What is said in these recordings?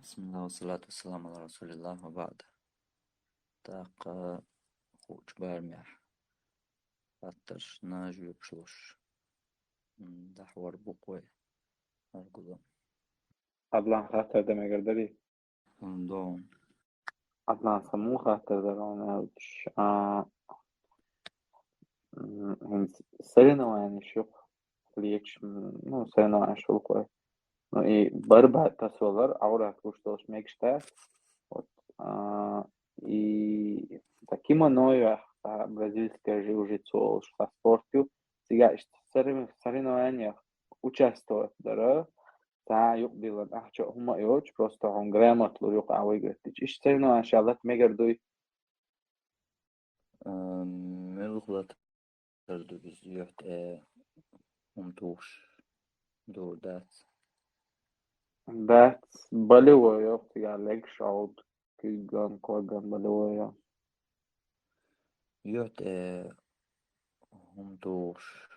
بسم الله والصلاة والسلام على رسول الله وبعد. تاق خوش بارميح أتر ناجو يبشلوش دحور بقوي أرقلون Adlan xatar demek deri. دون Adlan samu xatar deran uç. Serena yani şu liyeç no Serena şu koy. No i barba tasolar aura kuštos mekšta. И таким оно бразильская jiu-jitsu по спорту. Сега соревнованиях участвовать, да, تا يقبل أحجى هم يوج просто هم грамотно يق عويجة تيجي سرنا إن شاء الله تمجر دوي ملغلط تردو بزيوت توش دو دات بات بلوه يق تيجي لك شعود كيجان كوجان بلوه يا يوت توش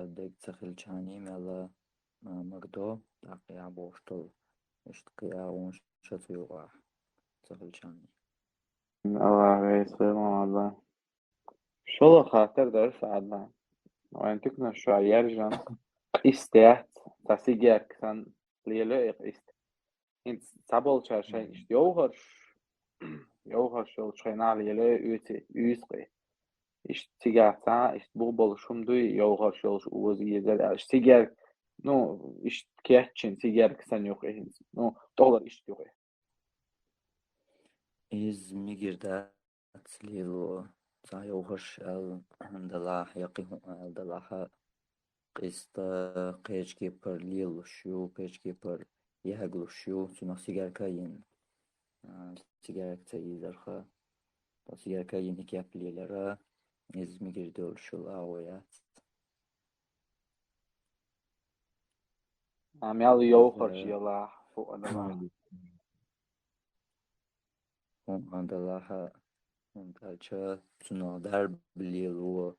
ديك تخيل جاني ملا مقدو تاقي عبوشتل اشتقيا ونش شتيو راح تخيل جاني الله يسلمه الله شو خاطر درس عدنا وين تكنا شو يرجع استيات تسيجر كان ليلة است إنت سبل شيء است يوهر شو شينا ليلة يسقي ist Zigarra, ist Bubble Shumdui, Yoga Shows was either Stiger, no, ist Kiachin, Tiger Xan Yoke, no, dollar ist Yoke. إز ميجر ليلو سايوهش دلاح يقيهم دلاح قيست قيش كيبر ليلو شو قيش كيبر يهجلو شو سنا سيجار كاين سيجار كتايزرخا سيجار كاين إكياب ليلرا إز ميجر دول شو الأويات يلا Yoga شيلا فوق أنا هم دلاح دالچا سنا درب ليلو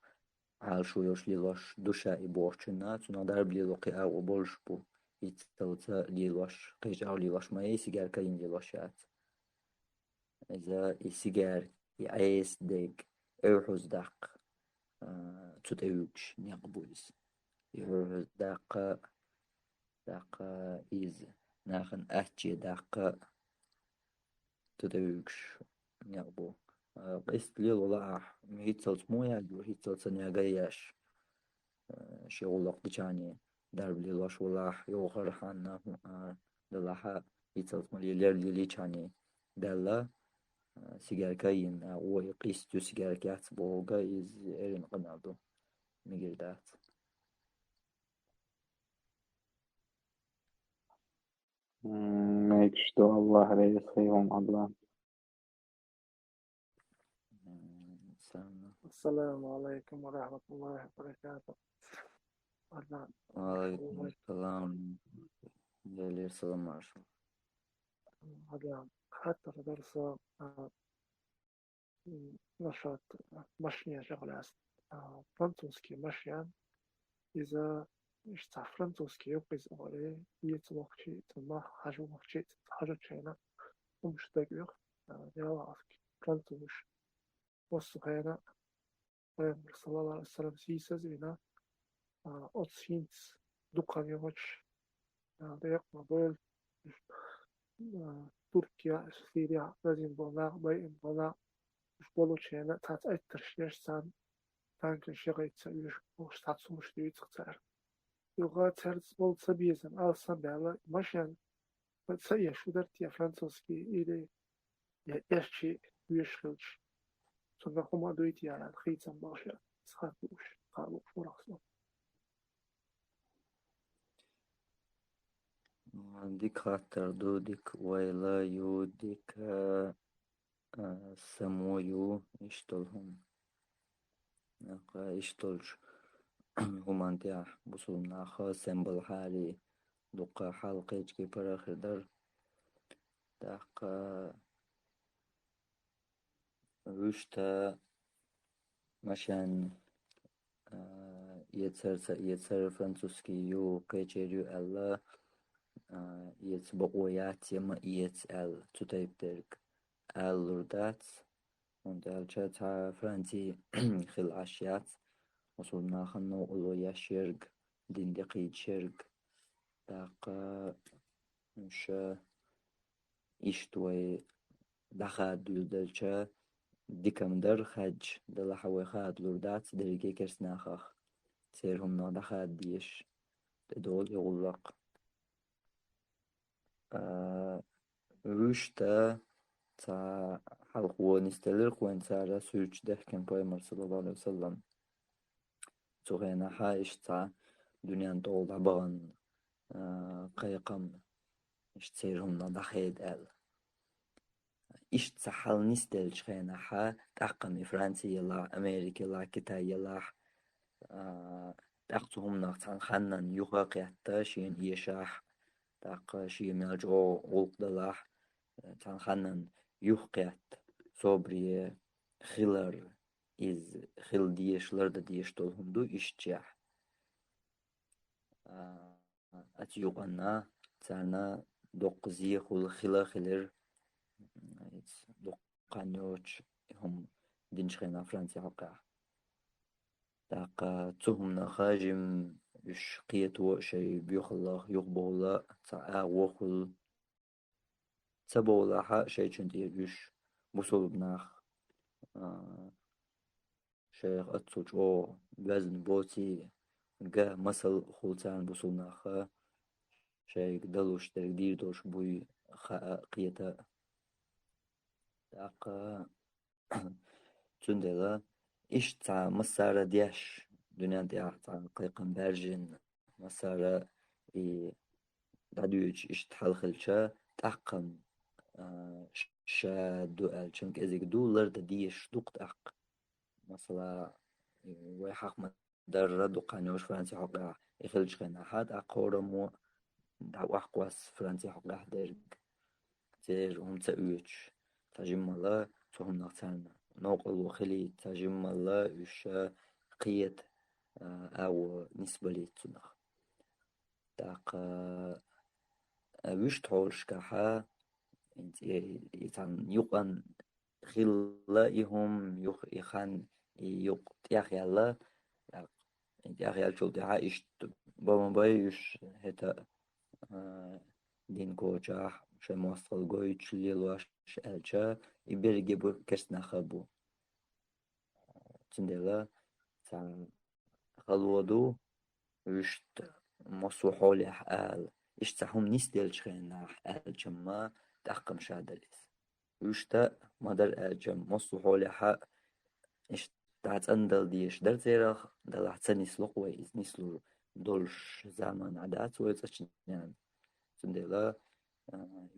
عاشو يوش ليلوش دوشا إبوشنا سنا درب ليلو قي أو بولش بو يتلتا ليلوش قيش أو ليلوش ما يسيجار كاين ليلوشات إذا يسيجار يعيس ديك أوحوز داق تود أوكش نيقبوز يحوز داق إز ناخن أحجي داق تود أوكش نيقبو قيست ليلو لاح هيتسلت مويا جو هيتسلت نياغياش شغلق دجاني درب ليلوش ولاح يوغر حانا دلاحا يتسلت مليلر ليلي جاني دلا سيجار كاين او قيستو سيجار كات بوغا إز إرين قنادو ميجردات ماكش دو الله ريسيهم الله السلام عليكم ورحمة الله وبركاته. وعليكم السلام جليل السلام عليكم. هذا حتى درس نشاط مشية شغلة فرنسوسكي مشيا إذا اشتع فرنسوسكي يقيز أولي يتوقشي ثم حاجة وقشي حاجة شينا ومش دقيق يلا فرنسوش والسخينة صلى الله عليه وسلم سيسز إلى أتسينس دكان يوش ديق مبول Türkiye, Suriye, Bezin bola, Bayın bola, bolu çene tat ettirişlersen, tanken şegaytsa üş, o stat sumuş diye çıkar. Yoga terz bolsa biyezen, alsan bela, maşen, sayı şu dert ya Fransuski ile yaşçı üyeşkılç. Sonra huma doyt yani, xeytsan başa, sıkatmış, kalıp uğraksın. ديك خاطر دو ديك ويلا يو ديك سمويو يشتلهم يشتلش همان تيح بصولنا خا سمبل حالي دوقا حلقة كي براخر در داق وشتا مشان يتسر فرنسوسكي يو قيتشيريو ألا إيت بقويات يما إيت تتيبترك لوردات und تا فرانتي خل عشيات وصلنا خنو أولو يشيرج دين دقيد شيرج داق مش إشتوي دخاد لدلشا ديكم در خج دل حوي خاد لوردات دريكي كرسناخخ سيرهم نا دخاد ديش دول يغلق رشتا تا حلقو نستلر خوين سارة سوچ ده كم بايمر صلى الله عليه وسلم تغينا حايش تا دنيان طول عبان قيقم اشتسيرهم نا دخيد إيش تسحل نستل شخينا حا تحقم فرنسي يلا أمريكا يلا كيتاي يلا تحقهم نقطان خنن يوغاق يحتا شين يشاح تحق شي ملجو غلق دلاح تنخنن يوغقيت صبري خيلر إز خيل ديش لرد ديش تولهم دو إشتياح أتيوغنا تانا دوقزي خول خيلا خيلر دوقانيوش هم دينشخينا فرنسي حقا تاقا تهم نخاجم يش قيتو شي بيخلق يقبولا تا وخل تبولا حا شي چندير يش بوصل بناخ شيخ أتسوش أو وزن بوتي جا مسل خلطان بوصل ناخا شيخ دلوش تقدير دوش بوي قيتا تاقا تندلا إيش تا مسارة ديش دنيا ديح تا قيقن برجن مسارة دادوش إيش تحلخلشا تحقم شادو ألشنك إزيك دولار ديش دوق تحق مثلا ويحق مدرة دوقانيوش فرنسي حقا يخلش خينا حد أقورمو دعو أحقواس فرنسي حقا درك تير هم تأويش تجمّلا تهم نقطان نوقلو خلي تجمّلا يش قيت أو نسبة لي تنخ داق وش تحولش كحا انت يتان يقن خلا يهم يخان يق يخيالا انت يخيال شو تها إيش بابا بايش هتا دين كوجاح شو موصل جويتش ليلواش ألشا يبرجي بكسنا خبو تندلا تان خلودو وشت مصوحولي حال إشتحهم نستيل شخينا حال جمّا تحقم شادلس وشتا مدر أجم مصوحولي حال إشتعت أندل ديش در زيرخ دلعت نسلق ويز نسلو دولش زمان عدات ويز أشنان تندلا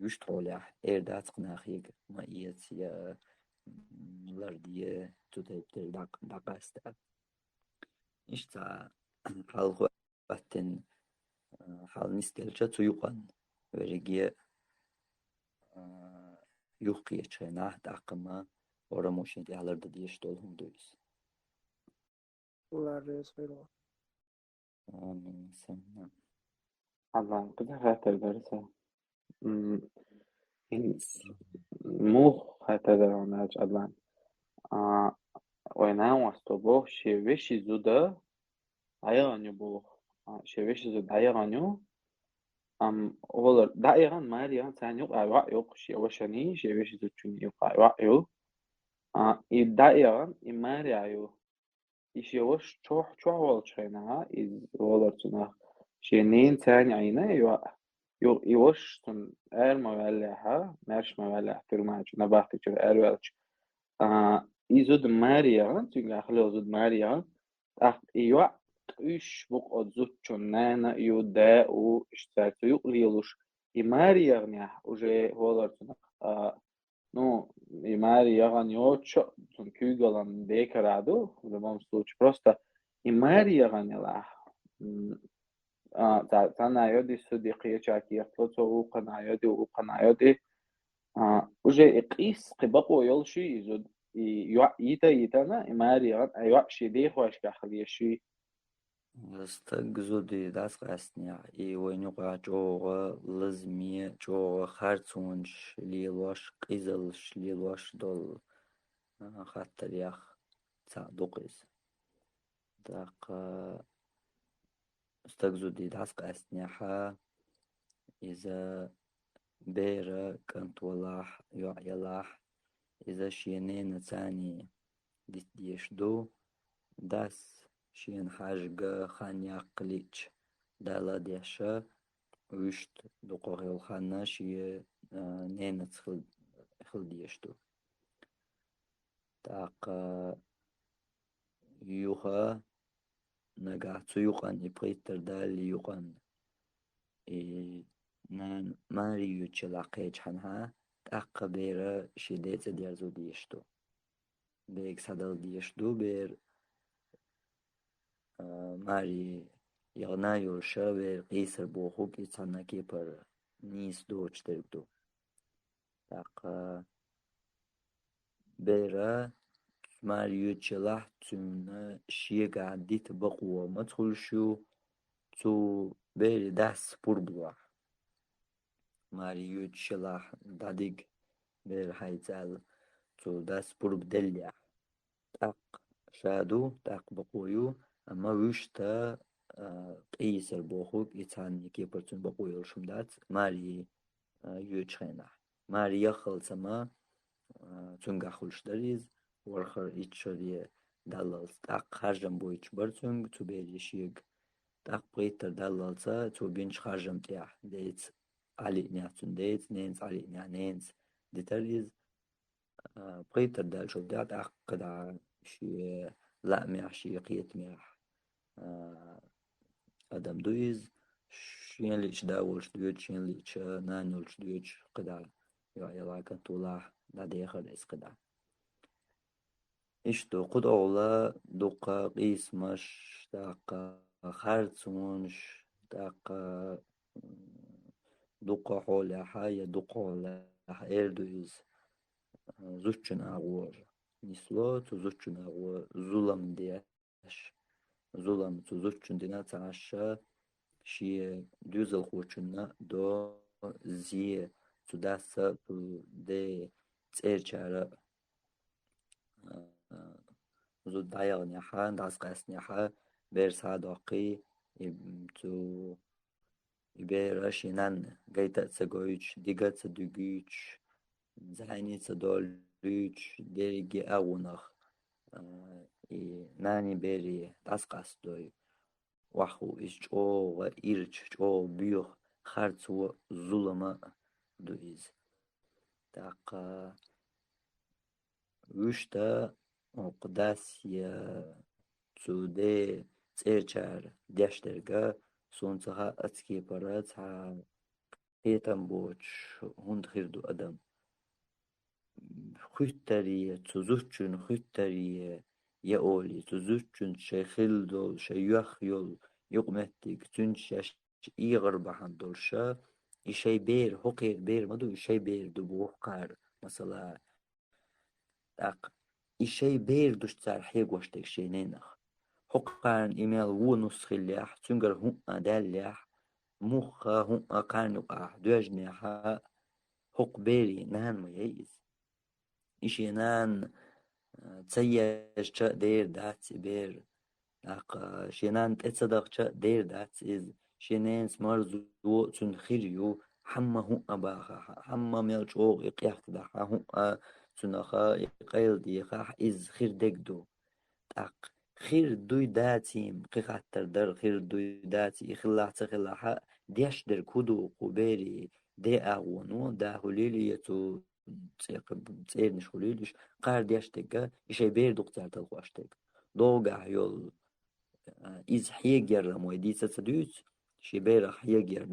وشتحولي إردات قناخيق ما إيتيا لردية تتبتر دقاستا إشتا حال خواتن حال نستلجا تيوقن ورقية يوقية شيناه داقما ورموشن دي حالر ديش دولهم دويس Ular reis verir. آمين سنة الله كده هتقدر إن مو هتقدر ناج الله وينام واستوبه شويش زودا عيرانيو بو شويش زود عيرانيو olur da'iran Marian sen yok ayva yok şevşani şeveşi tutun yok ayva yok da'iran Maria yok iş yavaş çok olçayna iz olurtuna şenin sen ayna yok yavaş tun erma vallaha merş vallaha firmacı nabahtı ervelç izud Marian çünkü ahli izud Marian yok إيش بقعد زوجون نانا يودا واشتاتو يقليلوش إماري يغنيح وجي هولارتنا نو إماري يغنيوتش تون كيغلان بيكرادو وده случай просто إماري يغنيلاح تانا يودي صديقية شاكي يخلطو وقنا يودي وجي إقيس قبقو يلشي يزود يتانا إماري يغن أيوة شي ديخ واش كاخلي شي استقصدي داس قاسنيا وين يقع جوغا لزمي جوغا خارتونش ليلواش قيزلش ليلواش دول خاطر ياخ تصدقز داق استقصدي داس قاسنيا إذا بيرا كنت ولاح يلاح إذا شينين تاني ديشدو داس شين حاجة خانيا قليتش دالا ديشا وشت دقوغيل خانا شي نينة خل ديشدو تاق يوخا نقاعتو يوقن إبريتر دال يوقن نان ماريو تشلاقيج حنها تاق بيرا شديت ديرزو ديشدو بيك سادل ديشدو بير ماري يغنا يورشا بير قيسر بوخو كي تصنع كيبر نيس دو تشتركدو تاق بيرا ماريو تشلاح تسونا شيقا ديت بقوة مدخلشو تو بيري داس بوربلوح ماريو تشلاح داديق بير حيتال تو داس بورب دليا تاق شادو تاق بقويو أما وشتا قيسر بوخوك يتعني كيبرتون بقويو شمدات ماري يوچخينا ماري يخل سما تونغا خلش داريز ورخر إتشاري دلال تاق خارجم بويچ برتونغ تو بيري شيق تاق بريتر دلالتا تو بينش خارجم تيح ديت علي نياتون ديت نينز علي نيانينز ديتاريز بريتر دال شو دات تاق قدا شي لا ميح شي قيت ميح أدم دويز شين ليش داولش دويج شين ليش نانولش دويج قدا يلا كنتولاح دا ديخر إس قدا إشتو قد أولا دوقا قيس مش داقا خارتونش داقا دوقا حولا حايا دوقا حولا إردويز زوجن أغور نسلوت وزوجن أغور ظلم ديش ظلم تزوجن دينا تعشى شي دوزل خوچنا دو زي تداسا دي تيرچارا زود دايغ نيحا داس قاس نيحا بير صادقي تو يبير شينان جيتا تساقويش ديغا تسدوغيش زعيني تسدوليش ديريجي أغونخ ناني بيري داس قاس دوي وحو إشجو إيرج جو بيوخ خارتو ظلما دويز تاق وشتا قداس يا تودي تيرچار ديشترغا سونتها أتكي برات ها هيتم بوش هند خيردو أدم خيتري تزوجن خيتري يا أولي تزوجن شيخيل دول شيوخ يول يقمتك تنشش إيغر بحن دولشا إشي بير هقير بير مدو إشي بير دبوح قار مثلا تاق إشي بير دوش تار حيق واشتك شينينخ حقان إيميل ونسخ الليح تنقر هم داليح مخا هم قانو دوجنيحا حق بيري نان ميز إشي نان تسيج شا دير داتي بير تاق شينان تتصدق شا دير داتي إز شينين سمرزو تنخيريو حما هم أباخا حما ميلشوغ يقيح تدحا هم تنخا يقيل ديخا إز خير ديكدو تاق خير دوي داتيم قيقاتر در خير دوي داتي إخلاح تخلاحا ديش در كودو قبيري دي أغونو دا هليلي يتو تسير نشغليلش قار ديش تيكا إشي بير دكتار تلقواش تيك دوغا يول إز حيجر مويدي تتدوت شي بير حيجر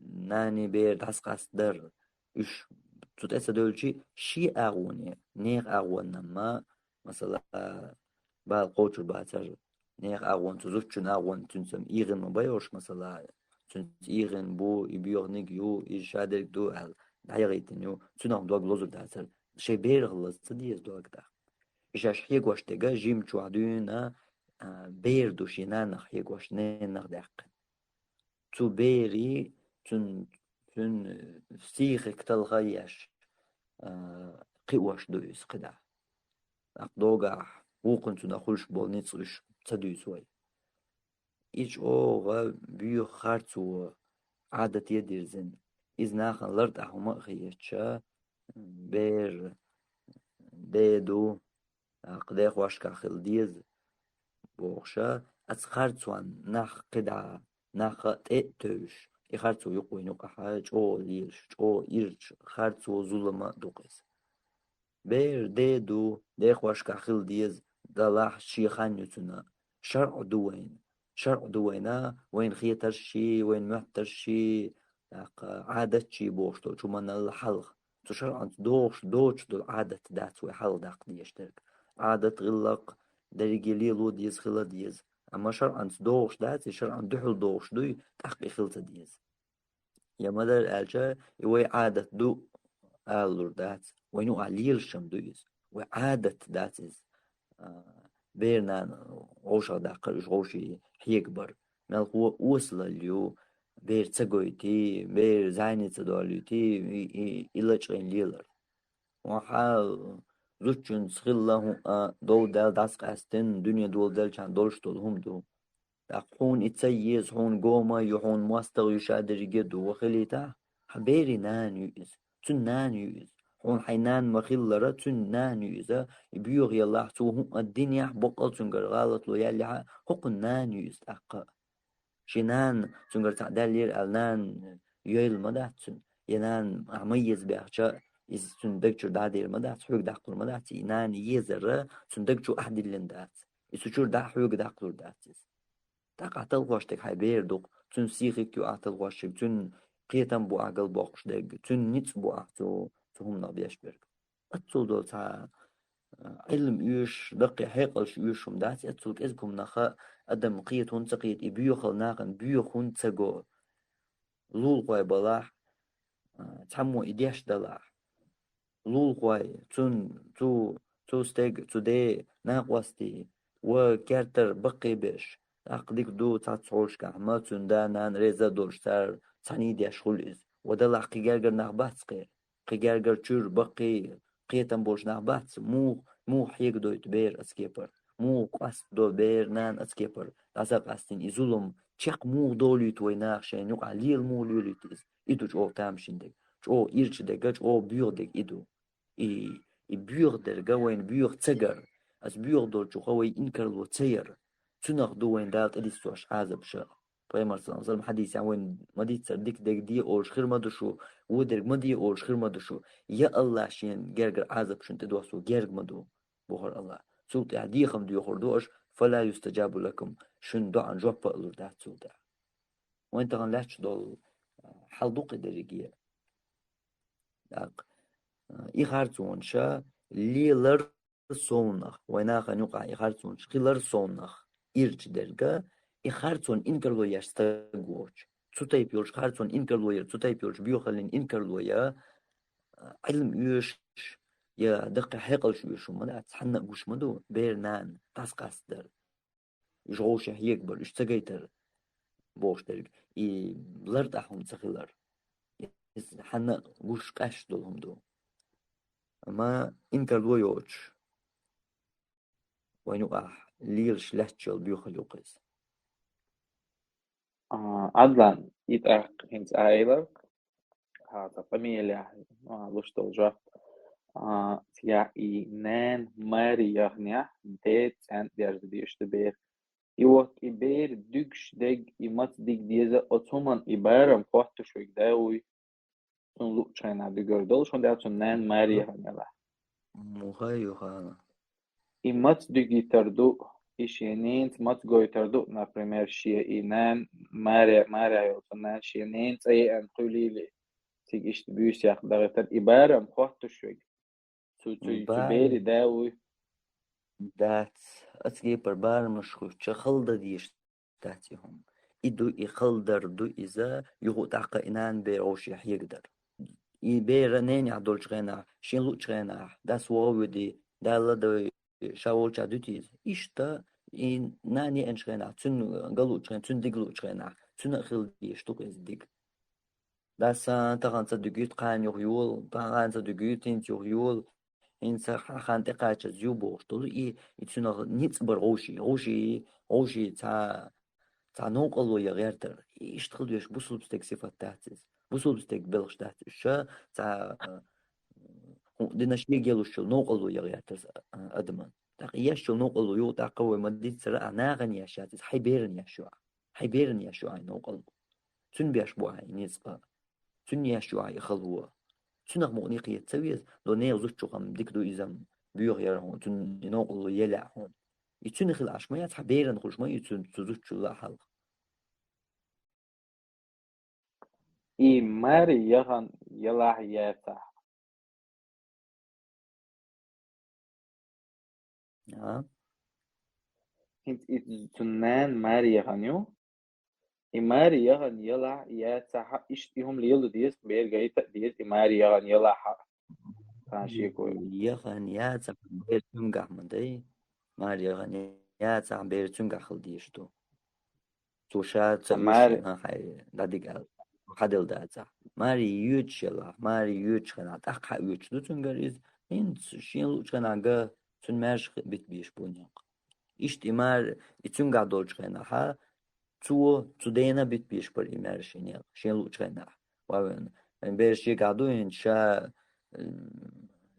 ناني بير داسقاس در إش تتأسى دولشي شي أغوني نيغ أغون نما مثلا بالقوتر باتر نيغ أغون تزوجن أغون تنسم إيغن مبايوش مثلا تنس إيغن بو إبيوغ نيجيو إيشادر دو أل دايغيتنيو تنام دوغ لوزر داتر شي بير غلط تديز دوغ دا إشاش حيق واشتغا جيم چوادونا بير دوشي نانخ يقوش نانخ داق تو بيري تن سيخك تلغيش قوش دويس قدع دوغا وقن تنخلش بول نيتسغش تدويس وي إيش أوغا بيو خارتو عادة يديرزن إذ ناخن لرد أحوما غيتشا بير ديدو قديخ واشكا خلديز بوغشا أتخارتوان ناخ قدعة ناخ تأتوش إخارتو يقوي نقحا جو ليرش جو إرش خارتو ظلما دوقس بير ديدو ديخ واشكا خلديز دلاح شيخان يتنا شرع دوينا وين خيترشي وين محترشي عادتشي بوشتو شو من الحلق تو شرعا دوش دو عادة دات وحل داق ديشترك عادة غلق دريجي لو ديز خلا ديز أما شرعا دوش دات شرعا دحل دوش دوي تحقي خلطة ديز يا مدر ألجا يوي عادة دو ألور دات وينو عليل شم دويز وعادة داتز بيرنا غوشا داقر غوشي حيكبر مالقو وصل اليو بير تسقويتي بير زايني تدوليتي إلاجين ليلر وحال زوجن سخله دو دال داسق استن دنيا دول دال كان دولش دولهم دو حون اتسيز حون قوما يحون مواستغ يشادر جدو وخليتا حبيري نان يؤز تن نان يؤز حون حينان مخلرة تن نان يؤز بيوغ يالله توهم الدنيا بقل تنقر غالط لو يالي حق نان يؤز أقا شنان تنقر تعدالير النان يويل مداتن ينان عميز بيحشا إذا تندقشو دادير مدات حوق داقلور مدات ينان يزر تندقشو أحد اللندات إذا شور دا حوق داقلور داتز تاق عتل غوشتك هاي بيردوق تن سيخيك يو عتل غوشتك تن قيتن بو عقل بوقشتك تن نيتس بو عتو تهم نبيش بيرك أتصل دول تا علم يوش دقي حيقلش يوشم داتي أتصل كإزكم نخا أدم قيت هون تقيت إبيو خلناقن بيو خون تسقو لول قوي بلاح تحمو إديش دلاح لول قوي تو ستيق تو دي ناقوستي وكارتر بقي بيش أقديك دو تاتسعوش كعما تندانان ريزا دولشتار تاني ديش خليز ودلع قيجارجر نخباتس قيجارجر تشور بقي قيتن بوش نخباتس مو حيق دو يتبير اسكيبر مو قاس دو بير نان اسكيبر تاسق استين إزولم تشيق مو دوليت ويناخ شين يقع ليل مو ليليتيز إدو جو تامشندك جو إيرشدك جو بيودك إدو بيوغ درجة وين بيوغ تجر أس بيوغ دول شو خوي إنكر لو تير تناخ دو وين دالت أديستوش عازب شا بريمر صلى الله حديث عن وين مديت سردك دي أولش خير مدشو ودرج مدي أولش خير مدشو يا الله شين جرجر عازب شن تدوسو جرج مدو بوهر الله سوت عدي خم ديو خردوش فلا يستجاب لكم شن دو عن جوب بقلر دات سودا وين تغن لاتش دول حلدوق درجية داق إخارتون شا ليلر صونخ ويناخ نقع إخارتون شخيلر صونخ إرج درجة إخارتون إنكرلو يستغوش تسوتاي بيولش خارتون إنكرلو ير تسوتاي بيولش بيوخلين إنكرلو يا علم يوش يا دقة حقل شو يشو مدا تحنق وش مدو بيرنان تاسقاس در يشغوش يكبر يشتغيتر بوش درج لرد أحهم تسخيلر حنق وش قاش دولهم دو أما إنكرلو يوش وينو ليرش لحتشل بيوخلوقز عدلان يتأخ هنس آيلر هذا فاميليا لشتو جا تيا نان ماري يغنيا ديت سان ديرز ديشت بير يوك إبير ديكش ديج إمات ديك ديزا أتومن إبارم قوحتو شوك داوي تون لوك چاينا ديگر دولشون ديا تون نان ماري يغنيا لا مخايو خانا إمات ديجي تردو إشينين مات جوي تردو например شيء إنان ماري يوتون نان شينين أي أن قولي تيج إشت بيوش ياخ دغتر إبارم قوحتو شوك تبيري داوي دات أتجي بربار مشخوش خلدا ديش تاتيهم إدو إخلدر دو إذا يغو تعقى إنان بيروش يقدر يبير نين يعدول شغينا شين لو شغينا داس واودي دالا دو شاول شادوتيز إشتا إن ناني أنشغنا تون قلو شغنا تون دقلو شغنا تون أخل يشتوق يزدق داسا تغان صدقيت قان يغيول تغان صدقيت انت يغيول إنسا خان تقاش زيوبو طول يتسونا نيت غوشي تا نوقلو يغيرتر يشتغل يش بوصل بستك صفات تحتس بوصل بستك بلغش تحت شا تا دينا شي جيلو شو نوقلو يغيرتر أدمان تاق يشو نوقلو يو تاقوي مديد سرع ناغن يشاتس حيبيرن يشوع نوقلو تون بيشبوها نيزقا تون يشوع يخلوه تون مغنيقية تسويز لو نيغ زوجو قم ديكدو إزم بيوغ يرهون تون نوقلو يلع هون يتون خل عشميات حبيرن خلش ما يتون تزوجو لا حلق إي ماري يغن يلا ياتا هنت إتنان ماري يغنيو إي ماري يغن يلا ياتا إشتيهم ليلو ديس بيرجعيتا ديس إي ماري يغن يلا تانشي كوي يغن ياتا بير تنقح من دي ماري يغن ياتا بير تنقح خل ديشتو توشات سويشي ماري ها حي داديق حدل داتا ماري يوتش يلا ماري يوتش خنا تاق يوتش دو تنقريز إنت شين لوش خنا قا تن مارش بيت بيش بونيق إشت إمار إتنقع دولش خنا ها تو دينا بيت بيش بر إمار شين لوش خنا وين بيرشي قعدو إن شا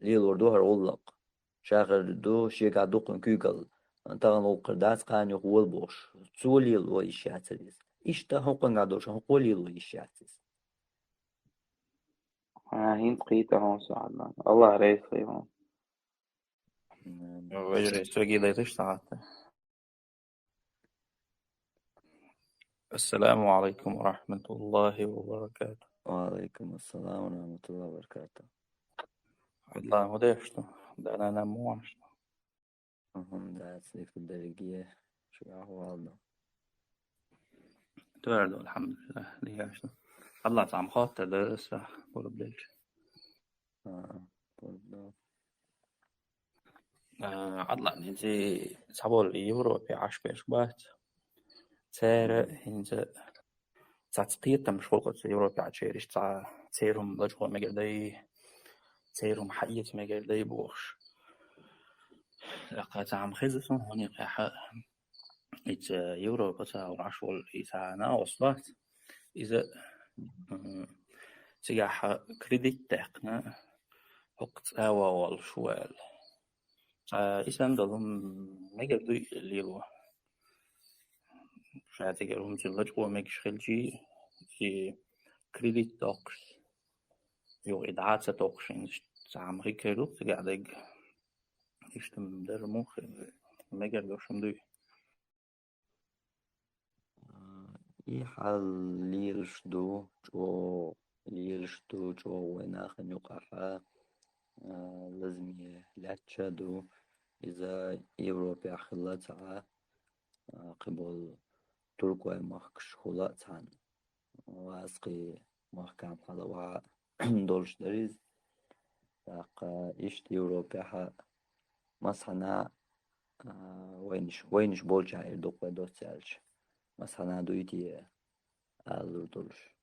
ليل وردوهر أولق شاخر دو شي قعدو قن كيقل تغن القرداس قان يقول بوش تولي لو إشياتريز إشتا هوقن قعدوش هقولي لو إشياتريز هنت قيتا هون سعدنا الله ريس هون السلام عليكم ورحمة الله وبركاته. وعليكم السلام ورحمة الله وبركاته. الله وديشتو ده أنا نموش هم ده سيف الدرجية شو أحوالنا تورد الحمد لله ليشتو الله تعم خاطر درسة وربليش برضه الله نزي صابول يوروبي عاش بيش بات تير هنزي تاتقيت مش فوق يوروبي عشيرش تيرهم لجوا مجردي تيرهم حقيقة مجردي بوش لقد عم خزفهم هوني قاحة إت يوروبا تاور عشول إتانا وصلت إذا تجاح كريديت تقنا وقت أوا والشوال إسان دلهم مجردو ليلو شاتيجرهم تلج ومجش خلجي في كريديت توكس يو إدعاء توكشين تعم ريكيرو تقعدك يشتم در مخ مجردو شمدو يحل ليرشدو جو وناخن يقعها لازم يلاتشدو إذا أوروبا خلاتها قبل تركيا مخش خلاتها واسقي محكم حلوها دولش دريز داق إشت أوروبا مثلا وينش بولجا يردوق ودوتسالش مثلا دويتي ألوردولش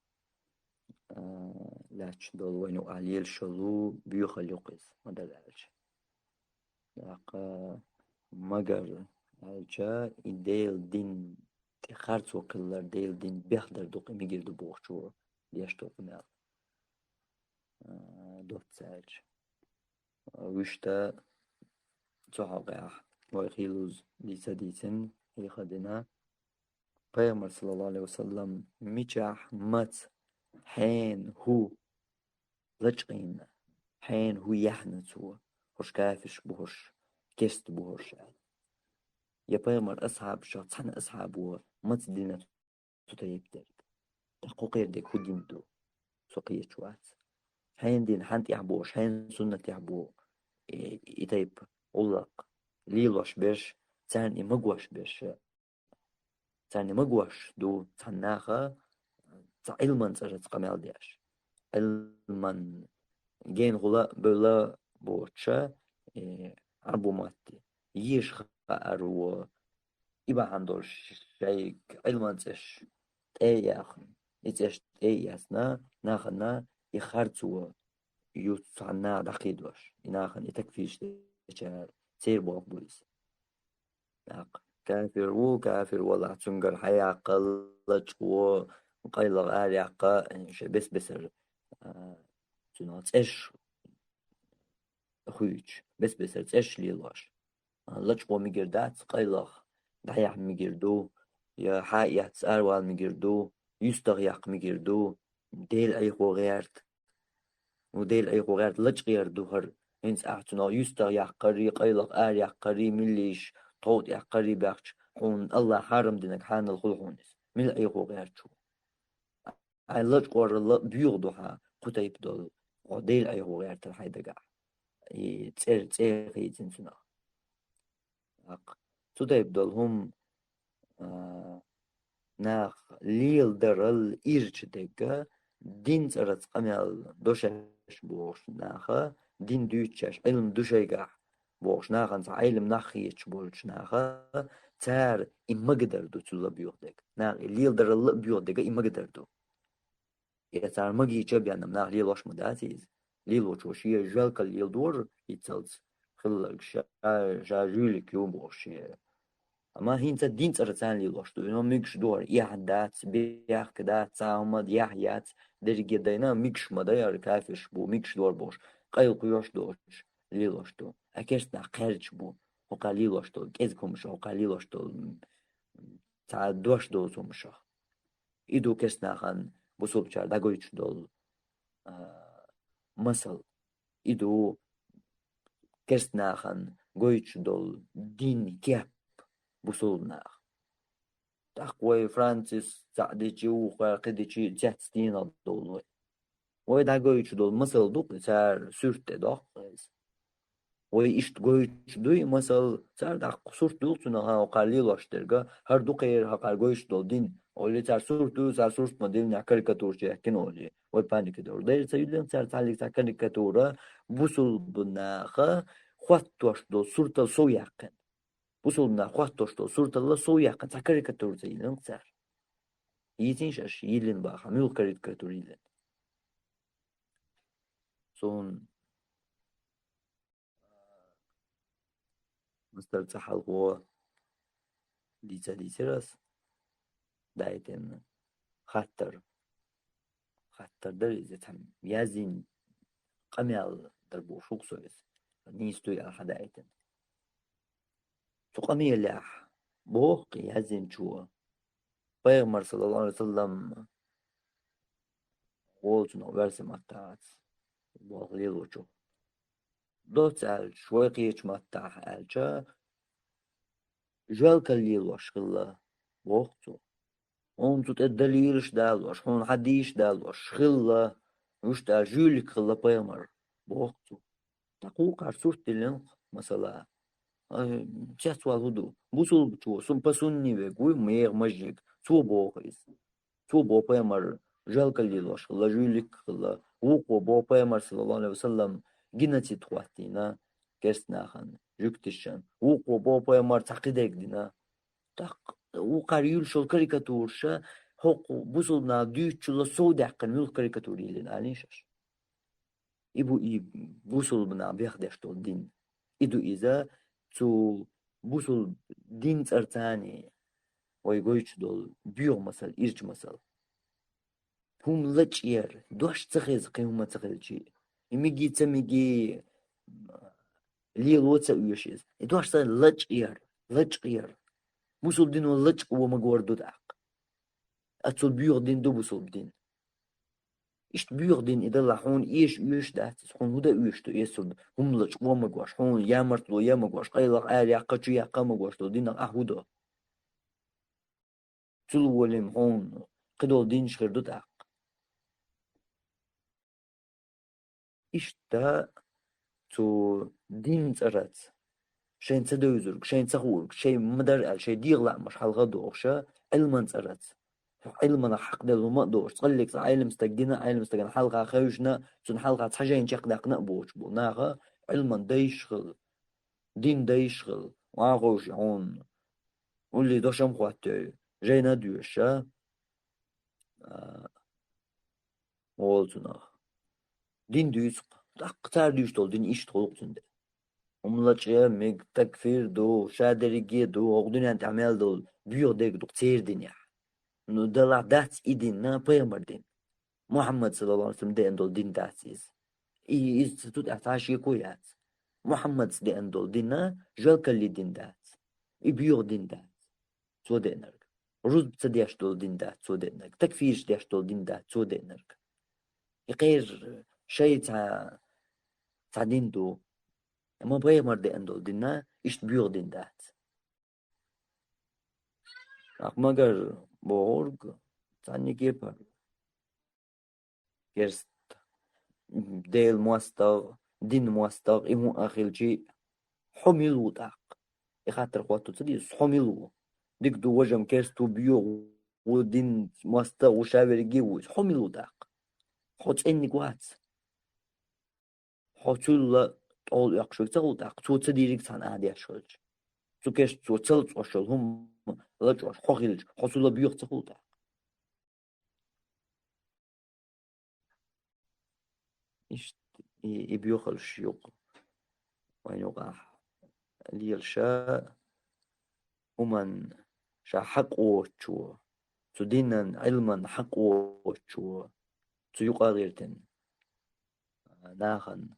لاش دول وينو عليل شلو بيوخل يقيس مدلالش داق مگر الجا إديل دين تخارت وكلر ديل دين بيحضر دوق ميجيردو بوخشو ديش دوق مال دوتسالش وشتا تحقق ويخيلوز لسديسن هي خدنا پیغمبر صلی الله علیه وسلم میچح مت حين هو لجقين حين هو يحنتو هوش كافش بوش كست بوش يا پیغمبر أصحاب شخص أصحابه مت دينه تتيبتر تحقيق ديك هدين دو سقية شوات حين دين حنت يعبوش حين سنة يعبو يتيب أولق ليلوش بيش تاني مقوش بيش تاني مقوش دو تناخا علما تجت قمال دياش علما جين غلا بلا بوتشا عربو ماتي يش خارو إبا عندور شيء علما تش تأيخ إتش تأيسنا ناخنا يخرجوا يوصلنا دقيدوش ناخن يتكفيش تشار سير بوق بوليس ناق كافر والله تنقر حياة قلج وقيل غالي عقا بس بسر تنات إيش خويج بس بسر إيش ليلاش لج ميجردات قيلخ دحيح ميجردو يا حاية تسأروال ميجردو يستغيق ميجردو ديل أي غيرت وديل أي غيرت لج غير دوهر هنس أحتنا يستغيق قري قيلخ قري مليش طوت قري بخش حون الله حرم دينك حان الخلقونس مل أي غيرت شو أي لج قر بيغدوها قتيب دول وديل أي غيرت الحيدقع تسير يتنسنا تدايب دولهم ناخ ليل درل إيرش ديكا دين سرت قميال دوشش بوش ناخا دين دوشش علم دوشيقع بوش ناخا نسا علم ناخيش بوش ناخا تار إمقدر دو تلا بيوخ ديك ناخ ليل درل بيوخ ديكا إمقدر دو يتار مقي جبيانا ناخ ليل وش مداتيز ليل وشوشية جالك ليل دور يتسلس خلق جاجولك يوم بوش أما هين تدين ترتان لي لوشتو إنه ميكش دور يحدات بيح كدات سامد يحيات درجة دينا ميكش مداير كافش بو ميكش دور بوش قيل قيوش دوش لي لوشتو أكيشنا خارج بو وقا لي لوشتو كيزكم مشا وقا لي لوشتو تا دوش دوزو مشا إدو كيشنا خان بوصول بشار داقويتش دول مسل إدو كيشنا خان قويتش دول دين كيب بوصولنا تقوي فرانسيس سعديتي وقاقديتي تحتين الدول ويدا قويتش دول مثل دوق سار سورت دوق ويشت قويتش دوي مثل سار داق سورت دوق سنها وقاليلاشترغا هر دو قير هقار قويتش دول دين أولي سار سورت دو سار سورت مدين يا كاريكاتور شيحكين أولي ويبانيك دور دير سيدين سار تعليق سار كاريكاتورة بوصول بناخا خواتوش دول سورت السوياقين بوصلنا خواتوشتو صورة الله صويا قد كاريكاتور زي نصار يتنشش يلين باخا ميل كاريكاتور يلين صون مستر تحل قوة ديتا راس دايتن خطر در إذا تم يازين قميال دربو شوق سويس نيستو يا حدايتن تقامي لاح بوق يازين شو بيغمر صلى الله عليه وسلم قولتنا ورسي متاعت بوغليل وشو دوت أل شوي قيش متاح ألشا جال كالليل وشخلا وقتو انتو تدليلش دالوش هون حديش دالوش خلا وش دا جولك خلا بيغمر بوقتو تقوق عرسورت اللين مثلا تشات والهدو بوصل بتشو سن بسوني بقوي ميغ مجيك تو بوقيس تو بو بيمر جال كاليلوش لا جوليك لا وقو بو بيمر صلى الله عليه وسلم جنتي تقواتينا كرسناخن جوكتشان وقو بو بيمر تقيدك دينا تق وقاريول شو كاريكاتورشا حقو بوصلنا ديوتشو لا سوداقن ميل كاريكاتوري لين عليش إبو بوصل بنا بيخدش تو دين إدو إذا تو بوصل دين ترتاني ويقولش دول بيوغ مسل إيرج مسل هم لج إير دوش تخيز قيمة تخيلشي إميجي تميجي لي الواتس ويشيز دوش تخيل لج إير بوصل دين ولج ومقور دوداق أتصل بيوغ دين دو بوصل دين إشت بيوغ دين إذا لحون إيش داتس حون هدا إيش يسود هم لج ومقوش حون يا مرتلو يا مقوش قيلق آل يقاتشو يقا مقوش دو دين أهودا تلو ولم هون قدول دين شخردو داق إشتا تو دين ترات شين تدوزرك شين تخورك شين مدر شين ديغلا مش حلقة دوغشا علما ترات علما حق دلو ما دوش تقلق علم استقدنا حلقة خوشنا تون حلقة حاجين شق داقنا بوش بو ناغا علما ديشغل دين ديشغل واغوش عون واللي دوشم خوات جينا دوشا olsunaq. Din düz aktar düz ol din iş toluk tünde. Umlaçya meg takfir do şaderigi do ogdunen tamel do biyo deg do tirdin ya. No dala dat idin na peygamber din. Muhammed sallallahu aleyhi ve sellem de endol din datsiz. İz tut ataşi koyat. Muhammed de endol din na jel kalli din dat. biyo din dat. So de energ. Ruz btsadiyaş dol din dat so de energ. Takfir diyaş dol din dat so de energ. غير شيء تاع دين دو ما بغي مرد اندو دينا ايش بيور دين دات ما قال بورغ تاني كيبر كيرست ديل مواستغ دين مواستغ إمو آخر شيء حملو داق يخاطر خواتو تديس حملو ديك دو وجم كيرستو بيور ودين مواستغ وشاور جيوز حملو داق خوت اني قوات خوتولا all yakışık da çoğu dirik sana hadi yaşıyor. Çünkü çoğu yaşıyor hum la çoğu hoğil hosula büyük çıkıldı. İşte büyük alış yok. وين يقع اللي الشاء ومن شا حق وشو تدينا علما حق وشو تيقع غيرتن ناخن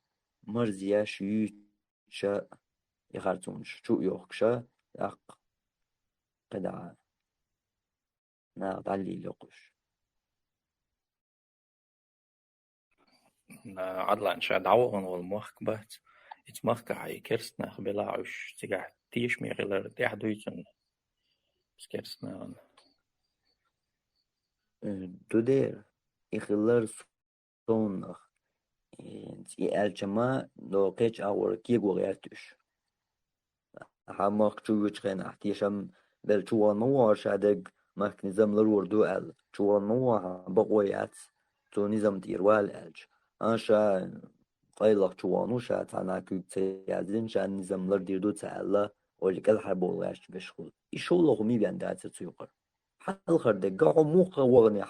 مرزيا شيوتشا يخرطونش شو يوخشا يق قدعة ناخد علي لقش عدلان شا دعوغن والمحكبات اتمحكا عي كرسنا بلاعش تيجا تيش ميغلر تيحدويتن سكرسنا دودير يخلر صونخ الجماعة لو قيج أور كيغو غيرتوش حماق شويش غين احتيشم بل شوان نوار شادق ماك نظام لرور دو ال شوان نوار بقويات تو نظام ديروال الج أنشا قيلق شوانو شا تانا كيك تيازين شا نظام لر ديردو تالا ولك الحرب وغاش بشغل إشولو ميبان دات تيوقر حال خردق قاعو موقع وغني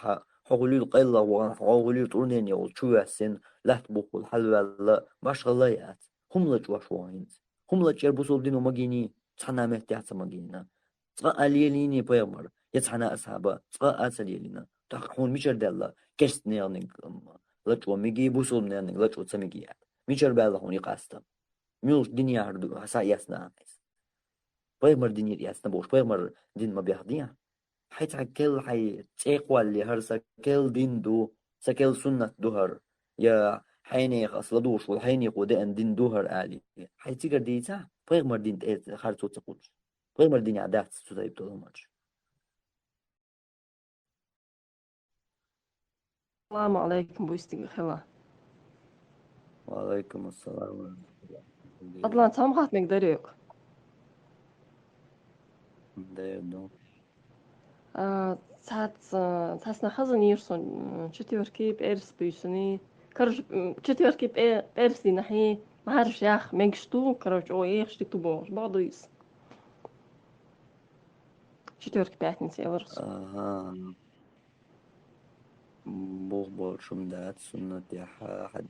حقولي قيلق وغن حقولي طرنين يول شو يحسن لا تبقوا الحلوة باش غلايات هم لج واشوانينز هم لج يربصوا دينو مجيني تحنا مهتيات مجينا تقا أليليني بيمر يتحنا أصحابا تقا أسليلينا تحقون ميشر دالله كشت نيانيك لج وميجي بوصل نيانيك لج وتسميجيات ميشر بالهوني قاستم ميوش دنيا هردو هسا ياسنا عايز بيمر دنيا ياسنا بوش بيمر دين ما بيهديها حيت كل حي تيقوى اللي هرسا كل دين دو سكل سنة دوهر يا حيني أصل دوش والحيني قودان دين دوهر آلي حي تيجر ديتا بيغمر دين تأت خارتو تقولش بيغمر دين عدات ستايب تلومج السلام عليكم بوستيغ خلا وعليكم السلام ورحمة الله أطلع تام خات مقدريق دايدو تاسنا خزن يرسون شتيوركي بإرس بيسوني كرج شتيوركي بإرس دي نحي ما عارف ياخ ميكشتو كرج أو إيش تكتبوش بعضو يس شتيوركي بيعتني سيورس بوغ شمدات سنة حد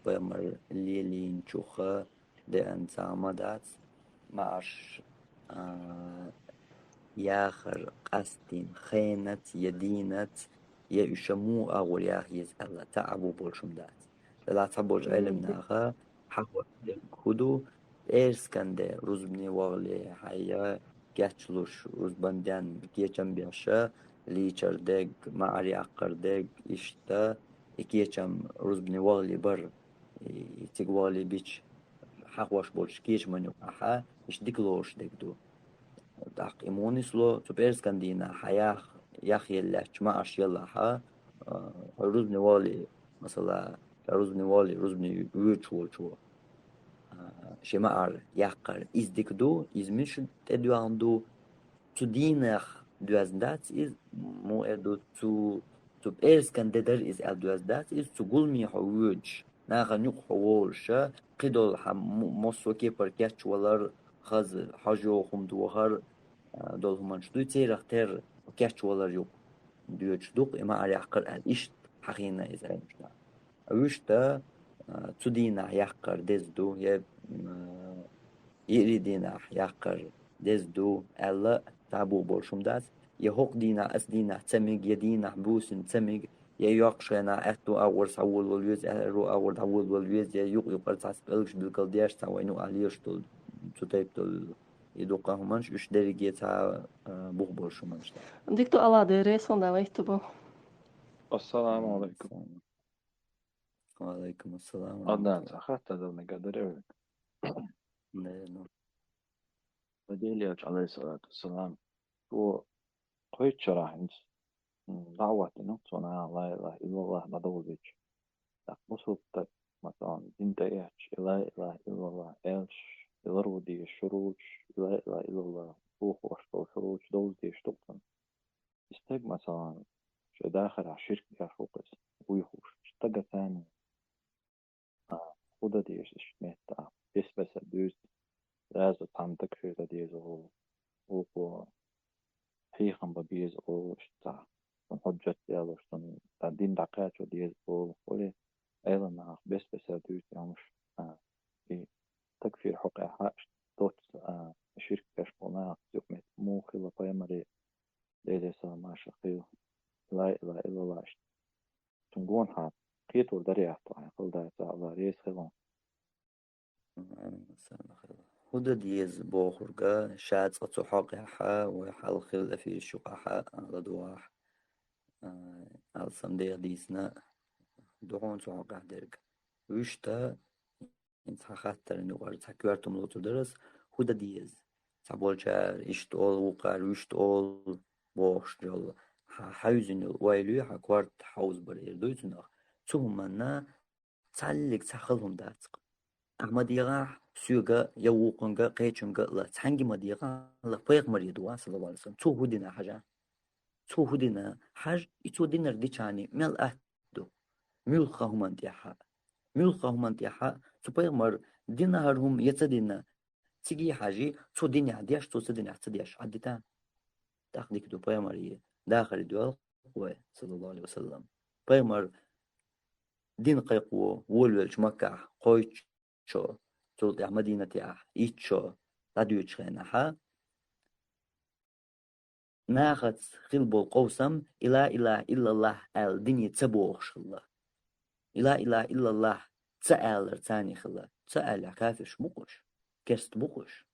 بيمر اللي نشوخة دي أنت عمدات معش ياخر قستين خينة يدينة يشمو أول ياخ يسأل تعبوا بولشمدات لا تعبوش علم ناخا حقوة كودو إيرس كان دي رزبني وغلي حيا جاتشلوش رزبندان كيچم بياشا ليچر ديگ معري عقر ديگ إشتا كيچم رزبني وغلي بر يتيق وغلي بيش حقوش بولش كيچ منو أحا إش ديكلوش ديگ دو داق إيمونيسلو تبيرس كان دينا حياة ياخي اللاتش ما عش يلا حا رزبني وغلي مثلا رزبني وغلي رزبني ويوچو شمار يقر إز ديكدو إز مش تدو عندو تدينخ دوازدات إز مو إدو تو بإرس كان ددر إز دوازدات إز تقول مي حوج ناخا نيق حوولشا قدول حم موسوكي بركاتش ولر خز حاجو خمدوهر دول شدو تيرخ تير كاتش ولا يوق ديوتش دوق إما على يحقر الإشت حقينا إذا مشنا أوشتا تدينا يحقر دزدو يريدينا يحقر دزدو ألا تعبو بولشم داز يهوق دينا أس دينا تميج يدينا بوسن تميج يقشنا أتو أور سوول واليوز أرو أور داول واليوز يوق يقرص بلش بالكل ديش سوينو عليش تول تطيب تول يدوقهمش إيش درجة تا بوق بولشمش ديكتو الله ديريس وندا ويتبو السلام عليكم. وعليكم السلام عدنان أخذت هذا المقدر وديليوش عليه الصلاة والسلام هو قويت شرح دعوة نقصنا لا إله إلا الله ندوزيش مصوبتك مثلا انت إيش لا إله إلا الله إيش يضرودي الشروج لا إله إلا الله روح واشتو شروج دوزي اشتوقن استيق مثلا شو داخل على الشرك يا فوقس ويخوش اشتقى ثاني خدا ديش اشتميتا بس بيوز لازم تعمدك في ديز هو حيخم ببيز أو اشتا حجة يلا اشتن تعدين دقات وديز أو ولي أيضا مع بس بيوز يومش في تكفير حقا حاش دوت شركة كشفونا يومت مو خلا قيمة ليلة سلام شقيو لا إله إلا الله تنقون حال قيت والدريع طبعا قل دا الله ريس خلون هدا ديز بوخرجا شاد صوتو حقها وحال خل في الشقاحة على دواح على صنديق ديسنا دعون سو حقها درك ويشتا انت خاطر انه قرد تكوارتم لوتو درس هدا ديز سابول شار اشتول وقار ويشتول بوخش جل حاوزن الويلو حكوارت حوز برير دويتنا تهمنا تعلق تخلهم داتق أحمديغا سيوغا يوقنغا قيچنغا لا تانجي مديغا لا فيق مريدوا صلى الله عليه وسلم تو هدينا حاجة تو هدينا حاج يتو دينر ديچاني مل أهدو ملخهم انتيحا تو فيق مر دينارهم يتدينا تيجي حاجي تو ديني عدياش تو سديني عدياش عديتان تاخديك دو فيق مريه داخل الدول صلى الله عليه وسلم فيق مر دين قيقو ولولش مكة قويش شو تولد مدينة إيتشو تديوش خينها ناخد خلبو القوسم إلا إله إلا الله الدنيا تبوخش الله إلا إله إلا الله تسأل ارتاني خلا تسأل كافش مقش كست بقش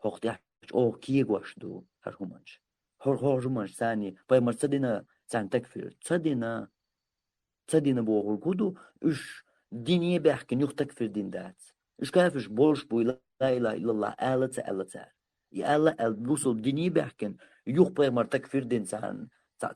هوقت يحش أو كيغوش دو هرهمانش هرهمانش ثاني بايمر تدينا ثاني تكفير تدينا بوغل كودو إش دينية بيحكي نيوخ تكفير دين دات إش كافش بولش بو لا إله إلا الله آلة تسأل يا الله البوصل دينية بيحكي يوخ بايمر تكفير دين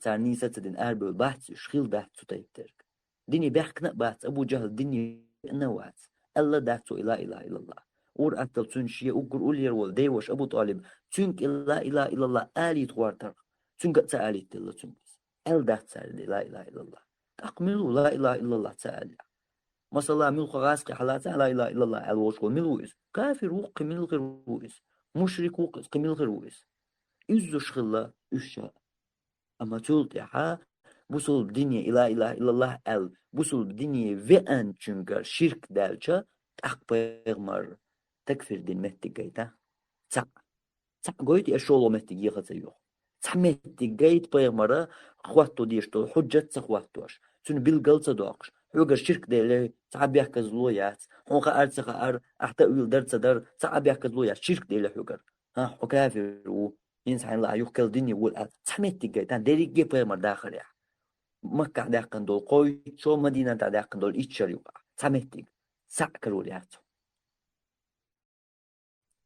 ثاني ستدين أربع بحث شخيل دات تتيترك ديني بيحكي بحث أبو جهل ديني نوات الله داتو لا إله إلا الله ور أتل تنشي أقر أولير والديوش أبو طالب تنك لا إله إلا الله آلي توارتر تنك تسألي تلا تنك دات سألي لا إله إلا الله أقملوا لا إله إلا الله تعالى مثلا ملخ غاسق حالات لا إله إلا الله الوش وملويس كافر وق من الغير ويس مشرك وق من الغير ويس إزوش خلا إشاء أما تقول ها بوصل الدنيا لا إله إلا الله بوصل الدنيا وأن çünkü شرك دالشة أخبر تكفر دين مهتجيتا تع قويت أشولو مهتجي خسيو تمهتجيت بيغمرة خواتو ديشتو حجة خواتوش تون بالقلصة دوقش حوغر شرك ديلي تعب يحكز لويات حوغا أرتخا أحتا أول در تعب يحكز لويات شرك ديلي حوغر حكافر و إنسان لا يوكل ديني والآن تمهتجيتا ديريجي بيغمر داخل يح مكة داقن دول قوي شو مدينة داقن دول إيتشر يوقع تمهتج ساكروا لياتو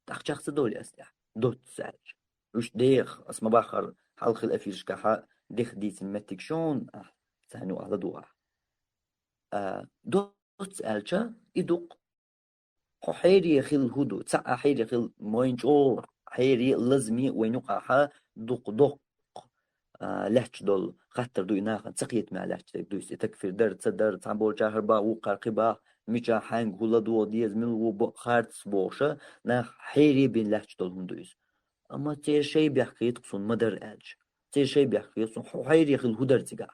تخشخص دول أسلح دوت ساج وش ديخ اسم باخر حلق الأفيش كحا ديخ ديت المتك شون سانو على دوها دوت سالشا يدوق حيري خل هدو تسع حيري خل موينجو حيري لازمي وينوقعها دوق لحش دول خطر دو يناخ تسقيت مع لحش دويس تكفير در تعبول جاهر با وقار قبا ميجا حانج هلا دو ديز ملو خارتس بوشا ناخ حيري بين لحش دول هندويس أما تير شيء بيحكي يتقصون مدر أج تير شيء بيحكي يتقصون حير يخل هدر تجا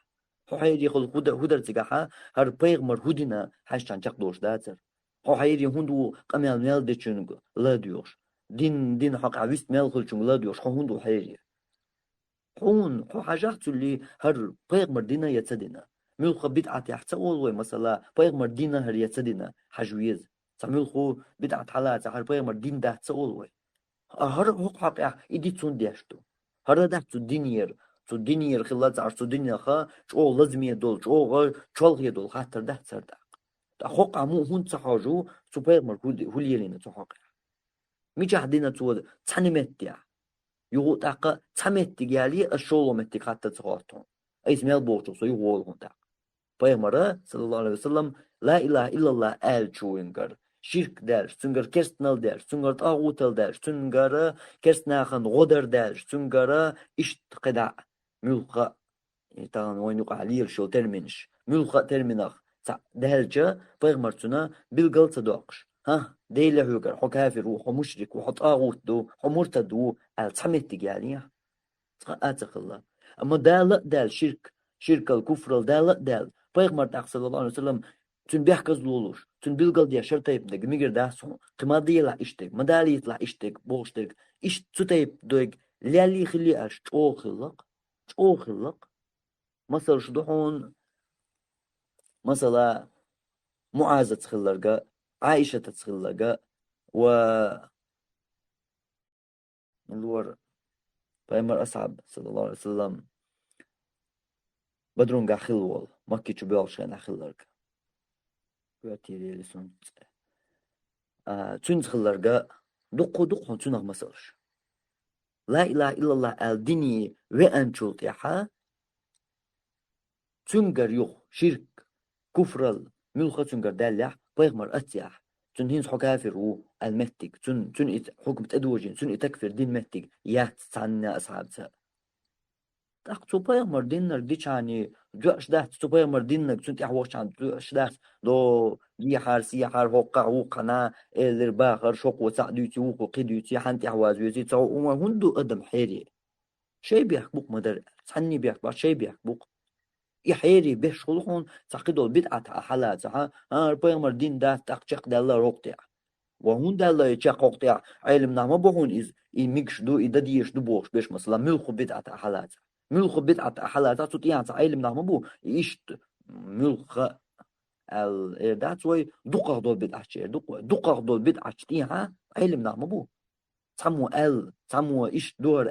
حير يخل هدر تجا هر بيغمر هدينا حشان تقدوش داتر حير يهندو قميل ميل ديشنغ لا ديوش دين حق عويست ميل خلشنغ لا ديوش هندو حير حون حاجات اللي هر بيغمر دينا يتسدنا ملخ بدعة يحتوى مثلا بيغمر دينا هر يتسدنا حجويز تعملخو بدعة حالات هر بيغمر دين ده تسوي هر حق حق إدي تون ديشتو هر ده تو دينير خلات عر تو دنيا خا شو لازم يدول شو غا شو يدول خاطر ده سردا حق عمو هون تحاجو سوبر ماركت هوليلين تحق ميجي حدينا تو تنمتيا يقول تاق تمت جالي الشغل متي خاطر تغاطون أي سميل بوتو سو يقول هون تاق بيمرة صلى الله عليه وسلم لا إله إلا الله آل شوينجر شرك دار سنجر كرستنال دار سنجر طاغوتل دار سنجر كرستناخن غدر دار سنجر إشت قدع ملقى طبعا وين يقع لير شو ترمينش ملقى ترمينخ دهلجة بيغمرتنا بالقل صداقش ها ديلا هوجر حو كافر وحو مشرك وحو طاغوت دو حو مرتد و تحمت تجاليا أتق الله أما دال دال شرك الكفر دال بيغمر صلى الله عليه وسلم تن بيحكز لولوش تن بالقل ديا شرطيب دق ميجر داسون تما ديلا اشتك مدالي يطلع اشتك بوشتك اش تطيب دوغ لالي خلي اش او خلق مثلا شدحون مثلا معاذ تخلرقا عائشة تخلرقا و الور بأمر أصعب صلى الله عليه وسلم بدرون قا خلوال مكي تبيل شان خلرقا بياتي لسون تون تخلرقا دقو تونغ مسلش لا إله إلا الله الديني وأنشول تيحا تونغر يوخ شرك كفر ملخة تونغر دالح بيغمر أتياح تون هينز حو كافر و المتك تون حكم تأدوجين تون تكفر دين متك يات تعنى أصحاب تا تاق بيغمر دينر ديشاني جوش دات بيغمر دينك تون تحوش عن جوش دات دو يحار سيحار وقع وقنا الرباخر شوق وسعدوتي وقو قدوتي حانتي حوازوتي تو هندو أدم حيري شي بيحبوك مدر تعني بيحبوك شي بيحبوك يحيري بيشغلون تعقدوا البدعة حالاتها بيغمر دين ده تقشق دالله روقتع وهون دالله يتشق روقتع علمنا ما بهون إز ميكش دو إذا ديش دو بوش بيش مثلا ملخو بدعة حالاتها ملخو بدعة حالاتها تطيعن علمنا ما بو إيشت ملخ الإردات وي دقق دول بدعة شيء دقق دول بدعة تيها علمنا ما بو تسمو إيش دور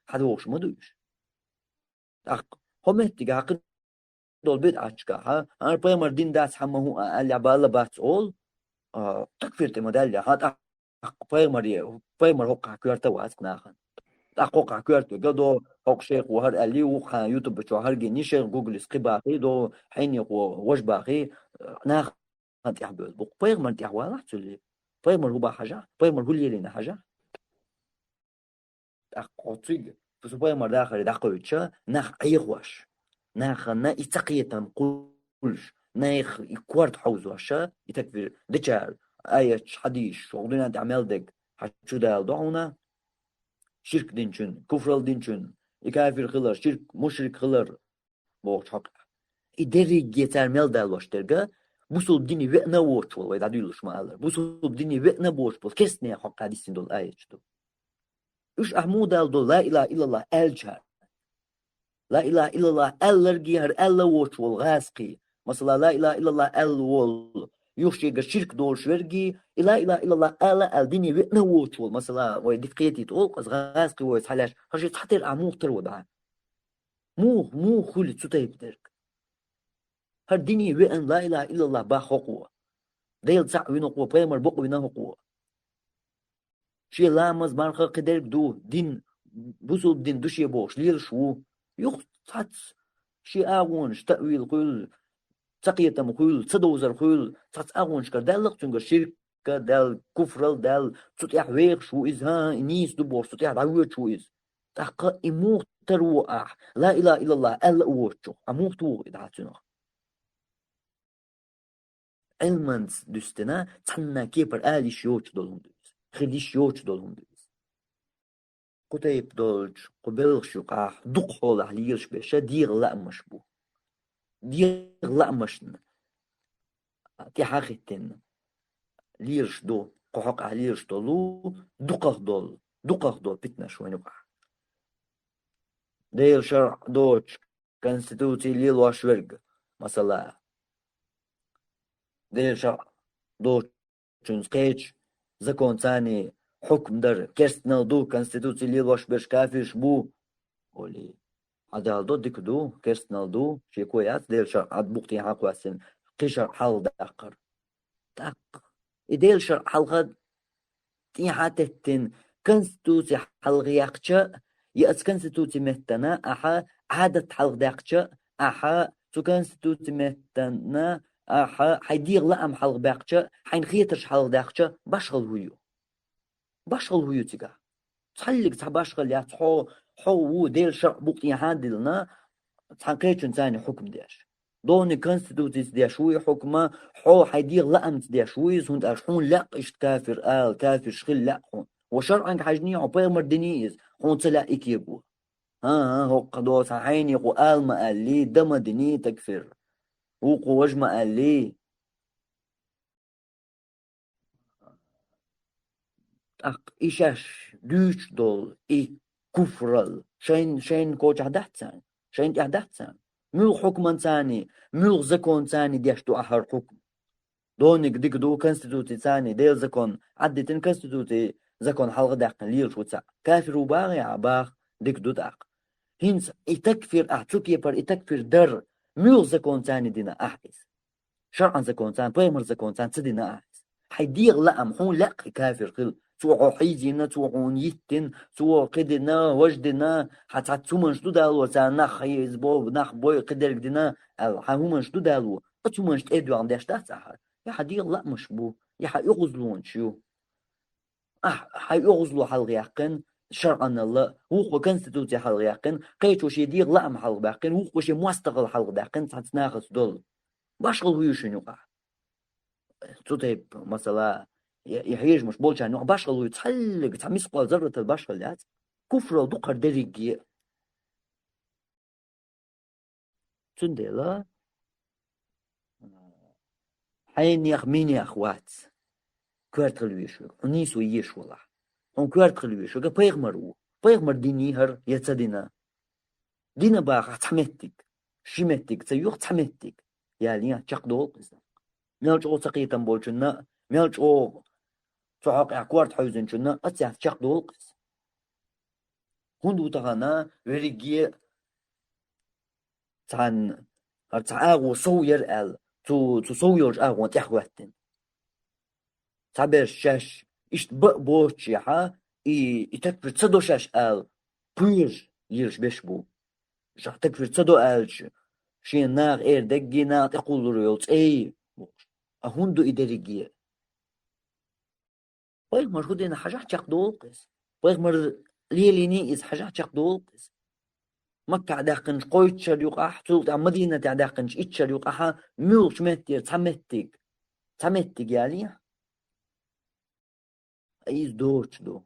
حدوش ما دوش هم احتقاق دول بدعة أنا بيمر دين داس حما هو اللي عبالة بات أول تكفير تمداليا هات بيمر هوقع كيرتا واسك ناخن هوقع كيرتا قدو هوق شيخ وهر اللي وخا يوتيوب بتشو هرجي نيشيخ جوجل سقباقي دو حيني وجباقي ناخن تحبل بق بيمر تحوالا تسلي بيمر هو حاجة بيمر هو اللي لنا حاجة أقطيق بس بيمر داخل داخل ناخ أيغواش ناخنا يتقيتم قولش ناخ يكورت حوزو عشا يتكفر دجال آية حديث شغلنا تعمل دك حشو دال دعونا شرك دينشن كفر دينشن يكافر خلر شرك مشرك خلر بوش حق إدري يتر مل دال واشترقا بوصل ديني وقنا ووش والله يدعيلوش ما قالر بوصل ديني وقنا بوش بول كسني حق حديثين دول آية شدو إيش أحمود دول لا إله إلا الله الجهر لا إله إلا الله ألرجيهر ألا ووش والغاسقي مثلا لا إله إلا الله وول يوشيغ شرك دول شورجي لا إله إلا الله ألا الدنيا وقنا ووش وول مثلا ويدفقيتي تقول قص غاسقي ويسحلاش هرشي تحتر عموق ترودع مو خولي تسوتايب درك هر دنيا وقن لا إله إلا الله با حقوة ديل تسع وينقوة بيمر بق وينقوة شي لامز مارخا قدرك دو دين بوسو دين دوشي بوش ليل شو يخ تاتس شي أغونش تأويل قول تقيتم قول تصدوزر قول تاتس أغونش كردالق تنقر شركة دال كفرل دال تطيح ويغ شو إز ها نيس دبوش تطيح دعوية شو إز تحقا إموغ تروح لا إله إلا الله ألا أوشو أموغ توغ إدعاتنا علمانس دوستنا تحنا كيبر آلي شيوش دولهم دوز خلي شيوش دولهم دوز قطيب دولج قبلش يقع دق حول ليرش بشا دير لا مش بو دير لا مشن تي حاختن ليرش دو قحق ليرش دولو دقق دول بتنا شوين يقع دير شرع دوتش كونستитуций ليل واشورج مثلا دير شرع دوتش قيج زكون ثاني حكم در كرستنال دو كونستитуций ليل واشبرش كافيش بو ولي عدال دو ديك دو كرستنال دو شي كويات دير شرع عد بوقتي حاقواسن قشر حال داقر داق إدير شرع حلقة تي حاتتن كونستитуций حلقياقشا يأس كونستитуций مهتنا أحا عادة حلق داقشا أحا تو كونستитуций مهتنا أحا حيدير لأم حلق باقشا حين خيترش حلق داقشا باشغل هيو تيقا تحلق تحباشغل يا حو دير شرع بوقتي هادلنا تحقيقن ثاني حكم ديش دوني كونستитуций ديشوي حكمه حو حيدير لأم ديشوي سنت أشحون لق إشت كافر كافر شخل لق حون وشرعا حجني عبير مردنيز حون تلا إكيبو ها هو قدوس عيني قو ما قال لي دم دني تكفر وقو وجما قال لي إيشاش دوش دول كفرل شين كوج عدحتسان شين عدحتسان ملغ حكما ثاني ملغ زكون ثاني ديشتو أحر حكم دونك ديك دو كونستитуций ثاني ديل زكون عدتن كونستитуций زكون حلقة داقن ليلش وتسع كافر وباغي عباغ ديك دو داق هنس يتكفر أحتوك يبر يتكفر در ملغ زكون ثاني دينا أحيس شرعا زكون ثاني بيمر زكون ثاني تدينا أحيس حيدير لأم حون لق كافر قل سوى حيزينا سوى يتن سوى قدنا وجدنا حتى تسومن شدو دالو سانا خيز بو نخ بوي قدر قدنا الحهومن شدو دالو اتسومن شد ادو عن داشتا ساحر يا حدير لا مش بو يا حيغزلون شو حيغزلو حلق يقن شرعا الله هو كونستитуций حلق يقن قيتو شي دير لا ام حلق باقن هو شي مستقل حلق باقن تناقص دول باشغل هو شنو قاع تطيب مثلا يحيج مش بولشان نوع باشغل ويتحلق تعميس قوى ذرة الباشغل كفر ودقر دريقية تندلا حين يخمين يا أخوات كوارت خلويشو ونيسو يشو الله هون كوارت خلويشو بيغمر ديني هر يتدينا دينا باق تحمتك شمتك تيوخ تحمتك يعني تشق دول قصة ميالج او سقيتا بولشنا ميالج او صحاق اعكوارت حوزن شنا اتساف تشق دول قصة هندو تغانا وريجي تان هرتعاغو صوير ال تو صوير اغوان تحواتن تعبير شاش اشت بوش يحا يتكفر تصدو شاش ال بير يرش بشبو شاح تكفر تصدو الش شين ناغ اير دقي ناغ يقول ريولت اي هندو اداريجي بايغ مرغودين حاجة تشق دولقس بايغ مر ليليني از حاجة تشق دولقس مكة عداقنش قويت شريوق سلطة مدينة عداقنش إيش شريوق ملش متير تمتك يعني أيز دوش دو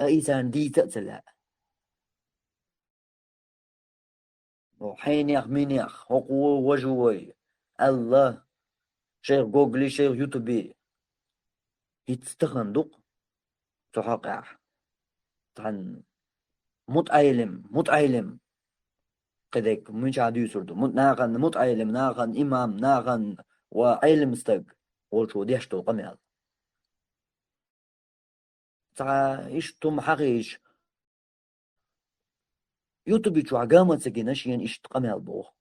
أيزان دي تأتلا وحين يخ مين يخ هقو وجوي الله شيخ جوجلي شيخ يوتيوبي يتستخندق تحقع عن متعلم قدك من شاد يسرد ناغن متعلم ناغن إمام ناغن وعلم استق والشو ديشتو قميل تا إيش توم حقيش يوتيوب شو عقامة سجناش ين إيش قميل بوه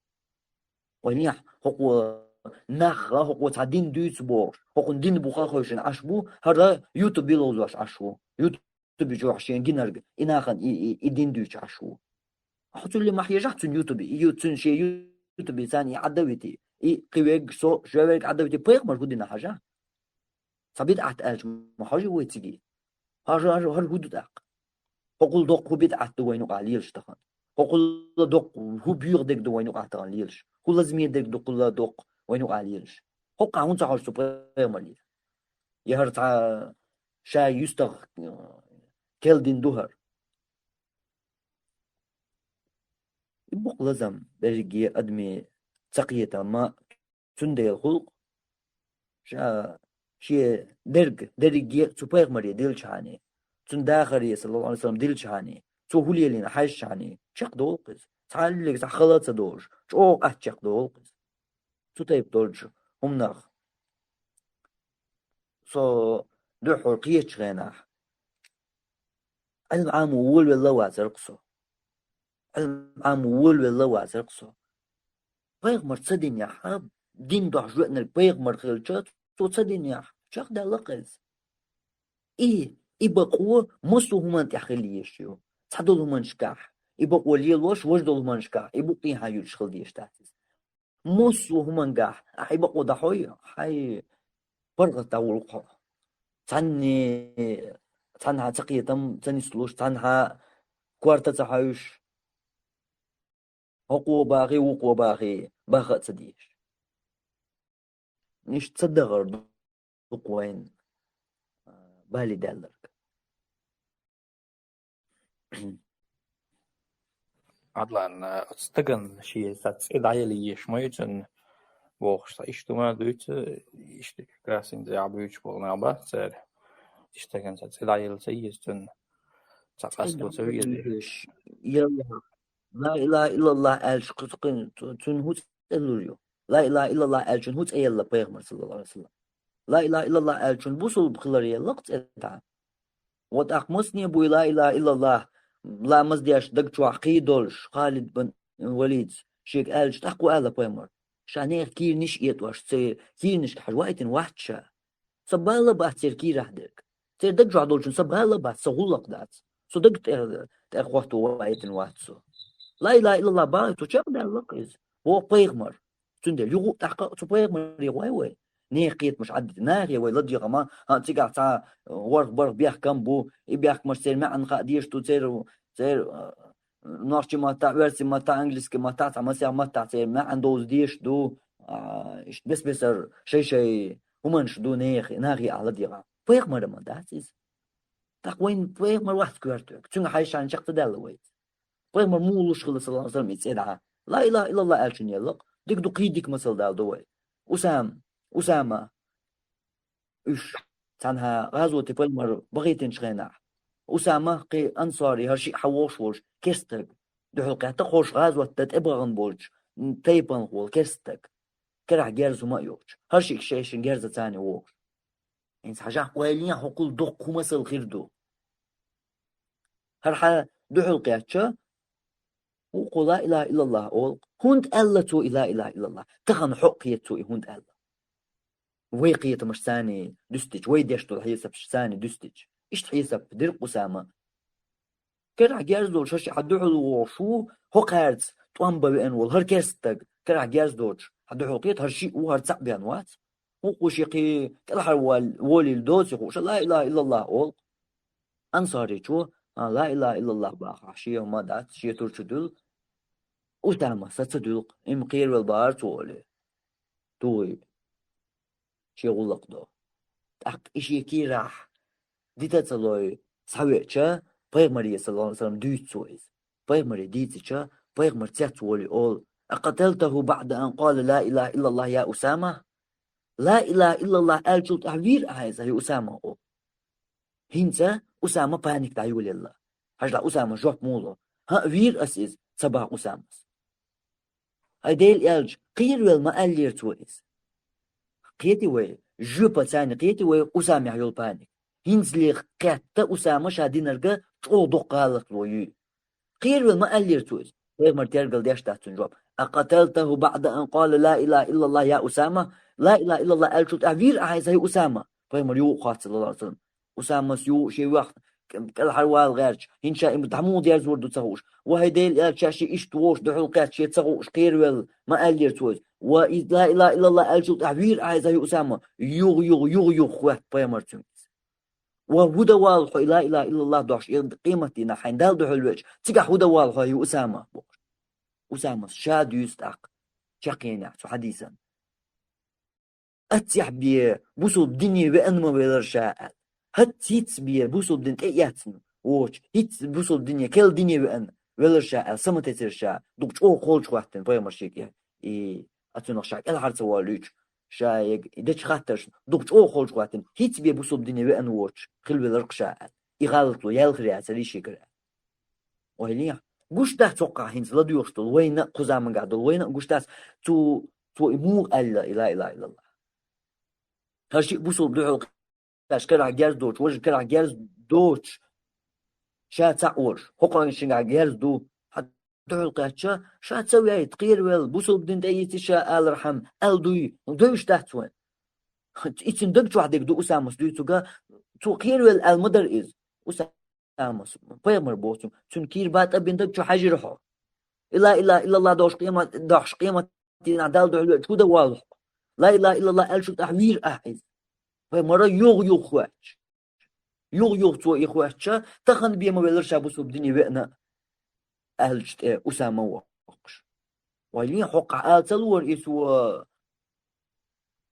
ونيح هو نخ هو تعدين دويس بور هو دين بوخا خوشن عشبو هذا يوتيوب بيلوزواش عشو يوتيوب جو عشان جنرج إناخن يدين دويش عشو حطوا لي ما حيجحتون يوتيوب يوتيوب شيء يوتيوب ثاني عدويتي قويق سو جويق عدويتي بيق مرغودين حاجة فبيد أعتقد ما حاجة ويتجي هاجر هو دق هقول دق هو بيد أعتقد وينو قاليلش تخن هقول دق هو بيور دق دو وينو قاليلش هو لازم يدق دق وينو قاليلش هقع هون تعال سوبر مالي يهر تاع شاي يستغ كيل دين دوهر يبقى لازم برجي أدمي تقية ما تندي الخلق شيء درجي تبغى مري ديل شاني تنداخري صلى الله عليه وسلم ديل شاني تقولي لنا حاج شاني شق دولقز تعال لك خلاص دوج شو أشق دولقز تطيب دولج هم نخ صو دحور قيتش غيناح العام وول والله وازرقصو العام وول والله وازرقصو بيغمر تصدين يا حاب دين ضح جوتنا بيغمر خلشات تو تصدين يا شق ده لقز إيه يبقوا مصو هما تحخلي يشيو تصدول هما نشكاح يبقوا لي الوش وجدول هما نشكاح يبقوا هاي يشخل ديش تحتز مصو هما نجاح يبقوا ضحوية حي فرغة تاول تعني تعنها تقية تعني سلوش تعنها كوارتا تحايش هقو باغي وقو باغي باغا تصديش نيش تصدغر بقوين بالي دالرك عدلان استقن شيء تسعد عيلي شميتن وقت اشتما دوت اشتك كاسين زي عبيوش بولنا با سر اشتكن تسعد عيل سيستن تقاسكو سوية يلا لا إله إلا الله ألش قطقين تنهوت اللوريو لا إله إلا الله ألشن هوت أيلا بيغمر صلى الله عليه وسلم لا إله إلا الله ألشن بوصل بخلاريا لقت أدعى وتأخ مسني بو لا إله إلا الله لا مزدياش دقشو عقيدولش خالد بن وليد شيك ألش تحقو ألا بيغمر شانير كير نش إيتواش كير نش حجوائتن وحشا سبالا بات سير كير أحدك سير دقشو عدولشن سبالا بات سهولك دات سو دقت تأخواتو وائتن وحسو لا إله إلا الله بايتو شاق دا لقز هو بيغمر تندل يغو تحقق تو بيغمر يواي نيقيت مش عدد ناغي وي لدي غما ها تيقع تا ورق برق بيح كمبو يبيح مش سير معن قاديش تو سير نارشي ما تا ورسي ما تا انجلسكي ما تا مسيا ما تا سير معن دوز ديش دو بس بسر شي همنش دو ناغي على ديغا بيغمر ما داتيز تقوين بيغمر واحد كوارتوك تنغ حيشان شاق تدالويت بيغمر مولوش خلص الله عليه وسلم يتسيدها لا إله إلا الله ألشن يلق ديك دو قيدك مسل داو دوي أسامة إيش تنها غازوة بيغمر بغيتن شغينا أسامة قي أنصاري هرشي حوش وش كستك دو حلقة تخوش غازوة تتبغن بولج تيبن غول كستك كرح جيرزو ما يوش هرشي كشيشن جيرزة تاني ووش إنس حاجة قوالين حقول دقو مسل خير دو هرحا دو حلقة وقل لا إله إلا الله أول هند ألا تو لا إله إلا الله تخن حقية تو هند ألا ويقية مش ثاني دستج ويديش تو حيسب ثاني دستج إيش حيسب درق أسامة كرع جاز دول شش حدوحو وشو هو قارز توانبا بأن والهر كيستك كرع جاز دول حدوحو قيت هرشي وهر تسع بيانوات وقوشيقي كالحر والي الدوس يقوش لا إله إلا الله أول أنصاري شو لا إله إلا الله باخ شيء وما دات شيء ترشدل أسامة ستدلق إمقير والبار تولي توي شيء غلق دو تاك إشي كي راح ديتا تلوي سويتشا بيغمري صلى الله عليه وسلم دويت سويز بيغمري ديتشا بيغمر تولي أول أقتلته بعد أن قال لا إله إلا الله يا أسامة لا إله إلا الله ألجل تعبير أهيزا يا أسامة أول هنسا أسامة بانيك تعيولي الله هجلا أسامة جوح مولو ها وير أسيز صباح أسامة هيديل يالج قير والما ألير تويز قيتي وي جوبا تاني قيتي وي أسامة عيول بانيك هنزلي قيتا أسامة شادين رقا تقودو قالق ويو قير والما ألير تويز غير تيرقل ديش تحتن جواب أقتلته بعد أن قال لا إله إلا الله يا أسامة لا إله إلا الله ألجل تعبير أهيزا يا أسامة غير يو قاتل الله عليه وسلم أسامة سيو شي وقت كالحروال غيرش هنشا متحمود يرزور دو تسغوش وهيديل الشاشي إشتوش دو حلقات شي تسغوش قيرويل ما قال يرتوز وإذ لا إله إلا الله ألجل تعبير عايزة يا أسامة يغ خوات بيامرتون وهدى والحو لا إله إلا الله دوش قيمتي نحين دال دو حلوش تيقع هدى والحو يا أسامة أسامة شاد يستاق شاقين يحسو حديثا أتيح بيه بوصل الدنيا بأن ما بيدرشاء هت هيتس بيه بوصل الدنيا إياتن ووش هيتس بوصل الدنيا كل دنيا بأن ولرشا السمت ترشا دوك او خولش وقتن بايمر شيك اي اتنو شاك الهارت والوش شايك دتش خاطرش دوك او خولش وقتن هيت بي بوسو بدني وان واتش خل ولرقشا يغلط له يلخري عسلي شيكر وهليا قوش ده توقع هنز لا ديوشتل وين قزام قاعد وين قوش ده تو مو الا اله الا الله هالشيء بوسو بدو باش كلا جالس دوتش وجه كلا جالس دوتش شا تعور حقا شنع جالس دو حتى القاتشا شا تسوي هاي تقير ويل بوسو بدن دايتي شا آل رحم آل دويش تحت وين إتن دقش وحدك دو أسامس دو تو قير ويل آل مدر إز أسامس بيمر بوسو تون كير بات أبين دقش حاجة رحو إلا الله دوش قيمة تين عدال دو حلوة شو ده واضح لا إله إلا الله أل شو تحوير أحيز بيمر يوغ خواتش يوغ تو إخواتشا تخن بيما بيلرشا بوسو بدني وقنا أهلشت أسامة وقش ويلين حقا آل تلور إسوا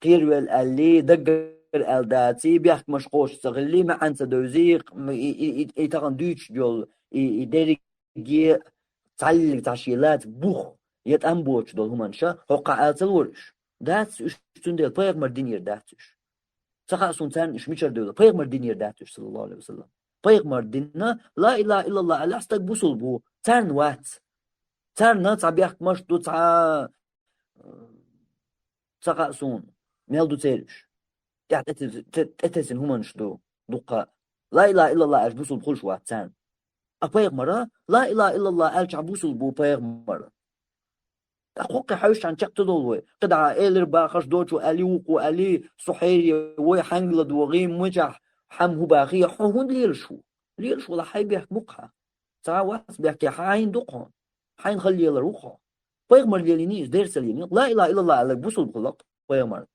قيروال اللي دقر الداتي بيحك مشقوش سغلي ما أنت دوزيق يتغن دوش جول يدرجي تعلق تعشيلات بوخ يتأنبوش دول همانشا حقا آل تلورش داتس اشتون ديل بايق مردينير داتش سخا سنتان إش ميشر دولة بايق مردينير داتش صلى الله عليه وسلم بايق مرديننا لا إله إلا الله ألا أستك بوصل بو تارن وات تارن تعبيحك مش دو سخا سون ميل دو تيرش يعني تتسن همانش دوقا لا إله إلا الله أش بوصل بخلش وات تارن أبايق مرة لا إله إلا الله ألش عبوصل بو بايق مرة أخوك حوش عن شق تدول قدع إيلر باخش دوتشو ألي وقو ألي صحيري وي حنجلد وغيم وجح حم هو باخي هون ليرشو لا حي بيحك بقها تعاوات بيحكي حاين دقهم حاين خلي يلا روحه بيغمر ليلينيش ديرس ليلين لا إله إلا الله عليك بوصل بخلق بيغمر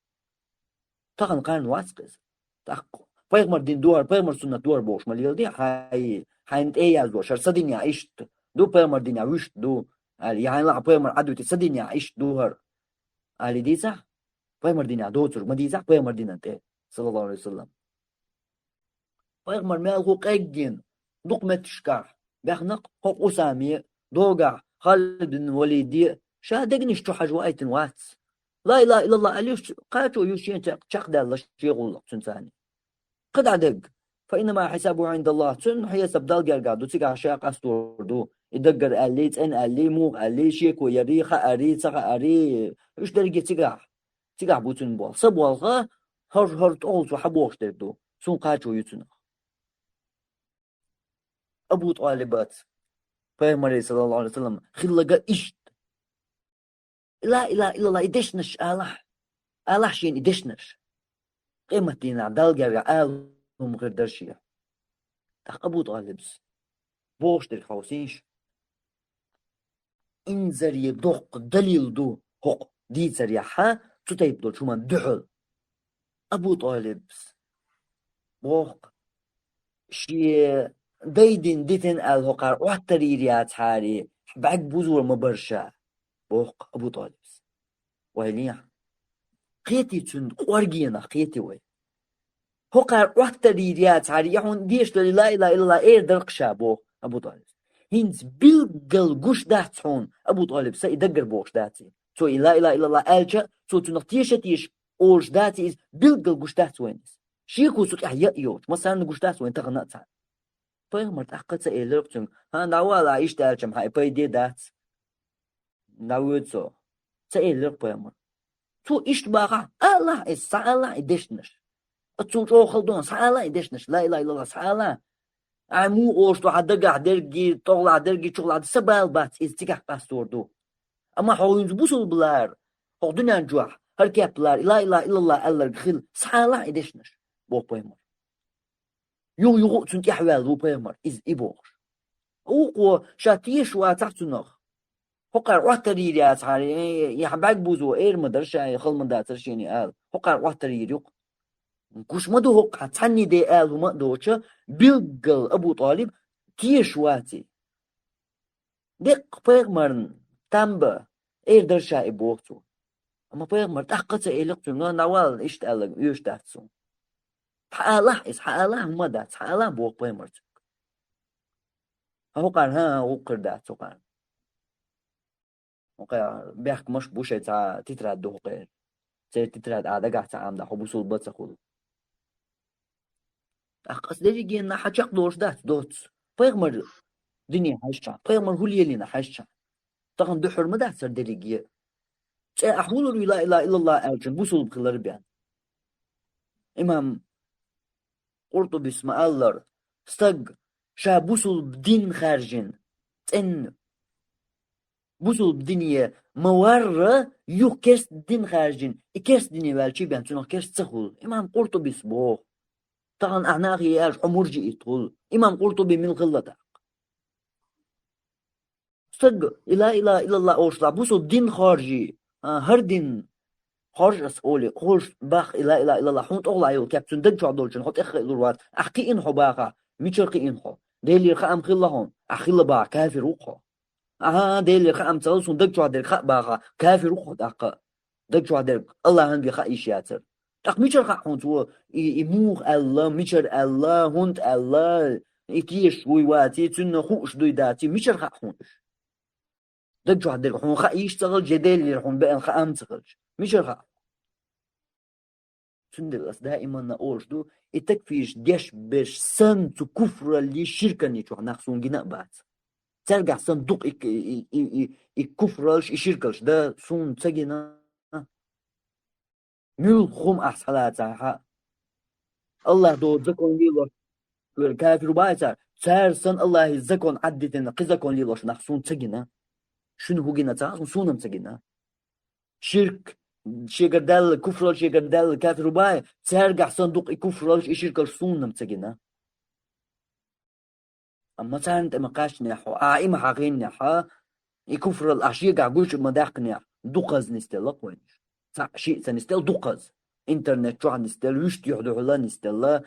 تخن قارن واسكز تحقو بيغمر دين دوار بيغمر سنة دوار بوش مليل دي حاين تأيال دو شر صدين يعيشت دو بيغمر دين يعيشت دو يعني لا بيغمر عدو تصدين يعيشت دوهر علي دي صح بيغمر دين يعدوتر ما دي صح بيغمر دين انت صلى الله عليه وسلم بيغمر مالغو قيجين دوق متشكار بيخنق حق أسامي دوقع خالد بن وليد شادقنش تحجوا أيتن واتس لا إله إلا الله أليش قاتو يوشين تشقد الله شيء غلق تنساني قد عدق فإنما حسابه عند الله تن هي سبدال قرقادو تيقع شاق أستوردو يدقر ألي تن ألي موغ ألي شيكو يري خأري تغأري إيش درجة تيقع بوتن بوال سبوالغا هر تولتو حبوش دردو سون قاتو يتنخ أبو طالبات فيغمري صلى الله عليه وسلم خلقا إشت لا إله إلا الله إدشنش آلح شين إدشنش قيمة دينا دالقا آلهم غير درشية تاق أبو طالبس بوش در خوسينش إنزر يدوق دليل دو حق دي سريحة تتيب دول شمان دحل أبو طالبس بوق شي ديدين ديتن الهقار وحتري ريات حاري بعد بوزور مبرشا بوق أبو طالب وهليا قيتي تون قورجينا قيتي وي هقار وحتري ريات حاري يحون ديش لا إله إلا الله إير درقشا بوق أبو طالب هينز بيلقل قوش داتون أبو طالب سيدقر بوش داتي تو لا إله إلا الله ألجا تو تنقتيش أوش داتي إز بيلقل قوش داتوينز شيكو سوك أحياء يوش مثلا قوش داتوين تغنات بيغمر تحقق إيلرقتن ها نوالا عيش دالجم هاي بيدي دات ناويتسو سإيلرق بيغمر تو إشت باقع الله إسعالا إدشنش أتسو جو خلدون سعالا إدشنش لا إله إلا الله سعالا عمو أوشتو حدقع درقي طغلع درقي شغلع سبال بات إستيقع باستوردو أما حوينز بوصل بلار حقدنا نجوح هركاب بلار لا إله إلا الله ألر خل سعالا إدشنش بوق بيغمر يو تنتي أحوال بو بيغمر إز إبوغش أوقو شاتيش واتحتنخ هقار وحترير يا أصحاري يحباك بوزو إير مدرشا يخل من داترشيني آل هقار وحترير يوق كوش مدو هقا تعني دي آل وما دوشا بيلقل أبو طالب تيش واتي ديق بيغمرن تنبا إير درشا إبوغتو أما بيغمر تحقت إيلقتو نوال إشت ألق يوش داتسو حاله إس حاله ما دات حاله بوق بيغمرت هو قال ها هو قردات وقال بيحك مش بوشة تتراد دو قير تتراد عادة عام ده حبوس البطة خلو أقص ديجي إن حاجة دوش دوت بيغمر دنيا حاجة بيغمر هو اللي لنا حاجة طبعا دو حرمة ده صار ديجي أحمل لا إله إلا الله أرجن بوصل بخلال بيان إمام قرطبي اسمه الله استق شا بوصل بدين خارجين إن بوصل بدنيا موارة يو كرس دين خارجين إكرس دنيا بالشي بيان تنو كرس تخل إمام قرطبي اسمه طبعا أعناقي ياش حمرجي يدخل إمام قرطبي من الغلطة استق لا إله إلا الله أوشلا بوصل دين خارجي هر دين خارج أسئولي خارج باخ لا إله إلا الله حونت أغلا يو كابتن دق شو عدولشن حط إخ الوات أحكي إنحو باخا ميشرقي إنحو ديلي رخا أم خلهم أخلا با كافر وقو ديلي رخا أم تغلسون دق شو عدل خا باخا كافر وقو دقا دق شو عدل الله هندي خا إيشياتر دق ميشرقا حونت و إموخ الله ميشر الله هونت الله إتيش ويواتي تنو خوش دويداتي ميشرقا حونش دق شو عدل حون خا إيشتغل جديلي رحون بأن خا أم تغلش ميشرقا سندلس دائما نقولش دو التكفيش ديش بش سن تو كفر اللي شركة نيشو نخسون جنا بعد ترجع صندوق الكفرش الشركة ده سون تجينا ميل خم أحسنات صح الله دو ذكون ليلوش الكافر بايسر سار سن الله ذكون عدتنا قزكون ليلوش نخسون تجينا شنو هو جنا تاع سونم تجينا شرك شيغردال كفرال شيغردال كافر باي ترجع صندوق كفرال يشركل سونم تجينا اما تانت ما قاشني حو ايما حقين حا يكفرال اشيغا غوش مداقني دوقز نستل وين شيء سنستل دوقز انترنت شو نستل وش يحدو الله نستل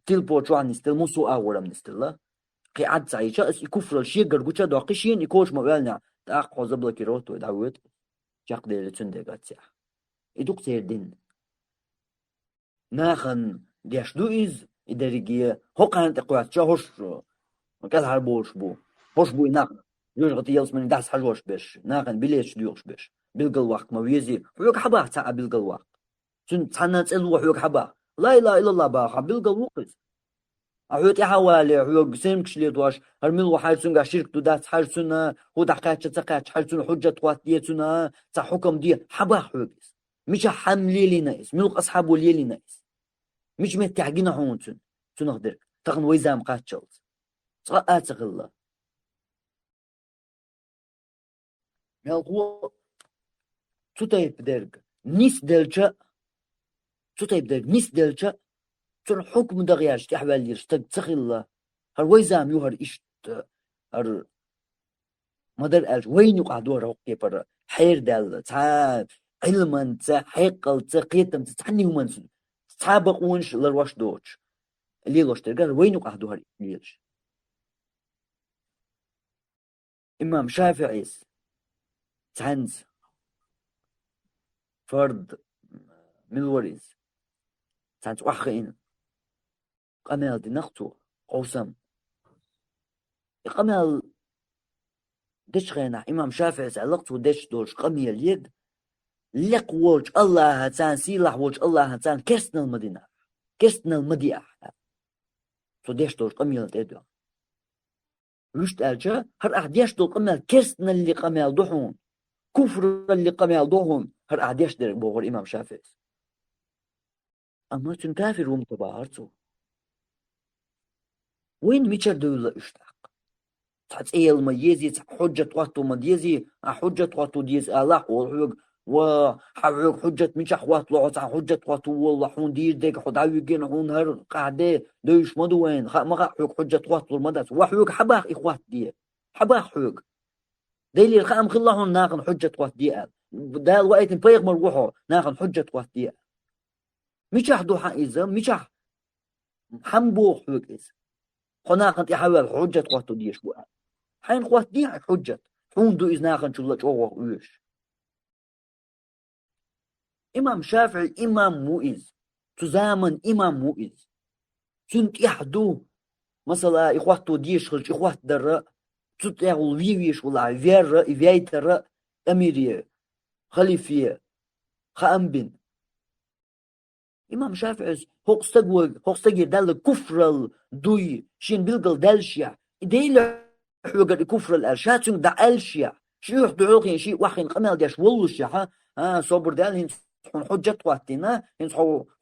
تلبو شو نستل موسو اورم نستل قي عاد سايشا يكفرال شيغر غوشا دوقشين يكوش مبالنا تاق خزبل كيروتو داوت جاق ديل تندغاتيا إدوك سيردين ناخن ديش دو إز إداريجية هو كانت إقوات شا هوش مكال هربوش بو هوش بو ناخن يوش غطي يلس من داس حجوش بيش ناخن بليش ديوش بيش بلغ الوقت ما ويزي حيوك حباه تاع بلغ الوقت سن تحنا تسألوا حيوك حباه لا إله إلا الله باخا بلغ الوقت أحيوك حوالي حيوك سيمكش ليتواش هرميل وحاج سنغا شرك دو داس حاج سنة هو دقاتش تقاتش حاج سنة حجة توات ديتنا تا حكم دي حباه حيوك مش حملي لي نايس ملوك أصحابه لي نايس مش متعجين هونتن تنقدر تغن ويزام قاتشلت صقات غلا ملقو تطيب درج نيس دلجا تطيب درج نيس دلجا تن حكم دغياش تحوال يرشتق تخلا هر ويزام يهر إشت هر مدر ألج وين يقع دور وقي بر حير دل تعال علما حقل قيتم تعني هم سابق ونش لروش دوتش اللي لوش تلقى وين يقع دور ليش إمام شافعي تعنز فرد من الوريز تعنز وحقين قمال دي نقطو قوسم قمال دش غينا إمام شافعي سألقتو دش دوش قميل اليد لق وجه الله هتان سيلح وجه الله هتان كرسنا المدينة كرسنا المدينة فديش دوش قميل تيدو رشت ألجا هر أحديش دول قميل كرسنا اللي قميل دوحون كفر اللي قميل دوحون هر أحديش دير بوغر إمام شافعي أما تنكافر ومتبارتو وين ميشر دولة اشتاق تحتيل ما يزي حجة واتو ما ديزي حجة واتو ديز الله وحوق وحوق حجة مش أخوات لعوت حجة واتو والله حون دير ديك حداوي جين حون هر قاعدة دوش مدوين ما حوق حجة واتو المدرس وحوق حباخ إخوات دي حباخ حوق ديلي الخام خلاهم ناقن حجة وات دي ده الوقت بيغ مروحه ناقن حجة وات دي مش أحدو حائزة مش حنبو حوق إز خناقن تحاول حجة واتو ديش بقى حين خوات دي حجة حون دو إز ناقن شو لجوه ويش إمام شافعي إمام مؤيز تزامن إمام مؤيز سنت يحدو مثلا إخواتو ديش خلش إخوات درة تتعول ويش ولا فير فيتر أميرية خليفية خأمبن إمام شافعي هوقستجي دال كفر دوي شين بلقل دالشيا ديل حوجر كفر الأرشاتون دا ألشيا شو يحضروكين شيء واحد قمال ديش والوشيا ها صبر دال هن حجة واتنا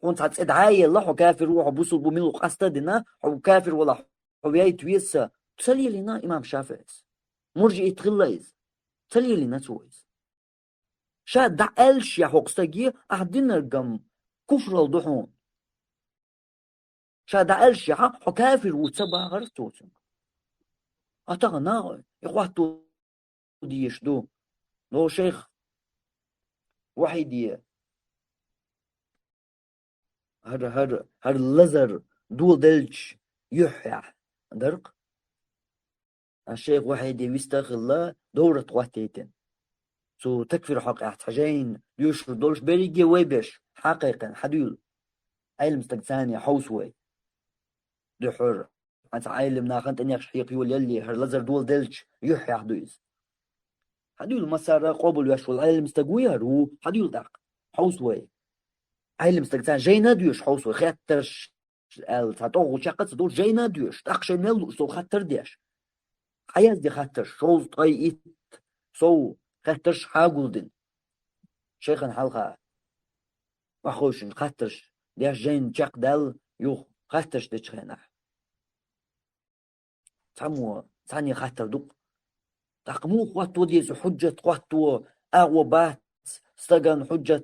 هن تعتقد عاية الله وكافر روح بوصل بميلو قصدنا أو كافر ولا حوياي تويسا تسلي لنا إمام شافعي مرجع يتغليز تسلي لنا تويز شا دا ألشيا هوقستجي أهدنا الجم كفر الضحون شادا ألشي حق كافر وتسبع غرستوتن أتغنى إخواتو ديش دو لو شيخ وحيدية هر اللزر دول دلش يحيى درق الشيخ وحيدي ويستغل دورة وحديتن سو تكفر حق احتاجين يشر دولش بريجي ويبش حقيقا حدول علم ثانية حوسوي دو حر أنت عالم ناخنت إني أشحيق يقول يلي هر لزر دول دلش يحيى حدويز حدول مسار قبل يشول علم استقوي هرو حدول داق حوسوي علم استقسان جينا ديوش حوسوي خاطرش تعطوه شقت دول جينا ديوش تاقش نلو سو خاطر ديش حياز دي خاطرش شوز طيئت سو خاطرش حاقودن شيخن حلقة وخوش خاطرش ديش جين شاق دل يوخ خاطرش ديش خينا تامو ثاني خاطر دوق تقمو قواتو ديز حجة قواتو أغو بات استغن حجة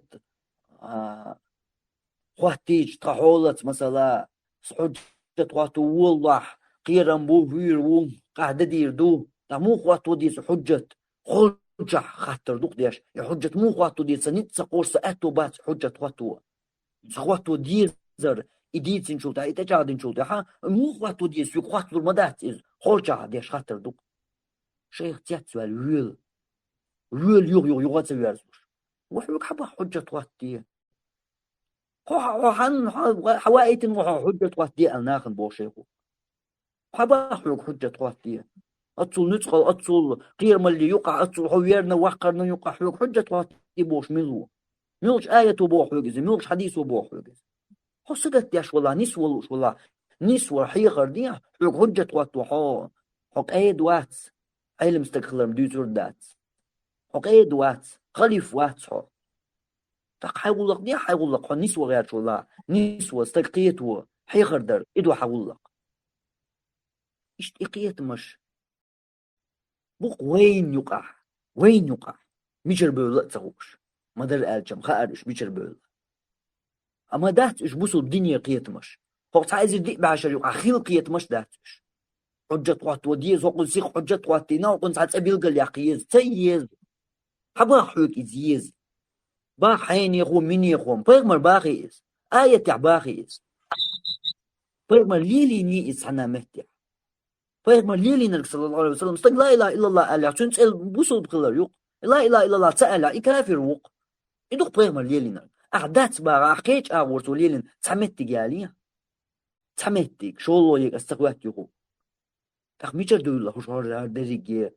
قواتيج تحولت مثلا حجة قواتو والله قيران بو فير قاعدة دير دو تقمو قواتو ديز حجة خاطر دوق ديش حجة مو قواتو ديز نتسا قورس أتو بات حجة قواتو ديزر إديتين شوتا إتجادين شوتا مو قواتو ديز قواتو المدات حجة ديش خاطر دوق شيخ تياتسو الويل يغ تسويرزوش وحوك حبا حجة واتي حوائت حجة واتي الناخن بو شيخو حبا حوك حجة واتي أتصل نتقل أتصل قير مالي يقع أتصل حويرنا وحقرنا يقع حوك حجة واتي بوش ملوش آية بو حوكز ملوش حديث بو حوكز حسقت ياش والله نسولوش والله نسوى حيخر دي حوك حجة واتو حوك آية واتس علم استقلم ديزور دات حقيد وات خليف وات حو تق حيقول لك حيقول لك نسوى غير شو لا نسوى استقيت و حيقدر إدو حيقول لك إيش إقيت مش بوق وين يقع ميجر بولا تسوش ما در ألجم خارج ميجر بولا أما دات إيش بوصل الدنيا قيت مش فوق عايز يدي بعشر يقع خيل قيت مش داتش حجة وات وديز وقل سيخ حجة واتينا وقل ساعات أبيلقى يقيز تيز حبا حوك إزيز با حين يخو من يخوم بيغمر باقيز آية باقيز بيغمر ليلي نيئز حنا مهتع بيغمر ليلي نرك صلى الله عليه وسلم استق لا إله إلا الله ألا تنسأل بوصل بخلال يوق لا إله إلا الله تسأل إكافر وق إدوك بيغمر ليلي نرك أعدات باغا أحكيش أغورتو ليلي تسمتك ياليا تسمتك شو الله يك استقوات يخو تخميشر دولا خوشار دريجي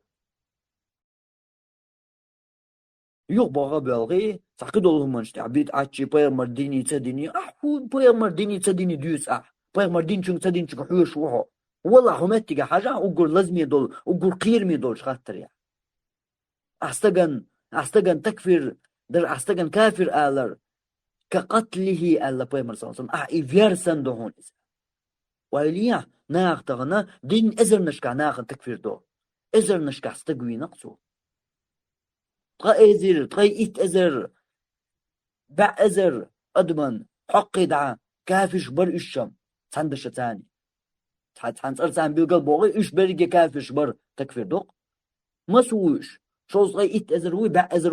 يوق باغا بلغي تعقد اللهمانش تعبيد عاتشي بيغمر ديني تديني بيغمر ديني تديني ديوس بيغمر دين شنك تدين شنك حوش وحو والله حماتك حاجة أقول لازم يدول أقول قير ميدول شخاطر يعني أستغن تكفير در أستغن كافر آلر كقتله آلا بيغمر صلى الله عليه وسلم إفيار سندهون وإليه ناخ تغنى دين إزر نشكا ناخن تكفير دو إزر نشكا استقوي نقصو تغا إزر تغا إيت إزر باع إزر أدمن حقي دعا كافش بر إشم تندش تاني تحنصر تان بيقل بوغي إش بريجي كافش بر تكفير دوق ما سويش شوز غي إيت إزر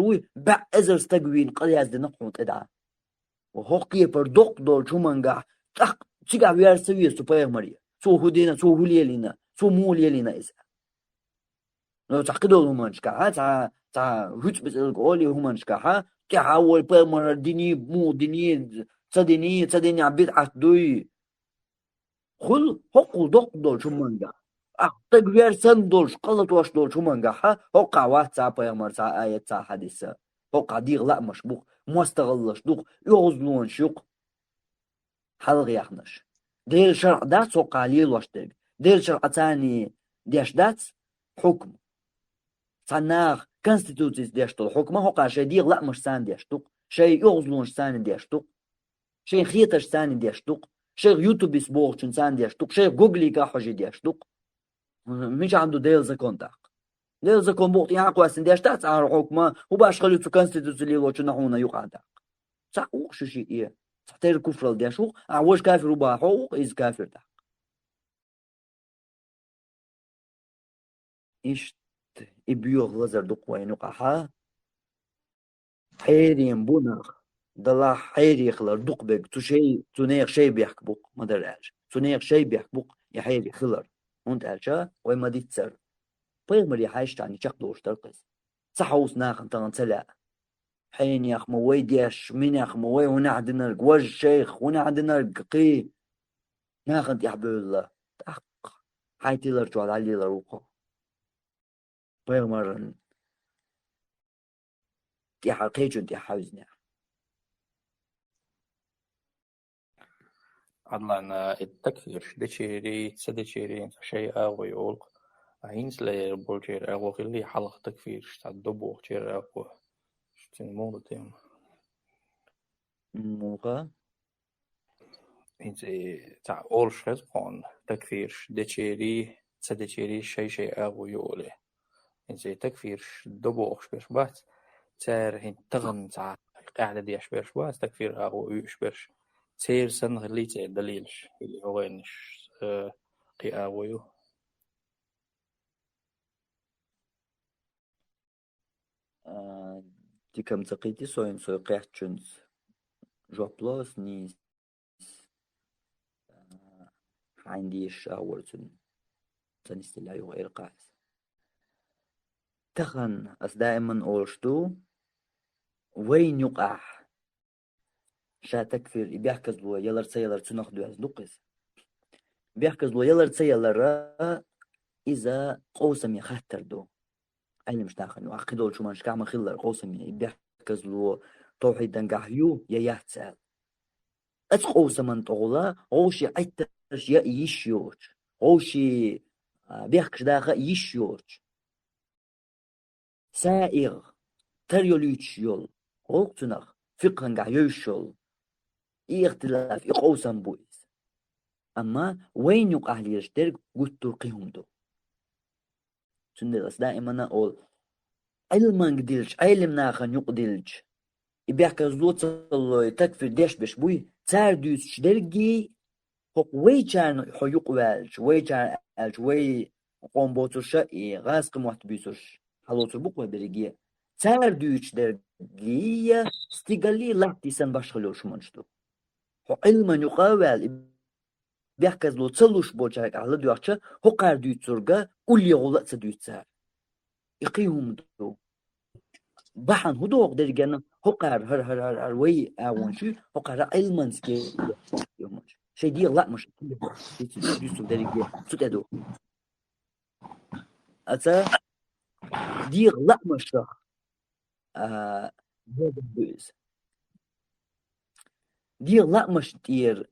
وي باع إزر استقوين قلياز دي نقحون تدعا وحقي بر دوق دول شو منقع تق تيقع ويار سوية سو بايغ مريا سو هدينا سو هوليالينا سو موليالينا إذا لو تعقدوا الهمانشكا تا هوت بتقولي همانشكا تحاول بايغ ديني مو ديني تديني عبيد عدوي خل حقو دوق دول شو منقع تقوير سندولش قلت واش دول شو منقحة هوقع واتساب يا مرسا آية سا حديثة هوقع ديغ لا مش بوق مستغلش دوق يغزلون شوق حلغ يحنش ديل شرع دات وقع ليل واش ديل شرع تاني ديش دات حكم صناغ كونستيتوتيز ديشتو حكمه هوقع شي ديغ لا مش سان ديشتو شي يغزلونش سان ديشتو شي خيتش سان ديشتو شي يوتيوب سبوغ سان ديشتو شي جوجلي كاحوجي ديشتو مش عنده ديل زكونتاق ديل زكون بوقت يعقوا سن ديشتات على حكمه وباش خليتو كونستيتوتي لي وچ نحونا يقعد صح وش شي ايه تحتاج الكفر ديشو عواش كافر وباحو إز كافر ده إيش إبيوغ غزر دقوا ينقحا حيرين بوناخ دلا حيري خلر دق بك تنيغ شي بيحكبوك ما درعش تنيغ شي بيحكبوك يا حيري خلر وانت عشا وما دي تسر بيغمر حايش تعني شقلوش ترقص صحوس ناخن تغنسلا حين يا أخ موي ديش من يا أخ موي ونعد نرق وج شيخ ونعد نرق قي ناخن يا حبيب الله تحق حي تيلر على علي لروقه بيغمر دي حقيقة دي حوزني عدلنا التكفير دشيري سدشيري شيء ويقول عينس لا بولجير أو اللي حلق تكفير شتى دبوغ جير أو شتى موضة تيم موقع إنت تاع أول شخص قون تكفير دشيري سدشيري شيء أو يقوله إنت تكفير دبوغ شبيش بات تار هين تغن تاع قاعدة دي شبيش بات تكفير أو يشبيش تير سن غليت دليلش اللي هو إنش قي أويو دي كم تقيتي سوين سوي قيحتشنز جو بلاس نيس عنديش أورتن تنستي يغير قاس تخن أس دائما أولشتو وين يقع شا تكفير بيحكز لو يلر تسيلر تنخ دو نقص بيحكز لو يلر تسيلر إذا قوسم يخطر دو أنا مش داخل وعقدول شو منش كعمل خلر قوسم بيحكز لو توحيد دنقاحيو يحتسال أتقوسم من طولا غوشي عيترش يشيوش غوشي بيحكش داخل يشيوش سائغ تريوليتش يول غوقتنخ فقهن قاع يشول اختلاف يقوسم بويز أما وين يقع لي يشترك قلت ترقيهم دو سندرس دائما أقول علما قديلش علم ناخن يقديلش يبيحكز لوت الله تكفر ديش بش بوي تار دوس شدرجي هق ويجان حيوق والش ويجان الش وي قوم بوتوش غاسق موحد بيسوش حلوتر بقوة بريجية تار دوس درجي استيقالي لحتي سن باشخلوش منشتو هق علما يقاول بيحكز لوت سلوش بوجهك على دوحشة هقار دوس سرقا قولي غلط دوس تار يقيهم دو بحن هدوق درجنا هقار هر وي أونشي هقار علما سكي يومش شيء دي لا مش ديسو درجة سوت أدو أتا دي لا مش دي لا مش تير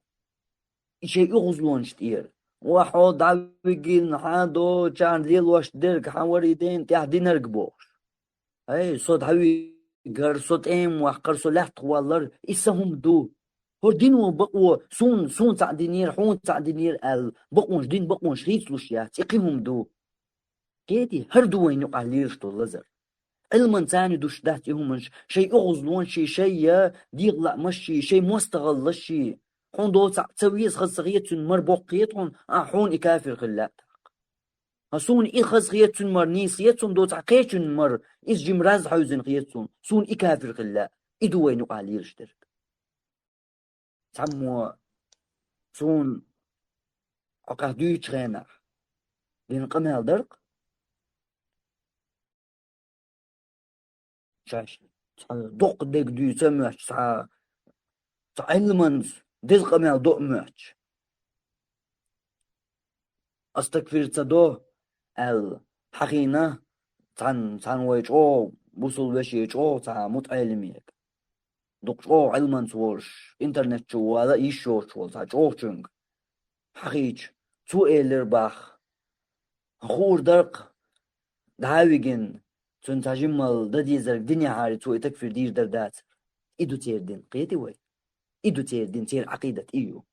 شيء يغزلون شتير واحد عبيقين حادو كان ليل واش درك حوريدين تحدي نرقبوش أي صوت حوي قر صوت إم وحقر صلحت والله إسهم دو هو دينو بقوا سون تعدينير حون تعدينير بقونش دين بقونش هيتلوش يا تقيهم دو كيدي هردو وين يقع ليرش تو لزر علما تاني دوش دات يهمش شيء أغزلون شيء ديغ لا مشي شيء مستغل شيء حون دو تسويس خصغية مربوقيتهم حون إكافر خلات سون إخز خيتون مر نيسيتون دو تعقيتون مر إس جمراز حوزن خيتون سون إكافر خلا إدو وين يقع ليرشترك تعمو سون أقع دويتش غينا لين قمال درق شاش دوق ديك دوي سمعش علمانز ديز قمال دوق مهش أستكفر تصدو الحقينة تان ويجو بوصل وشيجو تا متعلميك دكتور علما سورش إنترنت شو ولا يشوش شو تا جوشنج حقيج تو إيلرباخ خور درق دعاويجن تون تجمل دديزر دنيا هاري تو تكفر دير دردات إدو تيردين قيتي وي إدو تيردين تير عقيدة إيو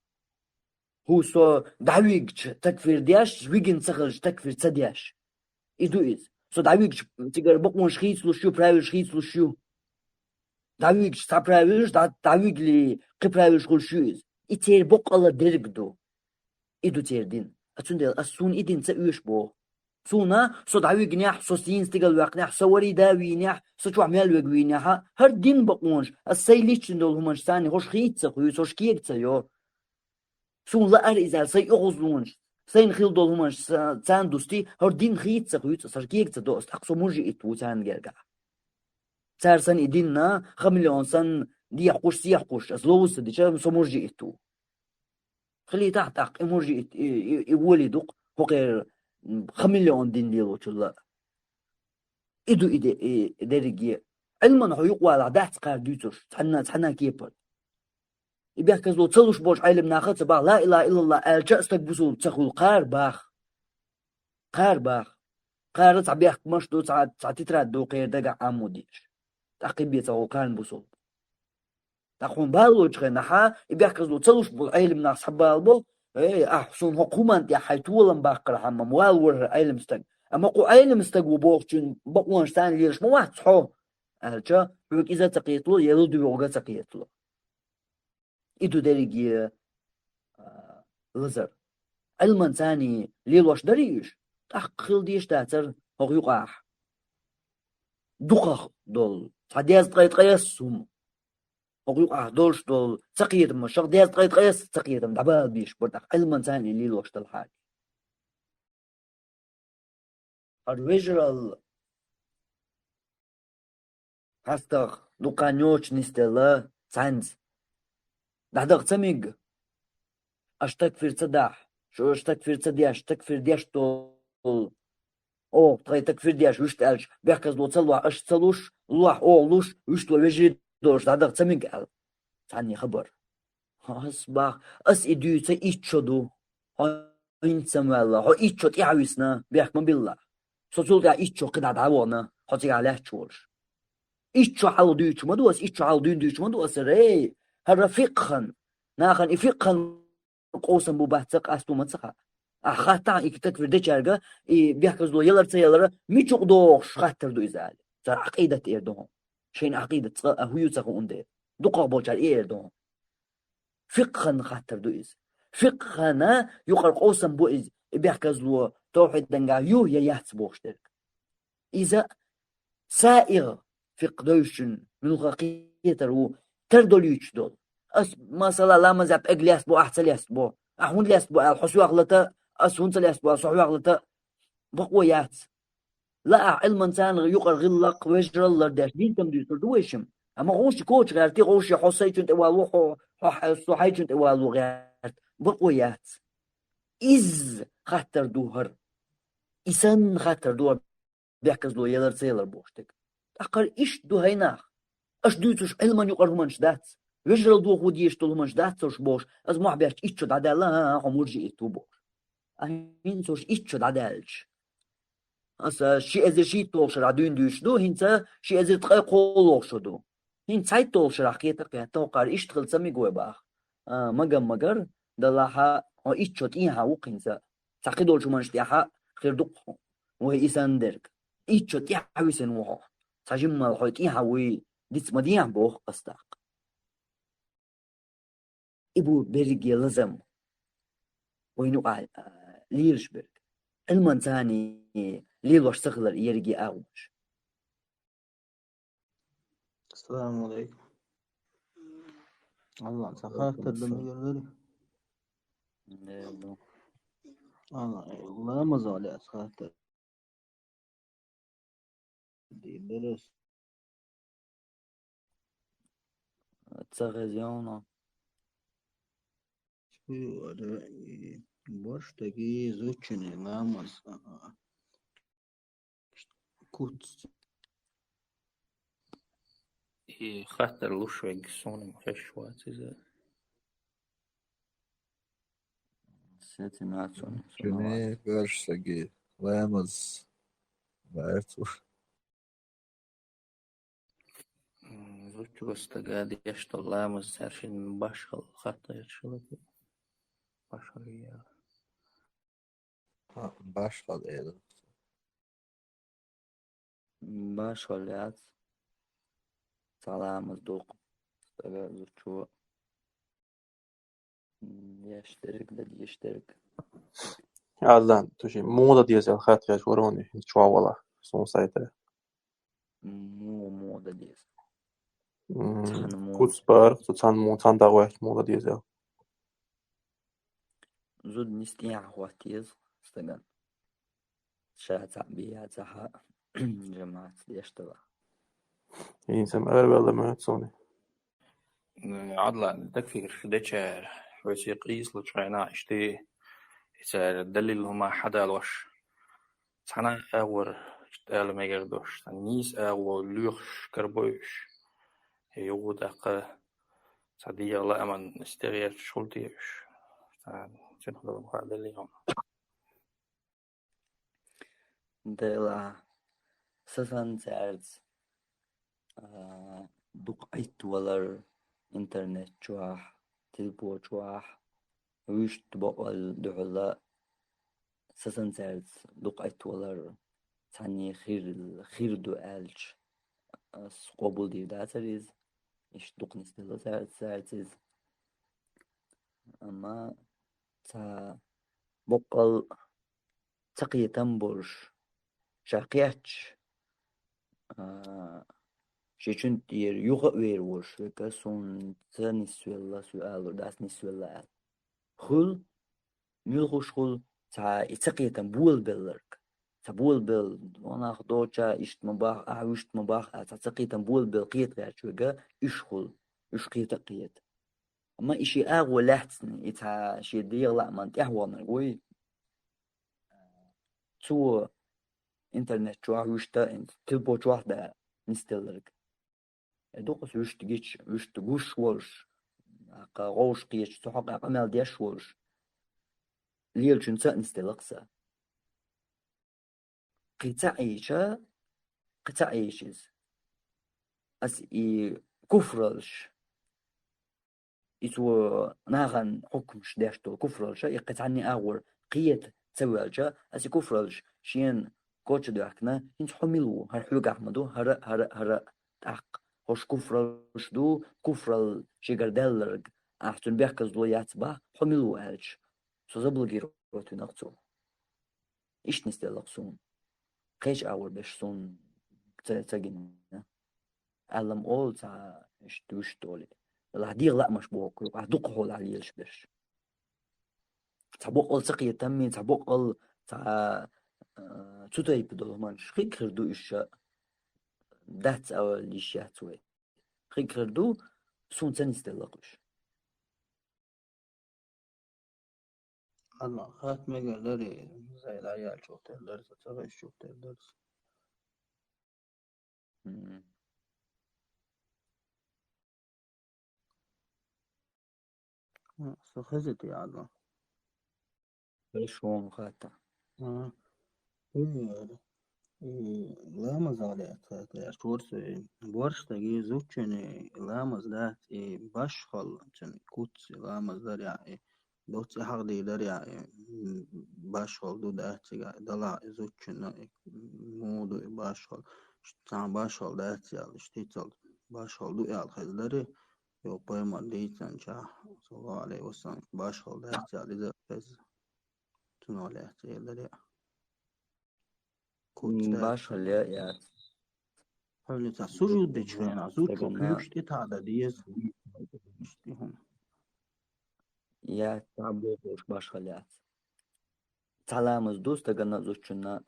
هو سو دعويج تكفر دياش ويجن سخرج تكفر تسدياش إدو إز سو دعويج تيجر بقون شخيص لو شو براوي شخيص لو شو دعويج تا براويش دعويج لي قبراويش كل شو إز إتير بق الله درقدو إدو تيردين أتون أسون إدين تأويش بو سونا سو دعويج نيح سو سين ستيقل واقنيح سو وري داوي نيح سو شو عميال وقوي نيحا هر دين بقونش السيليش دول همانش ثاني خوش خيتسا خويس خوش كيكتسا يو سون لا أرئزال سي أغزونش سين خيل دول همانش تان دوستي هر دين خيتسا خويس سر كيكتسا دوست أقصو مرجي إتو تان جرقا تار سن إديننا خمليون سن دي يحقوش سي يحقوش أسلووس دي شام سو مرجي إتو خلي تحت مرجي يولي دوق هو غير خمليون دين ديلو تلا إدو إدريجي علما هو يقوى على دحت قار ديتوش تحنا كيبر يبيح كزلو تلوش بوش علم ناخد سباح لا إله إلا الله ألجأ استقبسو تسخل قار باخ قار تعبيح مش دو ساعتي تراد دو قير دقع عموديش تعقيب يتسخل قارن بوصول تاخون بالو جخي نحا يبيح كزلو تلوش بوش علم ناخد سبالبو ايه أحسن حكومة انتي حيتولن باقر حمام والور علم استق أما قو علم استق وبوغ جن بقوانش تاني ليش ما واحد صحو ألجأ بيوك إذا تقيتلو يلو بيوغا تقيتلو إدو داريجي لزر علما ثاني ليلوش دريش تحقل ديش تاتر هو يقاح دقخ دول تعديز تقيسهم هو يقاح دولش دول تقيتم مشاق ديز تقيس تقيتم دعبال بيش بردق علما ثاني ليلوش تلحاج الرجل هستخ دقانيوش نستلا تانز دعدق تميق أشتك في تصدح شو أشتك في تصدياش أشتك في دياش طول أو تغي تكفير دياش وش تقالش بيحكز لو تصلوا أش تصلوش الله أو لوش وش تو وجه دوش دعدق تميق قال تعني خبر أصبح أس إديو تيتشدو هين سمالا هو إيتشو تيعويسنا بيحكم بالله سوتول يا إيتشو كده دعوانا خاطر عليه تشورش إيتشو حلو ديوش ما دوس إيتشو حلو ديوش ما دوس ري هالرفيقهن ناخن إفيقهن قوسن ببحثك أستو منسخة أخاطع إكتك في ديشارجا بيحكز له يلر ميشوق دوش خاطر دو إزال صار عقيدة إيردوهم شين عقيدة هو تسخو أندي دقة بوشار إيردوهم فقهن خاطر دو إز فقهنا يقر قوسن بو إز بيحكز له توحيد دنجا يو يحس بوشترك إذا سائغ فقدوشن من الغقيتر هو تردوليش دول أس مثلا لا مزاب أجلس بو أحسن ليس بو أحون ليس بو الحسوا أغلطة أسون ليس بو صحوا أغلطة بقويات لا علم إنسان يقر غلق وجر الله داش دين تم دي تردويشم أما غوش كوش غيرتي غوش حسي كنت والو صحي كنت والو غيرت بقويات إز خاطر دوهر إسان خاطر دوهر بيحكز له يلر سيلر بوشتك أقر إيش دو هيناخ أش دوتش علما يقر همانش دات وجر دو خوديش تول همانش دات سوش بوش از محبيش إيش دعدال لا عمرجي إتو بوش أهين سوش إيش دعدالش أسا شي أزر شي تولش رعدون دوش دو هنسا شي أزر تقاي قولوش دو هن سايد تولش رحكيتك توقار إيش تخل سمي قوي باخ مقر دلاحا إيش تشوت إيها وقنسا تعقيدولش همانش ديحا خير دقهم وهي إسان درك إيش تشوت إيها ويسن وحو تجمع الحوت إيها وي ديت مديان بوخ أستاق إبو برجي لزم وينو ليرشبرغ علما ثاني ليلوش سخلر يرجي أوش السلام عليكم. الله سخاف تدم يقدر الله ما زال أسخاف درس تسغزيونا شو Борштаги изучены ламаз куц. خاطر لوشويق سوني مخشوات إذا Setinatsoni. Juni Berstagi Lamaz Bartu زوجته استقاد يشتغل مزارشين باشل خاطر يشتغل باشل Başkal Edo. Başolyat. Salamız dok. Zuçu. Yeshtirik. Allan, tuši moda diesel خاطر شوروني شو والله صون سايته Moda dies. Tan mo. كوتسبار تان مو تان داوش moda diesel Zud nistia hwatiz. Stagan. Şahat biya جماعة يشتغل. إنسان أربعة ما تصوني عضلة تكفي ديتشار وسيقيس لتشاينا اشتي دليل هما حدا لوش تانا اور اشتغل ميجردوش نيس اور لوش كربوش يودا قا صديق الله أمن استغير شولتيش تنخدم هذا اليوم دلا سسان سعرز دقيت ولر إنترنت جواح تلبو جواح ويش تبقى دعلا سسان سعرز دقيت ولر تاني خير دو ألج قبول دي داتريز إيش دقني ستيلا سعرز أما تا بقل تقي تنبرش شاقياتش شيشون دير يوغ ويروش وكا سون تنسويلا سؤالو داس نسويلا خل ميلغوش خل تا اتقي تنبول بلرك تبول بل وانا خدوچا اشت مباح اعوشت مباح تا تقي تنبول بل قيت غاش وكا اش خل اش قيت قيت اما اشي اغو لحتني اتا شي دير لا من تحوانا وي تو internet çoğuşta tilbo çoğda nistellerek dokuz üçtü geç üçtü guş var قاوش قيش صحق عمل ديش ورش ليل جنسا نستلقسا قطع عيشز أس كفرلش إسو ناغن حكمش داشتو كفرلش يقطعني أغور قيت تسوالجا أس كفرلش شين كوتش داكنا إنت حملو هرحوق أحمدو هر تاق هوش كفرلش دو كفرل شيغردلرج أحتن بيحكز دو ياتبا حملو ألج سوزبل جيروتو نقصو إيش نستلقسون قيش أول بشسون تاجين علم أول تا إيش دوش دولي الهدير لا مش بوكو هدوق هول عليش بش تبوق السقي تمي تبوق تا تطيب دولمانش خيك خردو إيش دات أول ليشات وي خيك خردو سون تنستلقش الله خاتمة قدري زي العيال شوف تقدر تتابع شوف تقدر سخزت يا الله شون خاطر لامز على شورس بورشتاقي زوجني لامز ده باشخل عشان كوتس لامز ده يعني دوتس حق دي ده يعني باشخل دو ده تيجا دلا زوجنا مودو باشخل تام باشخل ده يعني اشتيتل باشخل دو يعني خزدري يو بيما ديتان شاه صلى الله عليه وسلم باشخل ده يعني ده بس تنولي ده باش هلا يا حولتا سجود دجفينا زوجو كيوشتي تعدا ديز اشتيهم يا تعبو باش هلا تعلامز دوست قلنا زوجنا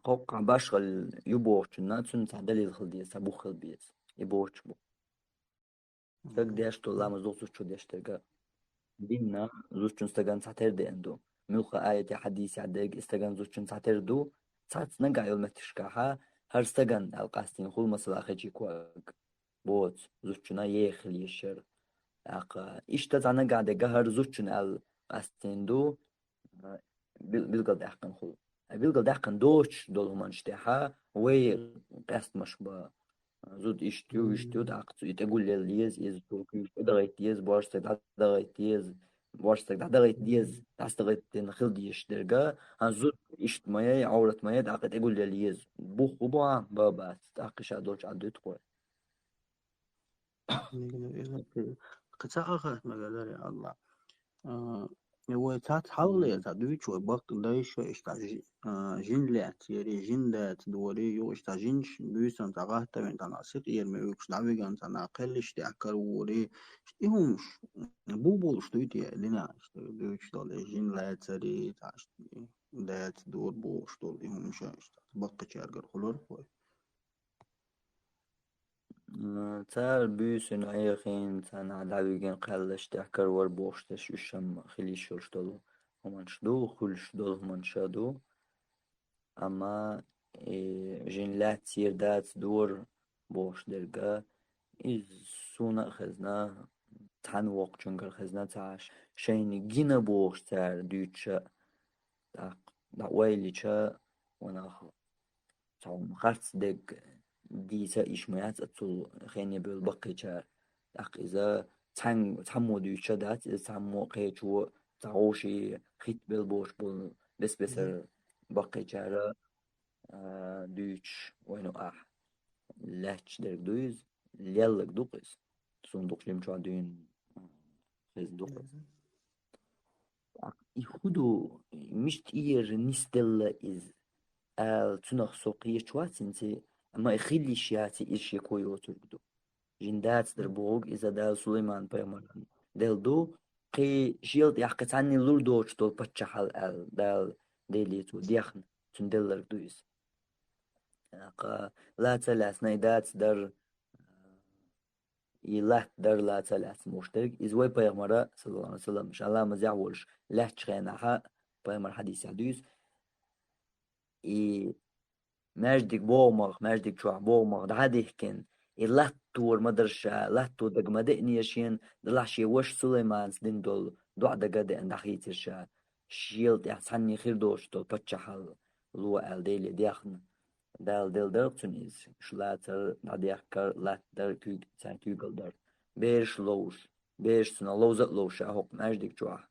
قوقع باشغل يبوغنا تسن تعدلي خلديس تبو خلبيس يبوغش بو تك ديش تو لامز دوست شو ديش تلقى ديننا زوجتون استغان ساتر دي اندو ملخا آية حديث عدق استغان زوجتون ساتر دو سات نقع يوم تشكاها هر استغان القاستين خل مسلا خجي كواك بوت زوجتنا يخل يشر اقا اشتا زانا قاعدة قهر زوجتون القاستين دو بيلقل داحقن خل بيلقل داحقن دوش دول همان اشتاحا وي قاست مشبا زود اشتيو داقت يتقول لليز يز توكيش دغيت يز بارستك دغيت يز بارستك دغيت يز دغيت نخل ديش درجة زود اشت مايا عورة مايا داقت يقول لليز بوخ بوا بابا داقش عدولش عدو تقول قطع أخذ مقدار يا الله هو تات حولي تات دويتش وباق دايش اشتا جين لات يري جين لات دوري يو اشتا جينش بيسان تغاه تبين تناسق يرمي ويكش دعويقان تناقلش تأكل وري اشتيهمش بوبولش دويتي لنا دويتش دول جين لات سري تاش لات دور بوش دول يهمش اشتا باقي شارقر خلور خوي تار بيسن عيخين تانا دعويقين قلش تحكر وربوش تشوشم خليش يرشدلو همان شدو خلش دول همان شدو أما جين لات سير دات دور بوش درجة إز سونا خزنا تان وق جنگر خزنا تاش شين جينا بوش تار دوتشا دا ويليشا وانا تعوم خارت دق ديسا إشميات أتول خيني بالبقي تار إذا تحمو دوتشا دات إذا تحمو قيتشو تعوشي خيت بالبوش بول بس بسر بقي تار دوتش وينو لاتش درك دويز ليالك دوقس صندوق لمشو عدين خيز دوقس يخدو مش تير نستل إز تنخ سوقية شواتنتي أما يخلي شياتي إيش يكوي وترقدو جندات دربوغ إذا دال سليمان بيمران دال دو قي جيلد يحقت عني لوردوش دول بتشحل دال ديليتو ديخن تندلر دويز لا تلاس نايدات در يلات در لا تلاس مشترك إزوي بيغمرة صلى الله عليه وسلم إن شاء الله مزعولش لا تشغينها بيغمر حديث عدوز ماجدك ماجدك شوع بومغ دعاديه كن إلات تور مدرشة لا تو دق مدقني يشين دلاشي وش سليمان سدين دول دع دقادة عند حيترشا شيلد يحسني خير دوش دول بتشحل لو أل ديلي ديخن دال تونيز شلاتر ناديكر لاتر كيج سان كيجل در بيش لوش بيش سنا لوزت لوش أهوك ماجدك شوع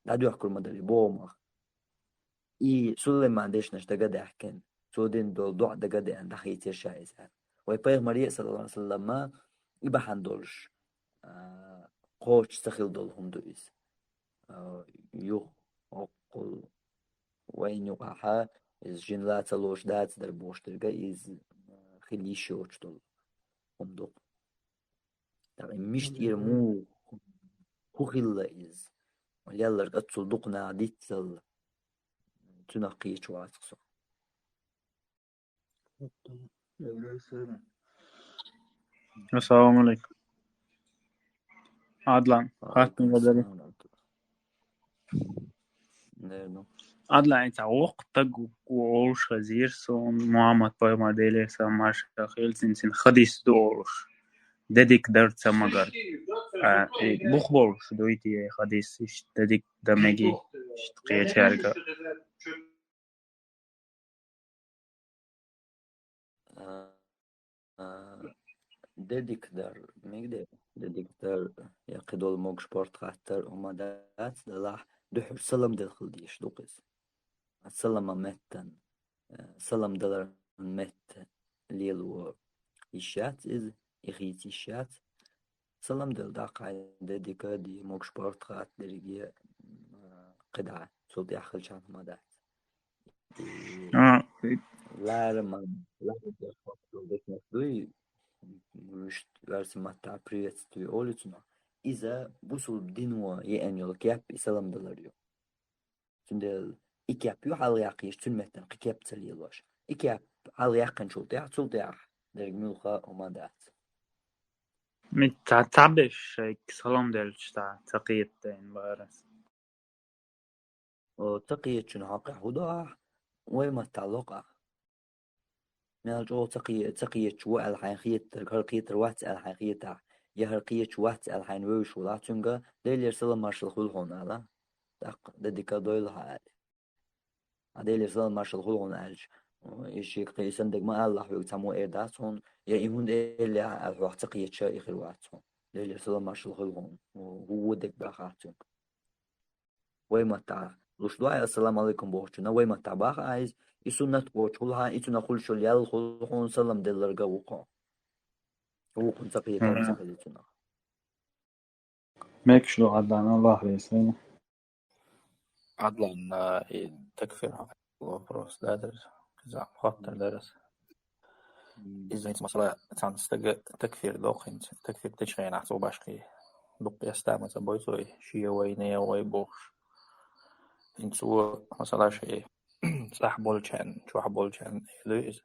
دادو يحكر مدري بومغ سليمان ديش نشتغى دحكن سودين دول دع دقادة عند حيترشا إزان ويبايغ مريء صلى الله عليه وسلم ما يبحن دولش قوش سخيل دولهم دويس يوخ أقل وين يوقعها إز جنلات لوش دات در بوش درجة إز خليش يوش دول هم دول يعني مش تيرمو خخيل إز وليالر قتصل دقنا ديتل تنقي شواتقصو السلام عليكم عدلان خاتم بدري عدلان تعوق تق وعوش خزير سون محمد باي ماديلي ساماش خيل سنسن خديس دورش دديك درت سمجر بخبرش دويتي خديس دديك دمجي قيا شارقة دديك در ميقدر دديك در يقدول موج سبورت خاطر وما دات دلاح دحر سلم دخل ديش دوقس سلم متن سلم دلار مت ليلو إشات إز إخيت إشات سلم دل داقع دديك دي موج سبورت خاطر درجي قدعة صوت يأخذ شان ما دات لا لما لا دوي مش لازم متى приветствие улицу إذا بوصل بدينوا يأنيو الكياب يسلم دلاريو تندل إكياب يحال يقيش تنمتن قياب تليلوش إكياب حال يقن شو تيح درج ملخا وما دات تعبش هيك سلام دلش تقيتين بارس تقية شنو حق هدا وما تعلق نالجو تقية شو الحقيقية هرقية الوقت الحقيقية يا هرقية وقت الحين ويش ولا تنجا ديل يرسل مارشال خل هون على ديك دويل هاد ديل يرسل مارشال خل هون ألج إيش قيسن دق ما الله ويتسمو إيرداس هون يا إيمون ديل الوقت تقية شيء آخر وقت هون ديل يرسل مارشال خل هون وهو دق بخاتون وما تع لوش دعاء السلام عليكم بوشنا وما تباخ عايز يسنة بوشولها يتنا خل شو ليال خل هون سلام دلرجا وقا وقن تقية تام تقيتنا ماكش لو عدان الله يسلمه عدلا تكفير وبروس دادرس كذا خاطر درس إذا أنت مثلا تنستج تكفير دوخين تكفير تشغين عصو باشقي دق يستعمل بويسوي شيء وينيا ويبوش إنسو مثلا شيء صح بولشان شو بولشان لويز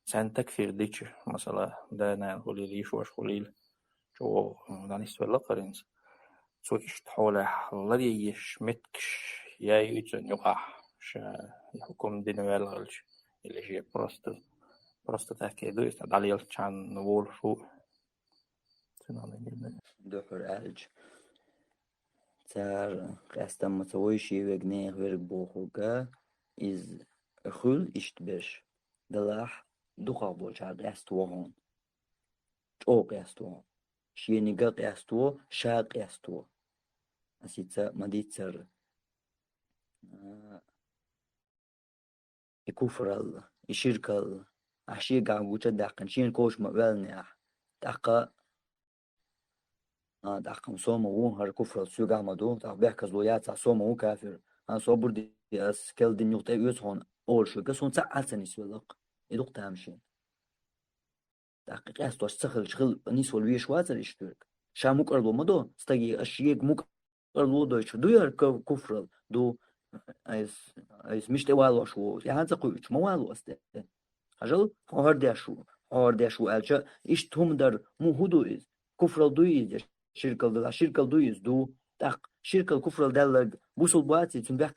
سان تكفير ديتش مثلا ده نان خليل يشوش خليل شو دانيس ولا قرنس سو إشتحوله الذي يشمتكش يا يجن يقع شا يحكم دينوال غلش اللي شيء برست تحكي دويس على يلشان نقول شو دحر ألج تار قستم متويشي وجنيه ورق بوخوجا إز خل إشتبش دلاح دخا بولشار قستو هون أو قستو شينيجا قستو شا قستو أسيتا مديتر يكفرل يشركل أشي قاعد دقن شين كوش مقبلني دقة دقم صوم هر كفرل سوق مدو بيحكي زلويات صوم كافر صوبر دي أس كل دين يقطع يوسهون أول شو كسون ساعة نسولق يدق تامشين دقيقة أستوش سخل شغل نسول ويش واتر يشترك شاموك أرلو مدو استجي أشيك موك أرلو دوش دو ير كفرل دو أيس مش توالو شو يعني تقولش موالو أسته أجل هار شو ألشة إيش تهم در مو هدو إز كفرل دو إز شركل دو إز دو دق شركل كفرل دلق بوصل بواتي تنبيح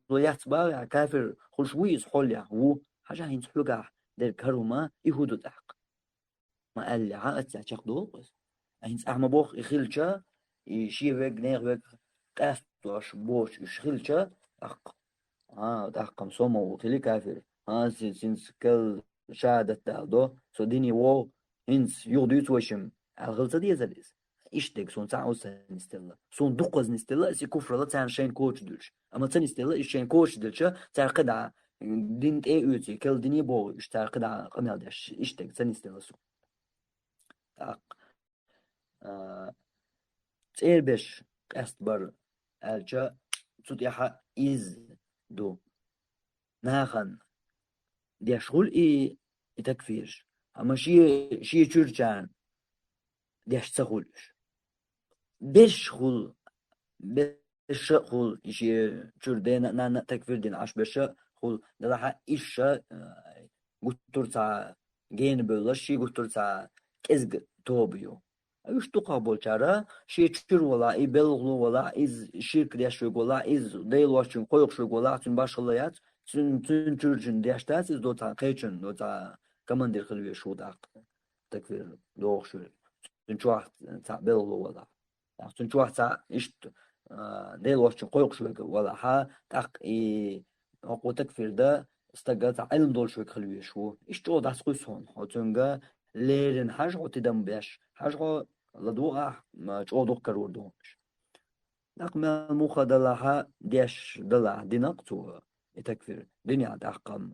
زلويات باغي كافر خلشويز حوليا هو حاجة هين سحلقا در كروما يهودو دق ما قال لي عقد يعشق دوقس هين أحمى بوخ يخيلشا يشي ويق نيغ ويق قاستوش بوش يشخيلشا دق دقم صومو وتلي كافر سينس كل شهادة دالدو سو ديني وو هينس يغدو وشم الغلطة دي زليز إشتك سون ساعة نستلا سون دقز نستلا سي كفر لا تان شين كوتش دلش أما تان نستلا إيش شين كوتش دلشا تان قدع دين أوتي كل دنيا بو إيش تان قدع قمال دش إشتك تان نستلا سو تاق تير بش أستبر الجا تطيح إز دو ناخن دي شغل تكفيرش أما شي تشرجان دي تسخولش بشغل شي تشردين نانا تكفير دين عش بشغل دلها إيش قطر تا جين بلش شي قطر تا كزق توبيو أيش تقابل ترى شيء تشر ولا يبلغ ولا إز شركة ديش ولا إز ديل واشين قيق شو ولا تن باشليات تن تشرجن ديش تاس إز دوتا قيشن دوتا كمان دير خلوي شو داق تكفير دوغ شو تن شو تا بلغ ولا تن شو تا إيش ديل واشين قيق شو ولا ها داق أقوى تكفير ده استجت علم دول شو خلوي شو إيش تو داس قيسون هتنجا ليرن حاجة قتدم بيش حاجة لدوغة ما تشودو كرور دومش نقم المخ دلها ديش دلها دي نقطو يتكفر دنيا دقم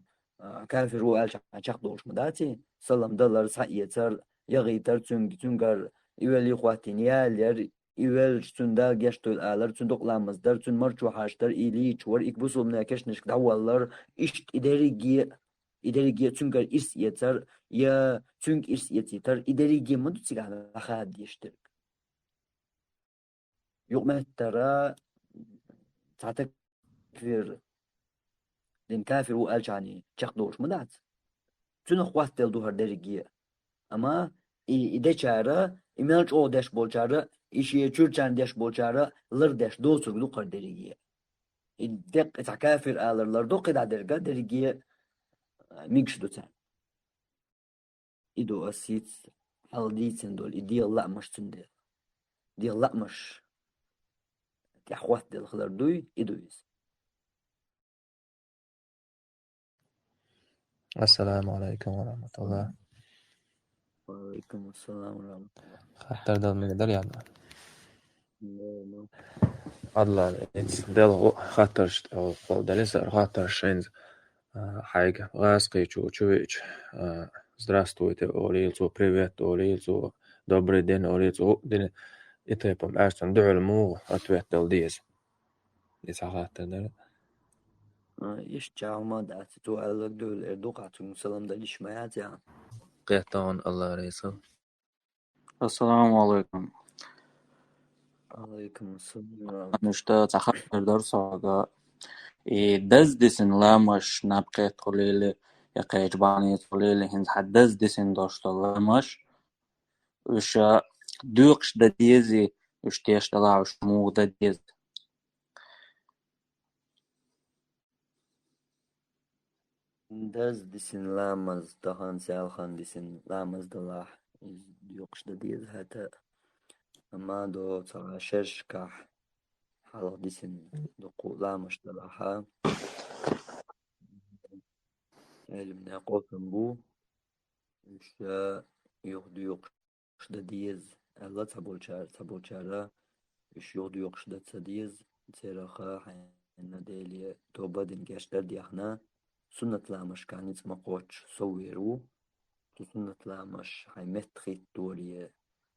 كافر هو ألش عشق دوش مداتي سلام دلر سعيتر يغي تنجر يولي خواتين يالير يول تندال جشتول آلر تندق لامزدر تن مرچو حاشتر إليش ور إكبسو مناكش نشك دعوالر إشت إداريجي تنجر إرس يتر يا تنج إرس يتر إداريجي مدو تيجا لخاد يشترك يوم ترى تعتك كثير لين كافر وقال يعني تشخدوش مدات تنو خوات دل دوهر داريجي أما إذا شارة إمالج أو داش بولشارة إشي تشرشان داش بولشارة لر داش دوسو بدو قردريجية الدق تعكافر آلر لر دو قد عدرقا دريجية ميكش دوتان إدو أسيت هالديتن دول إدي الله مش تندل دي الله مش تحوات دل خلر دوي إدو يس السلام عليكم ورحمة الله. وعليكم السلام ورحمة الله. خاطر دل مقدر يعني الله الله دل خاطر أو دلسر خاطر شينز حاجة غاسقي чувич. Здравствуйте, орилцо, привет, орилцо, добрый день, орилцо. دين إتيبم أشتن دعو المو أتويت دل ديز. خاطر دل. إيش جاوما دعت تو ألق دول إردوقاتهم سلام دليش ما يعزيان قيتون الله ريسو. Assalamu alaikum. عليكم السلام ورحمة Nishta تخاطر درساga دز ديسن لامش نبقيت قليلة يقيج بانيت قليلة هنز حد دز ديسن داشت لامش وش دوقش دا ديزي وش تيش دلاعش مو دا ديز داز ديسن لامز دهان سالخان ديسن لامز دلاح يوقش ديز هتا أما دو ترى شرش كح حلق ديسن دقو لامش دلاحا علمنا قوتن بو وش يخدو يوقش ديز ألا تبولشارا وش يخدو يوقش ديز تيرخا حين ديلي توبا دنجاش دردي احنا سنة لامش كانت مقوش صويرو سنة لامش هاي متخيط دوري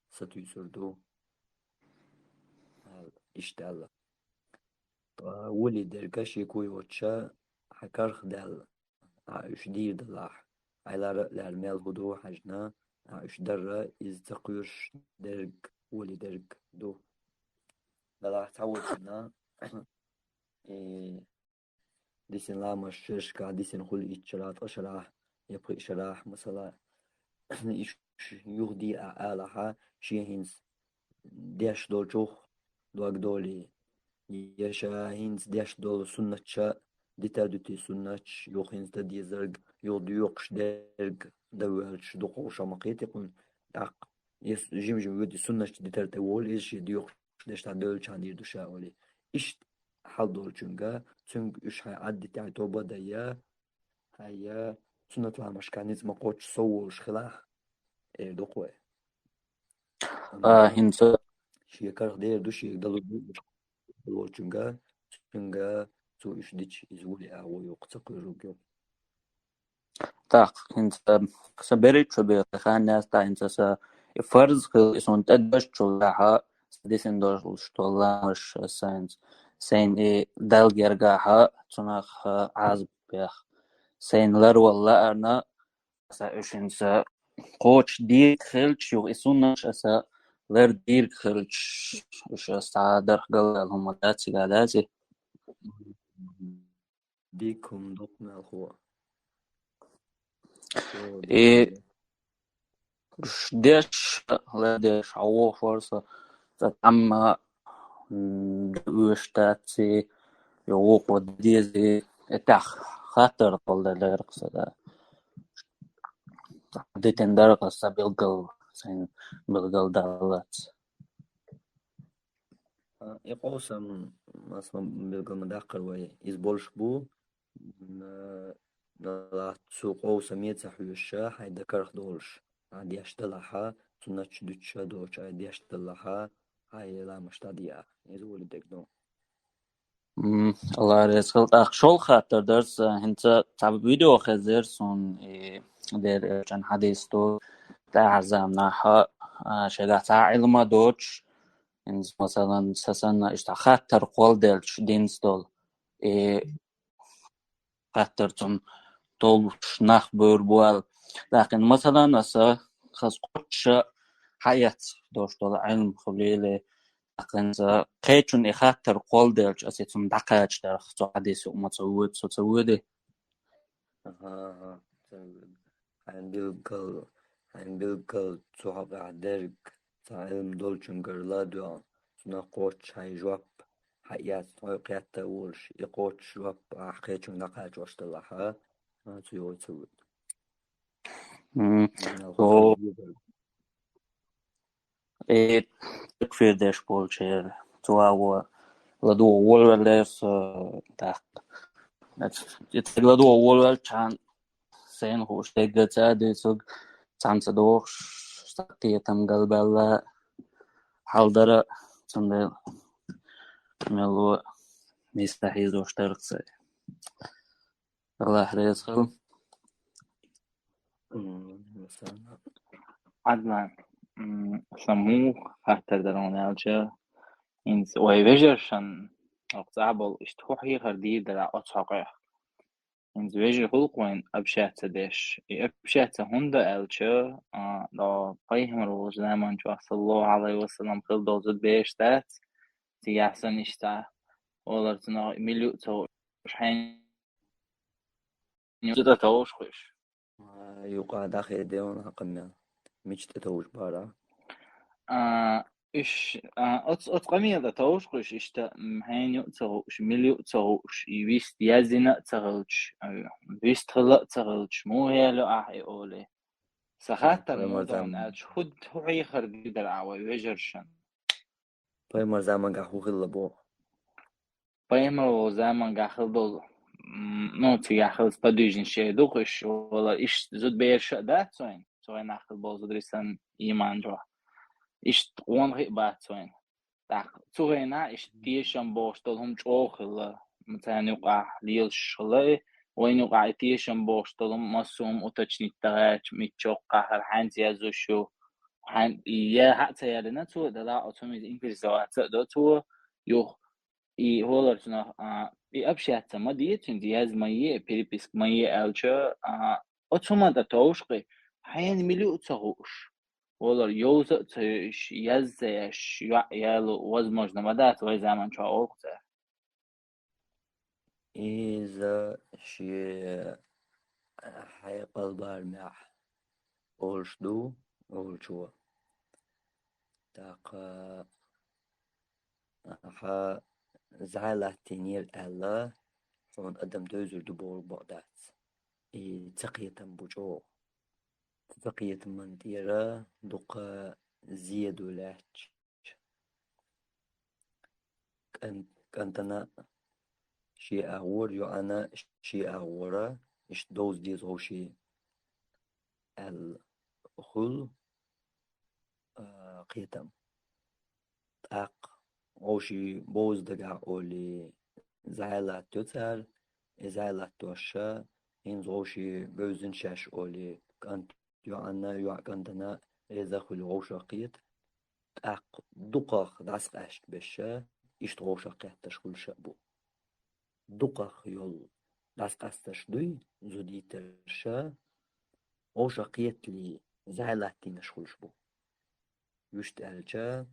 ستو يسردو اشتغل ولي دركاش يكوي واتشا حكارخ دال عايش دير دلاح عيلار لارميل هدو حجنا عايش درة إز تقيرش درك ولي درك دو دلاح تعود هنا ديسن لامش شرشكا ديسن خل إتشرات أشراح يبقى إشراح مثلا إيش يهدي آلها شيهنز ديش دول شوخ دوك دولي يشا هينز ديش دول سنتشا ديتا دوتي سنتش يوخ هينز دا ديزرق يود يوقش درق دوالش دوقوشا مقيت يقول داق يس جيم يودي سنتش ديتا تقول إيش يوقش ديش تا دولش عندير دوشا ولي إيش حال دول چونگا چونگ إيش هاي عدي تاعي توبا دايا هاي سنة لامش كانيز مقوش صوش خلاح دوقوه هنز شي كارخ دير دوشي دلو دول چونگا تو إيش ديش إزولي أو يقتق يروجو تاق هنز سبريت شبير خان ناس تا هنز فرز خل إسون تدش شلها ديسن دوش شلهاش ساينس سين دال جرجاها تناخ عازب بيخ سين لر والله أنا سأشنس قوش دير خلش يو إسونش أسا لر دير خلش وش استعادر قل هم داتي قاداتي ديكم دقنا الخوا وش ديش لا ديش عوو فرصة تتعمى وش تاتي يووق وديزي اتاخ خاطر طول دير قصدا ديتن دار قصة بالقل سين بالقل دالات يقوسم مثلا بالقل مداقر وي إزبولش بو لا تسوق قوسم يتسح يوشا حيدا كرخ دولش عادي أشتلها سنتش دوتشا دوش عادي أشتلها هاي لا مشتادية يزول دقنو الله رزقك أخ شول خاطر درس هنت تعب فيديو خزر سون دير كان حديث تو تعزم نحا شجع علم دوتش إن مثلا سسنا إشت خاطر قول دلش دينستول خاطر تون طولش نخ بوربوال لكن مثلا أسا خاص قدش حياة دوش طول علم خليلة لكن قيتون إخاطر قول دلش أسيتون دقاج در خطو حديث وما تسوده عن بالقل صحاب عدرك تعلم دولشن قرلا دوان سنا قوتش هاي جواب حيات هاي قيادة ولش يقوتش جواب حقيتشن نقاج واشتلاها تيوي تسوي تو كفير داش بولشير تو هو لدو وولولس تاق لدو وولول كان سين خوش تيجا دي سوق تانسدوش ساقيتم قلبلا حالدرا تندل ملو مستحيل دوش ترقصي الله ريسخل مثلا عدنان سموه هاتر درون الجا إنس ويفجرشن أقطعبل اشتوحي خردي درا أتحقه إنس ويجر هلقوين أبشات ديش أبشات هندا الجا دا بيهم زمان جو صلى الله عليه وسلم خل دوزد بيشتات تيحسن اشتا ولرتنا مليو تو شحين يوزد توش خوش يقع داخل ديون حقنا مش تتوج بارا إيش أتقمي ده توش خوش إشتا مهين توش مليو توش يويست يزنا توش يويست خلا توش مو هي لو أحي أولي سخاتر مو دون أج خد هو يخر قدر عوي ويجرشن بايمر زمان قاحو غلبو بايمر زمان قاخل دول نو تي قاخل سبادوجين شيء دوخش ولا إيش زود بيرش ده توين ناخل بوز دريسن إيمان جوا إيش وان غي باتوين تاق توينا إيش تيشن بوشتل هم جوخل مثلا يقع ليلش خلاي وين يقع تيشن بوشتل هم مسوم وتشنيت تغاش متشوقع هرحان زيازوشو حان يا حتى يالنا تو دلا أوتوميز إنجليز دوات دو تو يو إي هولرتنا إي أبشات ما ديتين دياز مايه بيريبيسك مايه ألشا أوتوما دا توشقي حين مليو تغوش ولر يوز تش يزش يالو возможно مدات وي زمان شو أوقته إذا شي حي قلبار معه أولش دو أولشوا تاق ها زعلة تنير ألا فون قدم دوزر دبور بعدات تقية بوجو تقية من ديرة دقا زيد ولاتش كنتنا شي أغور يو أنا شي أغورا إش دوز ديز هو شي الخل قيتم تاق هو شي بوز دقا أولي زعلة تتر زعلة توشا إن هو شي بوزن شاش أولي كنت يو أنا يو كنتنا إذا خلو غوشا قيت تاق دقاق داسق أشت بشا إشت غوشا قيت تشخل شابو دقاق يول داسق أستش دوي زودي ترشا غوشا قيت لي زعلاتين نشخل شبو يشت ألجا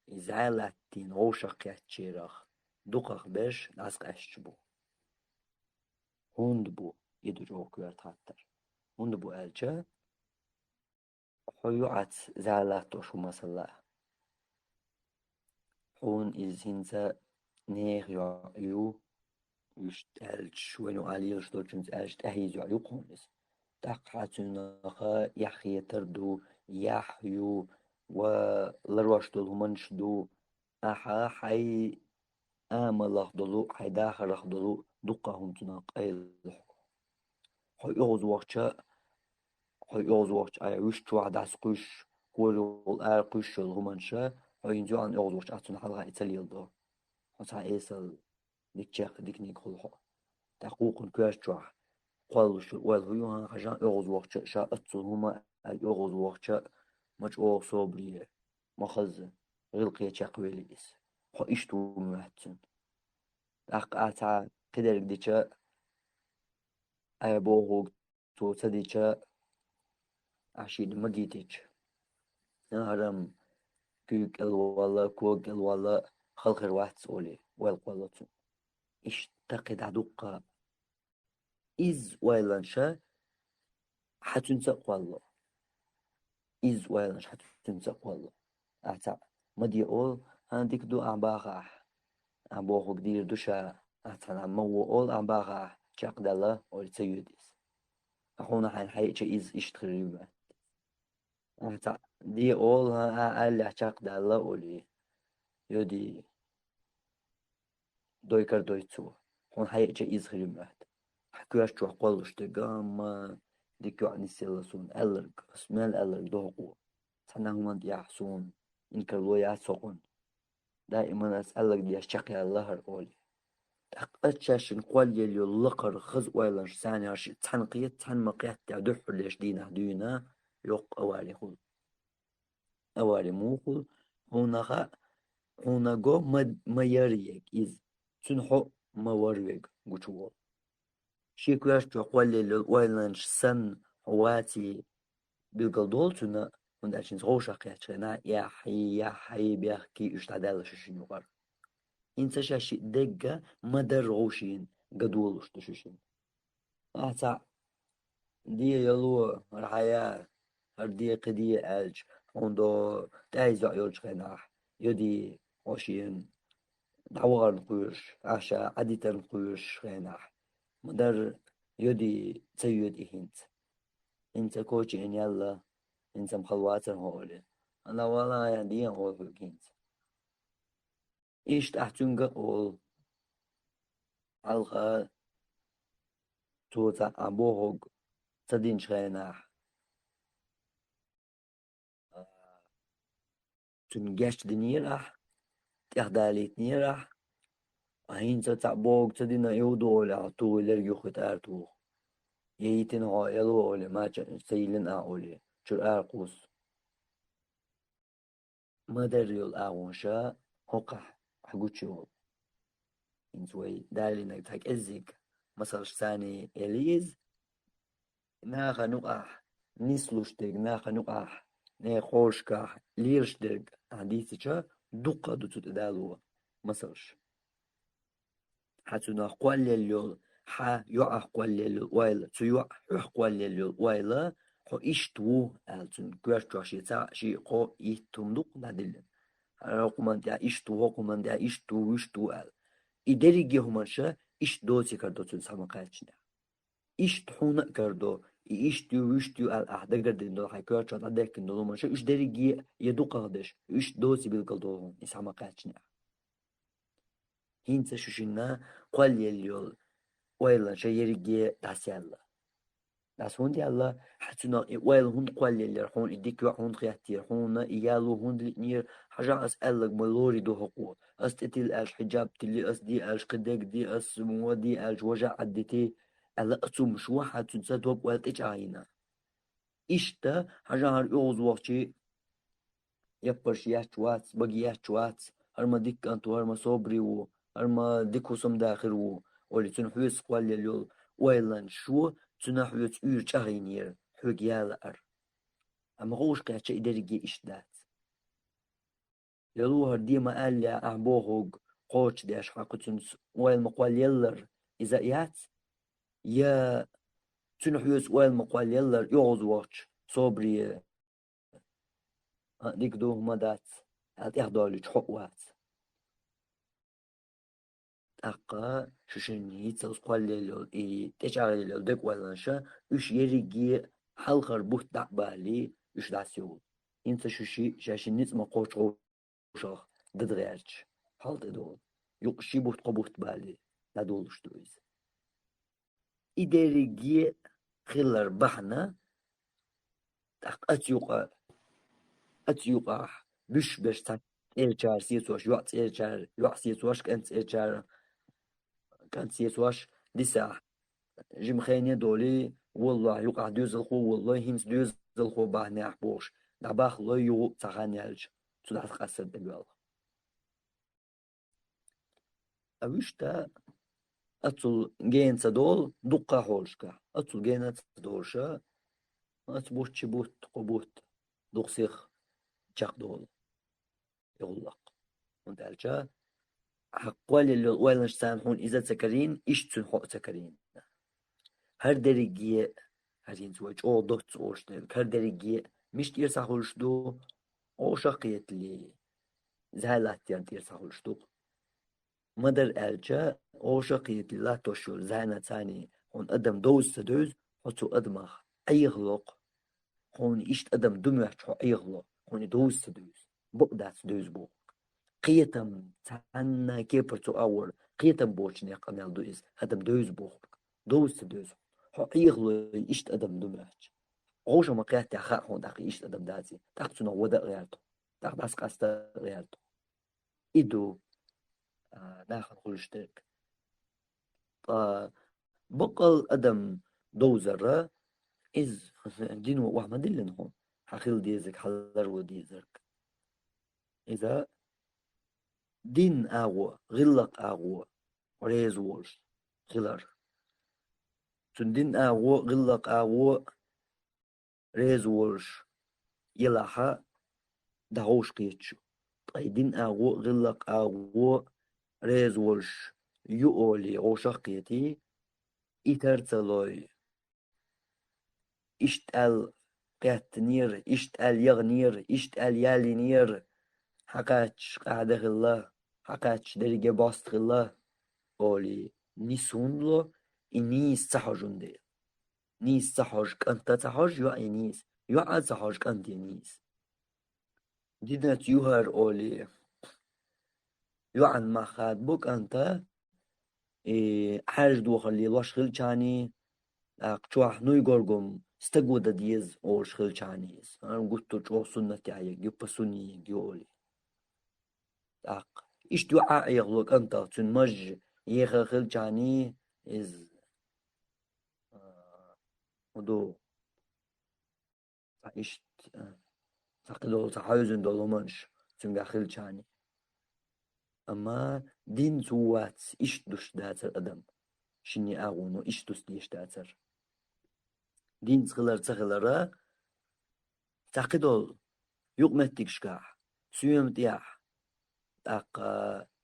زعلاتين غوشا قيت شيرخ دقاق بش داسق أشت بو هوند بو يدو جو كويرت هاتر هوند بو ألجا حيوعت زعلات وشو مسلا حون إزهنزا نيغ يو يشتالش وينو عليش دوشنز أجت أهيز يو قونس تقعتناخا يحيى تردو يحيو ولروش دول همنش دو أحا حي آملاخ دولو حي داخلخ دولو دقهم تناق أيل حي أغز وقتشا حي أغز وقتش أي وش واحد عسقوش كورو الأرقوش الهمنشا حي ينزو عن أغز وقتش أتون حلقة إتاليال دو حتى إيسال ديك تشاق ديك نيك خلحو تحقوق كواش تشوح قالوش والهيوها حاجة أغز وقتشا شا أتصل هما أغز وقتشا مش أغز صوبلية مخزن غلقية تشاق ويليس حو إشتو مهتن أقاتا قدر ديشا أي بوغوك تو تديشا عشيد مجيتيش نهرم كوك الوالا كوك الوالا خلق الواحد سولي والقوالتون اشتقد عدوقا إز ويلانشا حتنسق والله إز ويلانش حتنسق والله أعتع مدي أول هنديك دو أعباغة أبوه كدير دوشا أعتع مو أول أعباغة شاق دلا أو تسيوديس أخونا حين حيجي إز إشتغل أعتع دي أول أقل شاق دلا أولي يودي دويكر دويتسو هون حيجي إز خريمات حكواش تروح قولش تقام ديكو عني سيلسون ألرق اسمال ألرق دوقو سنة همان دي أحسون إنك الويات سوقون دائما أسألك دي أشتقي الله الأولي أتشاشن قول يلي اللقر خز ويلنش ثاني عشي تحنقية تحنمقيات تعدوح ليش دينا دينا يوق أوالي خل أوالي موخل هونا جو ما يريك إز تنحو ما وريك قوشوال شيكواش تقول يلي ويلنش سن هواتي بالقدول تنا ونداشين زغوشا قياتشنا يا حي بيحكي اشتعدالش شنوغر إنت شاشي دقة مدر غوشين قدولش تشوشين أعتع دي يلو الحياة هردي قدي ألج وندو تايزع يولش خناح يدي غوشين دعوار نقوش عشا عديتا نقوش خناح مدر يدي تسيود إهنت إنت كوشي إن يلا إنت مخلواتن هولي أنا والله يعني هول فوقينت إيش تحتنقى أول علقة توتا أبوهوغ تدين شغيناح تنجاش دنيرح تحداليت نيرح أهين تتعبوغ تدين يودو لعطو لرجو ختارتو ييتن هو يلو أولي ما سيلن أولي شر أرقوس ما دريول أغونشا هقح حقوتشيول إنسوي دالي نكتاك إزيك مسرش ثاني إليز ناخا نقح نسلوشتك ناخا نقح نخوشكح ليرشتك عنديسيشا دقة دوتو تدالو مسرش حتى نقول لليول ح يقح قول لليول وايلا تو يقح قول لليول وايلا خو إشتو ألتون كواش توشي تا شي خو إيتومدوق نادلن رقمان دا إشتو رقمان دا إشتو وشتو أل إدريجي همانشا إشت دوتي كردوتون سامقاتشنا إشت حونا كردو إشتو وشتو أل أحدق دردين دو حيكوار شاد أدركن دو همانشا إش دريجي يدو قادش إشت دوتي بالقلدوهم إسامقاتشنا هينسا شوشينا قول يليول ويلا شيريجي داسيالا داس هون ديالا حتى ويل هون قول يلي رحون إديك هون خياتي رحون إيالو هون لنير حاجة أسألك ملوري دو حقوق أستتل أش حجاب تلي أس دي أش قدك دي أس مودي أش وجع عدتي ألا أتوم شو حتى تسدوب وقت عينا إشتا حاجة هر يوز وقتي يبرش ياتشوات بقي ياتشوات هرما ديك أنتو هرما صبري و هرما ديكو سم داخل و ولي تنحوس قول يلي ويلان شو تنحوس يرش أغينير حوق يالأر أما غوش قياتش إدريجي إشدات يلوهر ديما قال لي أعبوهوغ قوش ديش حاقتنس ويل مقوال يلر إذا إيات يا تنحوس ويل مقوال يلر يغز واتش صبري ديك دوه مدات هات إحضالي حقوات أقا شوشن يتسلس قوال ليلو تشعر ليلو ديك ويلانشا إش يريجي حلقر بوت دعبالي إش داسيول إنت شوشي شاشن نتما قوش غوشاخ ددغيرش حالت دول يقشي بوت قبوت بالي لا دولش دويز إداريجي خلر بحنا أتيوقع بش تاك إيرشار سيسوش يوعت إيرشار يوع سيسوش كانت إيرشار كانت سيسوش ديسا جيم خيني دولي والله يوقع دوز الخو والله همس دوز الخو بحنا أحبوش دعباخ لا يو تغانيالج تدعت قصد دقال أوشتا أتل جينسا دول دقة حولشكا أتل جينات دولشا أتبوت شبوت قبوت دوخسيخ جاق دول يغلق وندالجا حقوالي اللي ويلنش سانحون إذا تسكرين إيش تنحق تسكرين هر دريجي هرين زواج أو دوت أوشتن هر دريجي مش تيرسا حولش دو أو شقية اللي زهلات ينتير سهولشتوق مدر ألجا أو شقية اللي لا تشول زهنا تاني هون أدم دوز تدوز حتو أدمخ أي غلق هون إشت أدم دميح شو أي غلق هون دوز تدوز بقدات تدوز بو قيتم تانا كيبر تو أول قيتم بوشني قنال دوز أدم دوز بو دوز تدوز هو أي غلق إشت أدم دميح عوش ما قيت يا خا هون دقي إشت أدم دازي تاخذ ودا غيرتو تاخذ بس قاستا غيرتو إدو داخل خلشتك بقل أدم دوزر إز دينو وحمد اللي هون حخيل ديزك حلر وديزك إذا دين أغوى غلق أغوى ريز وولش غلر تون دين أغوى غلق أغوى ريز وولش يلاحا دهوش قيتشو طيب دين أغوى غلق أغوى ريز وولش يؤولي غوشقيتي إترتلوي إشتال قاتنير إشتال يغنير إشتال يالينير حقاتش قاعدة الله حقاتش درجة باست الله أولي نيسونلو إنيس صحجون دي نيس صحج كنت صحج يو إنيس يو عاد صحج كنت إنيس دينات يوهر أولي يو عن ما خاد بوك أنت حاج دوخر لي لوش خلچاني أقشوح نوي غورغم استقودا ديز أوش خلچانيز أنا قلت جو سنة عيق يو بسوني يولي إيش دعاء يغلق أنت تنمج يخل خلچاني إز ودو إيش تقدر تحاوزن دولو منش تنقى خلچاني أما دين زوات إيش دوش داتر أدم شني أغونو إيش دوش ديش داتر دين تغلر تقدر يقمتك شكاح سيوم تياح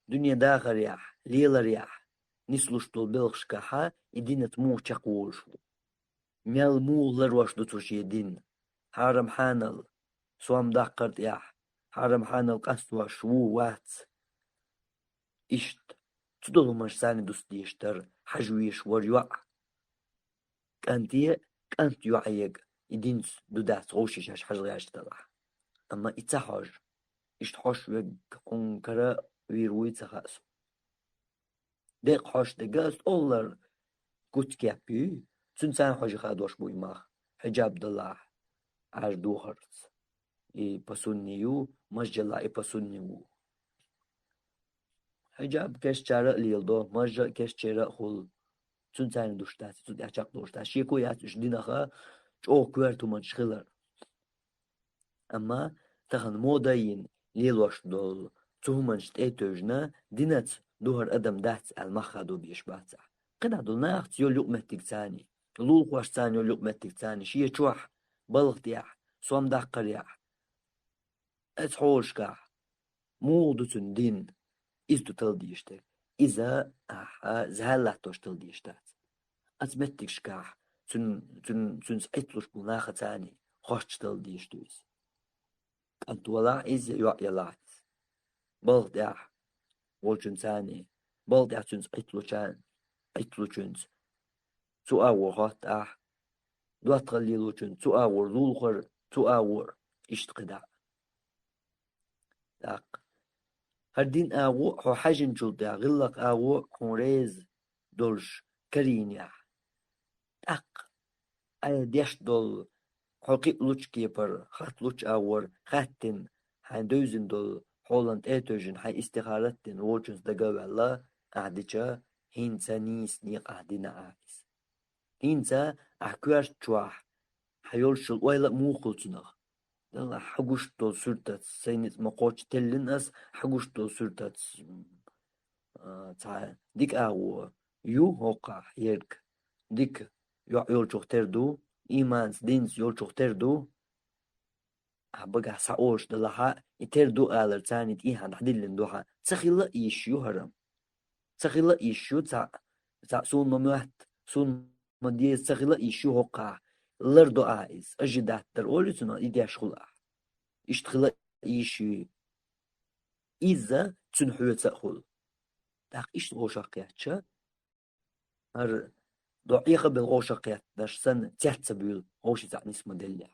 دنيا داخل ياح ليلة رياح نسلوش طول بلغ شكاحا يدين تمو تشاقولشو ميال مو لروش دوتوش يدين حارم حانل سوام داقرت ياح حارم حانل قصوا شو وات إشت تدولو مش ساني دوس ديشتر حجويش وريوع كانت يعيق يدين دودات غوشي شاش حجرياش تلاح أما إتساحج إشت حوش ويق قنكرا ويروي تخاسو ديق حوش دقاست أولر قوت كابي تنسان حوش خادوش بوي ماخ حجاب دلاح عاش دوخرت إي بسونيو مجلا إي بسونيو حجاب كش جارة ليلدو مجا كش جارة خل تنسان دوشتات تود يحجاق دوشتات شيكو ياتش دينخا جو كويرتو من شخلر أما تخن مودين ليلوش دول تهمنش تأتوجنا دينات دوهر أدم دات المخادو بيشباتع قنا دول ناخت يول يقمتك تاني لول خوش تاني يول يقمتك تاني شيه چوح بلغت ياح سوام داقر ياح أتحوش كاح مودتون دين إزدو تلديشتك إذا زهالاتوش تلديشتات أتمتك شكاح تن سأتلوش بناخة تاني خوش تلديشتوز أنت ولا إز يلعت بلغت ياح والجن تاني بلغت ياح تن سأتلوشان أتلوشنز تو أور خات دوات غليلوشن تو أور لولخر تو أور إشتقدع هردين أغو حو حاجن جلدع غلق أغو خوريز دولش كرينيا أي ديش دول حقيق لوش كيبر خات لوش أور خاتن حين دوزن دول هولند إيتوجن حي استخارتن ووجنز دقاو الله أعدجا هينسا نيس نيق أعدنا عايز هينسا أحكوش جواح حيولش الويلة موخلتنغ دل حقوش دول سرطة سينت مقوش تلين أس حقوش دول سرطة ديك أغو يو هوقع يرك ديك يولشوخ تردو إيمانس دينس يولشوخ تردو بقى ساوش دلها يتردو آلر تاني إيهان حدلن دوها تخيلا إيشيو هرم تخيلا إيشيو تا سون مموحت سون مديز تخيلا إيشيو هوقع لردو آيز أجدات در أولي تنا إيدياش خلا إشتخلا إيشي إذا تنحو تأخذ داق إيش غوشاقياتشا هر ضعيقة بالغوشاقيات داش سن تحتبيل غوشي تعني اسمه دليا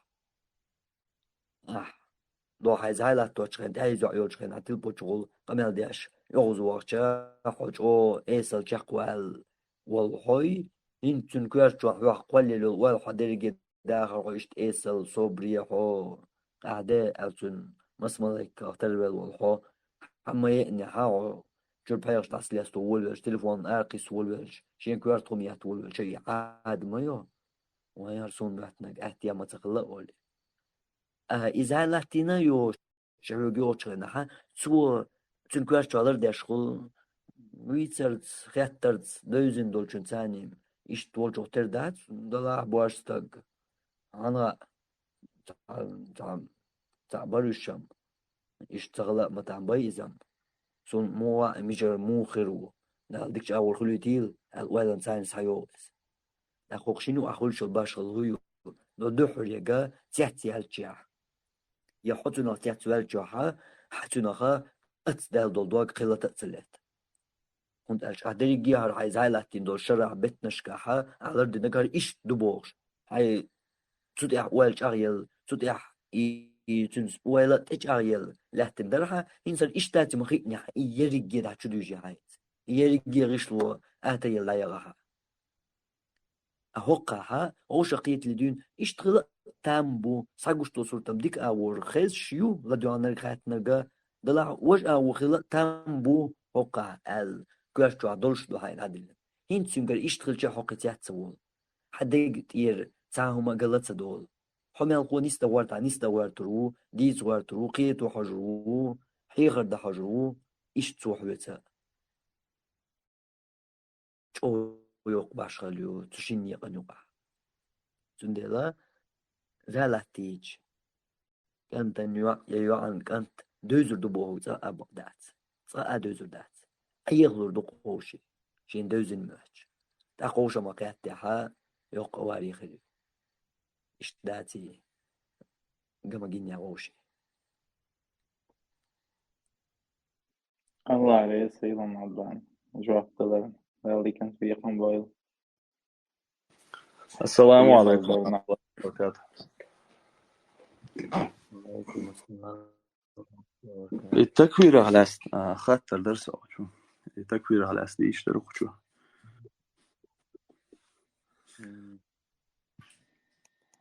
دو حيز هاي لا توشخن هاي زو يوشخن هتل بوشغل قمل ديش يغزو وقتشا حوشغو إيسل شقوال والحوي إن تنكوش جوح قلل والحدرجة داخل غشت إيسل صبري حو أعداء ألتون مسملك أختربل والحو أما يأني حاو جور بيرش تاسليس تولوش تليفون أرقيس ولوش شين كوارت قميات ولوش شيء عاد ما يو ويرسون بحتناك أهتيا ما تخلق ولي إذا لاتينا يو شعور يوشغنا سو تنكوش جالر داشخل ويترد خياترد دوزن دولشن تاني إيش تولجو تردات دلا بوارستاق أنا تعبرشم إيش تغلق متعم بايزم سون موا ميجر موخرو دال ديكش أول خلوتيل الوالن ساينس هايوز أخوك شنو أخول شو باش الغيو دو دحر يجا تحتي هالجاح يحطنا تحت والجاحة حتنا أتدال دولدوغ قلة تأتلت كنت أش أدري جيار هاي زايلاتين دول شرع بتنشكاها على الأرض نجار إيش دبوش هاي تودع والج أغيل تودع تنس ولات إيش أغيل لاتن درها إنسان إيش تاتي مخيطني يرجع ده تدوجي هاي يرجع غشلو أتى يلا يراها أهوقها أو شقيت لدين إيش تغلق تامبو ساقوش توصل تمديك أور خيز شيو لدوانا الخات نرجع دلع وش أو خلق تامبو هوقها ال كلاش تو عدلش دو هاي العدل هين تسنجر إيش تغلش حقيقتيات سوول حد يقدر تاهما قلت دول حمي القو نيست رو ديز رو قيت وحجرو حيغر ده حجرو إيش تروح بيتا أو يوق باش خليو تشين يقنوقع تندلا زالاتيج كانت يو عن كانت دوزر دبوه تا أبغدات تا دوزر دات أيغلر دقوشي شين دوزن مهج تقوش ما كاتها يوق واري خلي إيش داتي قام جيني غوشي الله عليه سيدنا عبدان جواب طلع اللي كان في قنبايل السلام عليكم ورحمة الله وبركاته. عليكم السلام التكوير على خاطر درس أوشو التكوير على أسدي يشترك شو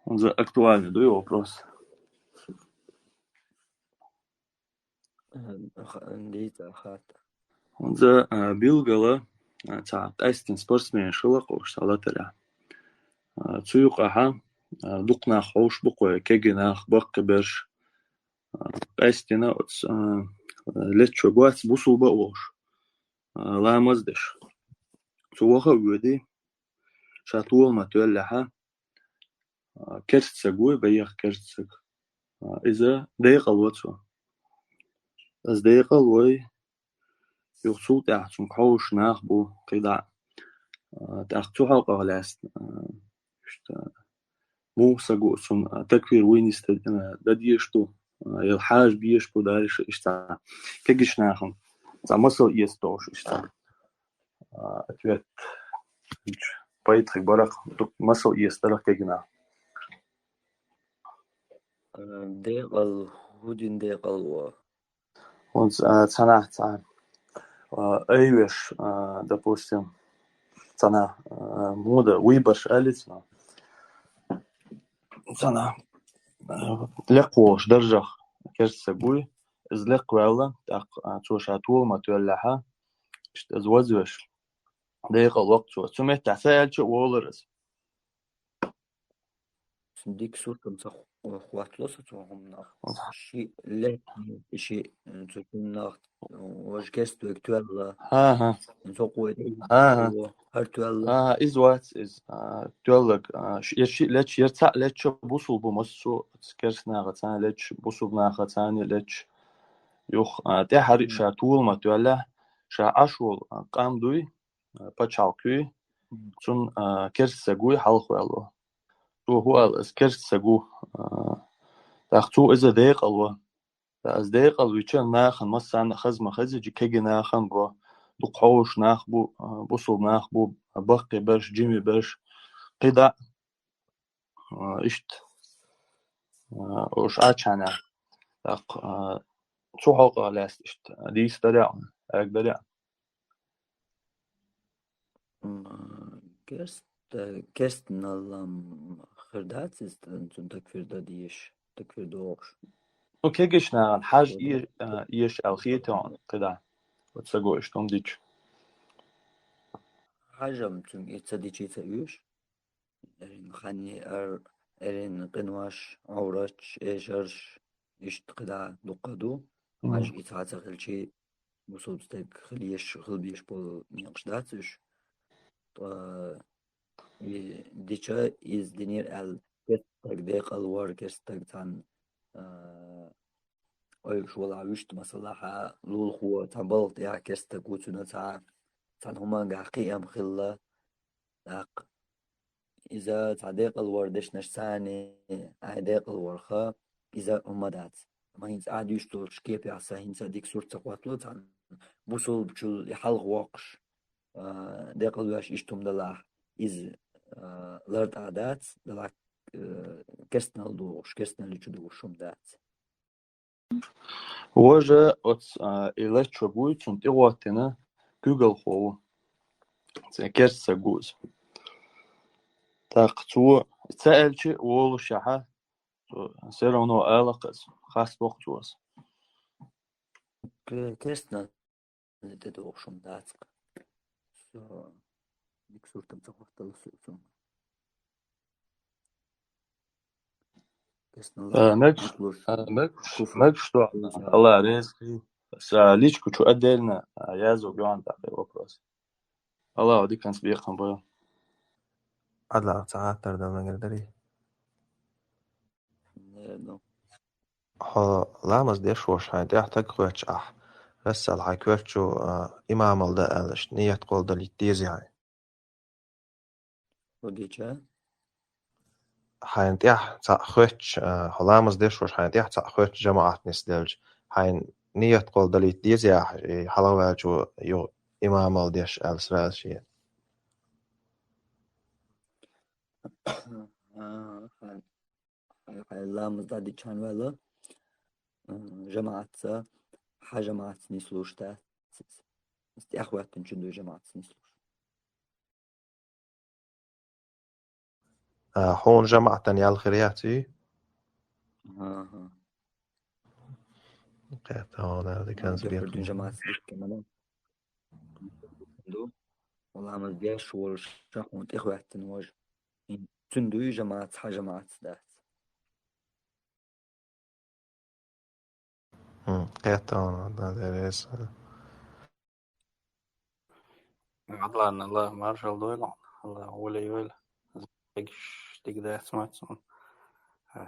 unser aktuelle Duo-Plus. Unser Bilgala تعبت أستن سبورتسمان شلق وشتغلتلا تسويقها دقنا خوش بقوة كجناخ بقبرش أستنا لتشو بوات بوصل بقوش لا مزدش سوخه ودي شاتول ما تولها كرتسجوي بيخ كرتسج إذا دقيقة واتسو از دقيقة وي يخصو تحتم خوش ناخبو قيدع تحتو حلقة غلاست مو سجو سن تكوير وين يستد دديشتو الحاج بيشبو دارش إشتا كجش ناخن زمصل يستوش إشتا أتوت بايترك برق مصل يستلق كجنا دقل هودين دقل und Zanach Eivish, допустим, Цана мода выборш элитна. Цана لقوش درجة كرسة بوي إز لقوة تاق توشاتول ما تولها إشت أزوزوش دقيقة الوقت شو سمعت تعسال شو وولرز ديك سوركم خوات لوساتهم شيء لا شيء تكون ناخت واش كاست اكتوال ها نسوقوا ها هرتوال إزوات إز تولك يشي لتش يرتع لتش بوصل بمسو تكرسنا غتان لتش بوصل ناختان لتش يخ تحرق شاتول ما توله شا أشول قام دوي بتشالكوي تون كرسجوي حلقوا هو الاسكرت سجو تاختو إذا دقيق الله أصدقاء الويتشن ناخن مثلا خزمة خزج كيجي ناخن بو دقحوش ناخ بو بوصل ناخ بو بقي برش جيمي برش قدا إشت وش أتشانا دق شو حقا لاست إشت ديس دريع أقدر Kersten allam خردات استن تكفير داديش تكفير دوغش وكيجيش ناخن حاج إيش أو خيتون قدا وتسقو إشتون ديش حاجة متم يتصديش يتأيوش erin خاني erin قنواش عورش إيشرش إشتقدا دقدو ماج إتعاتا خلشي وصوب ستيك خليش خلبيش بول نيقشداتش ديشا إز دينير ال كستك ديق الوار كستك تان أيش ولا عوشت مصلحة لول خو تنبلط يا كستك وتنا تان هما قاقي خلا داق إذا تعديق الوردش نشساني عديق الورخة إذا أمدات ما هينز عاد يشتغل كيف يعصى هينز ديك صورة تقواتلو تان بوصل بشل يحلق واقش ديق الواش إشتم دلاح إز لرد عادات دلاح كرسنا الدوش كرسنا اللي تدوشم دات وجه أتس إلتش بوي تون تيواتنا جوجل خو كيرس سجوز تاقتو تسألشي وولو شحا سيرونو ألقز خاص وقت جوز كرسنا اللي تدوشم دات ديك صورة تقواتلو سوسم كرسنا ماكش تو الله رزقي بس ليش كنتو أدلنا يازو جوان تاقي وبروس الله ودي كان سبيقهم بيا أدلا ساعات تردم نقدري ها لامز ديش وش هاي ديح تقويتش رسال هاي كويتشو إمام الدا ألش نية قول دلي تيزي هاي وديشا هاي ديح تأخويتش لامز ديش وش هاي ديح تأخويتش جماعة نسدلج هاي نية قول دلي تيزي هاي حلوة يو إمام الديش ألس راشي لامز دادي كان ولا جماعة حاجة نسلوش تا استي أخوات تنشدو جماعة نسلوش هون جماعة يال خرياتي قيت هون هذه كان دفردون زبيق جماعة سلوش كمان دو والله عمل بيش والشاق وانت إخوات تنواج تندو جماعة حاجة دات قيت هون هذا ريس الله أن الله مارشال دويلان الله ولي ولا زيش تقدر سمعت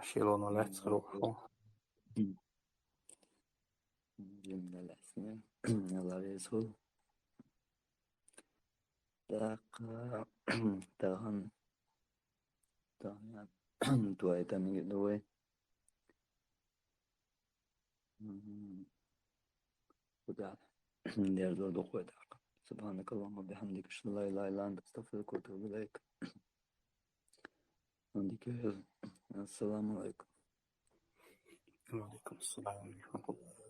شيلون ولا تروح جملة الأسنان الله يسهل تاغن توي تامي دوي ودا دير زور دخوي داق سبحانك اللهم وبحمدك اشهد ان لا اله الا انت استغفرك واتوب اليك عندك السلام عليكم وعليكم السلام ورحمة الله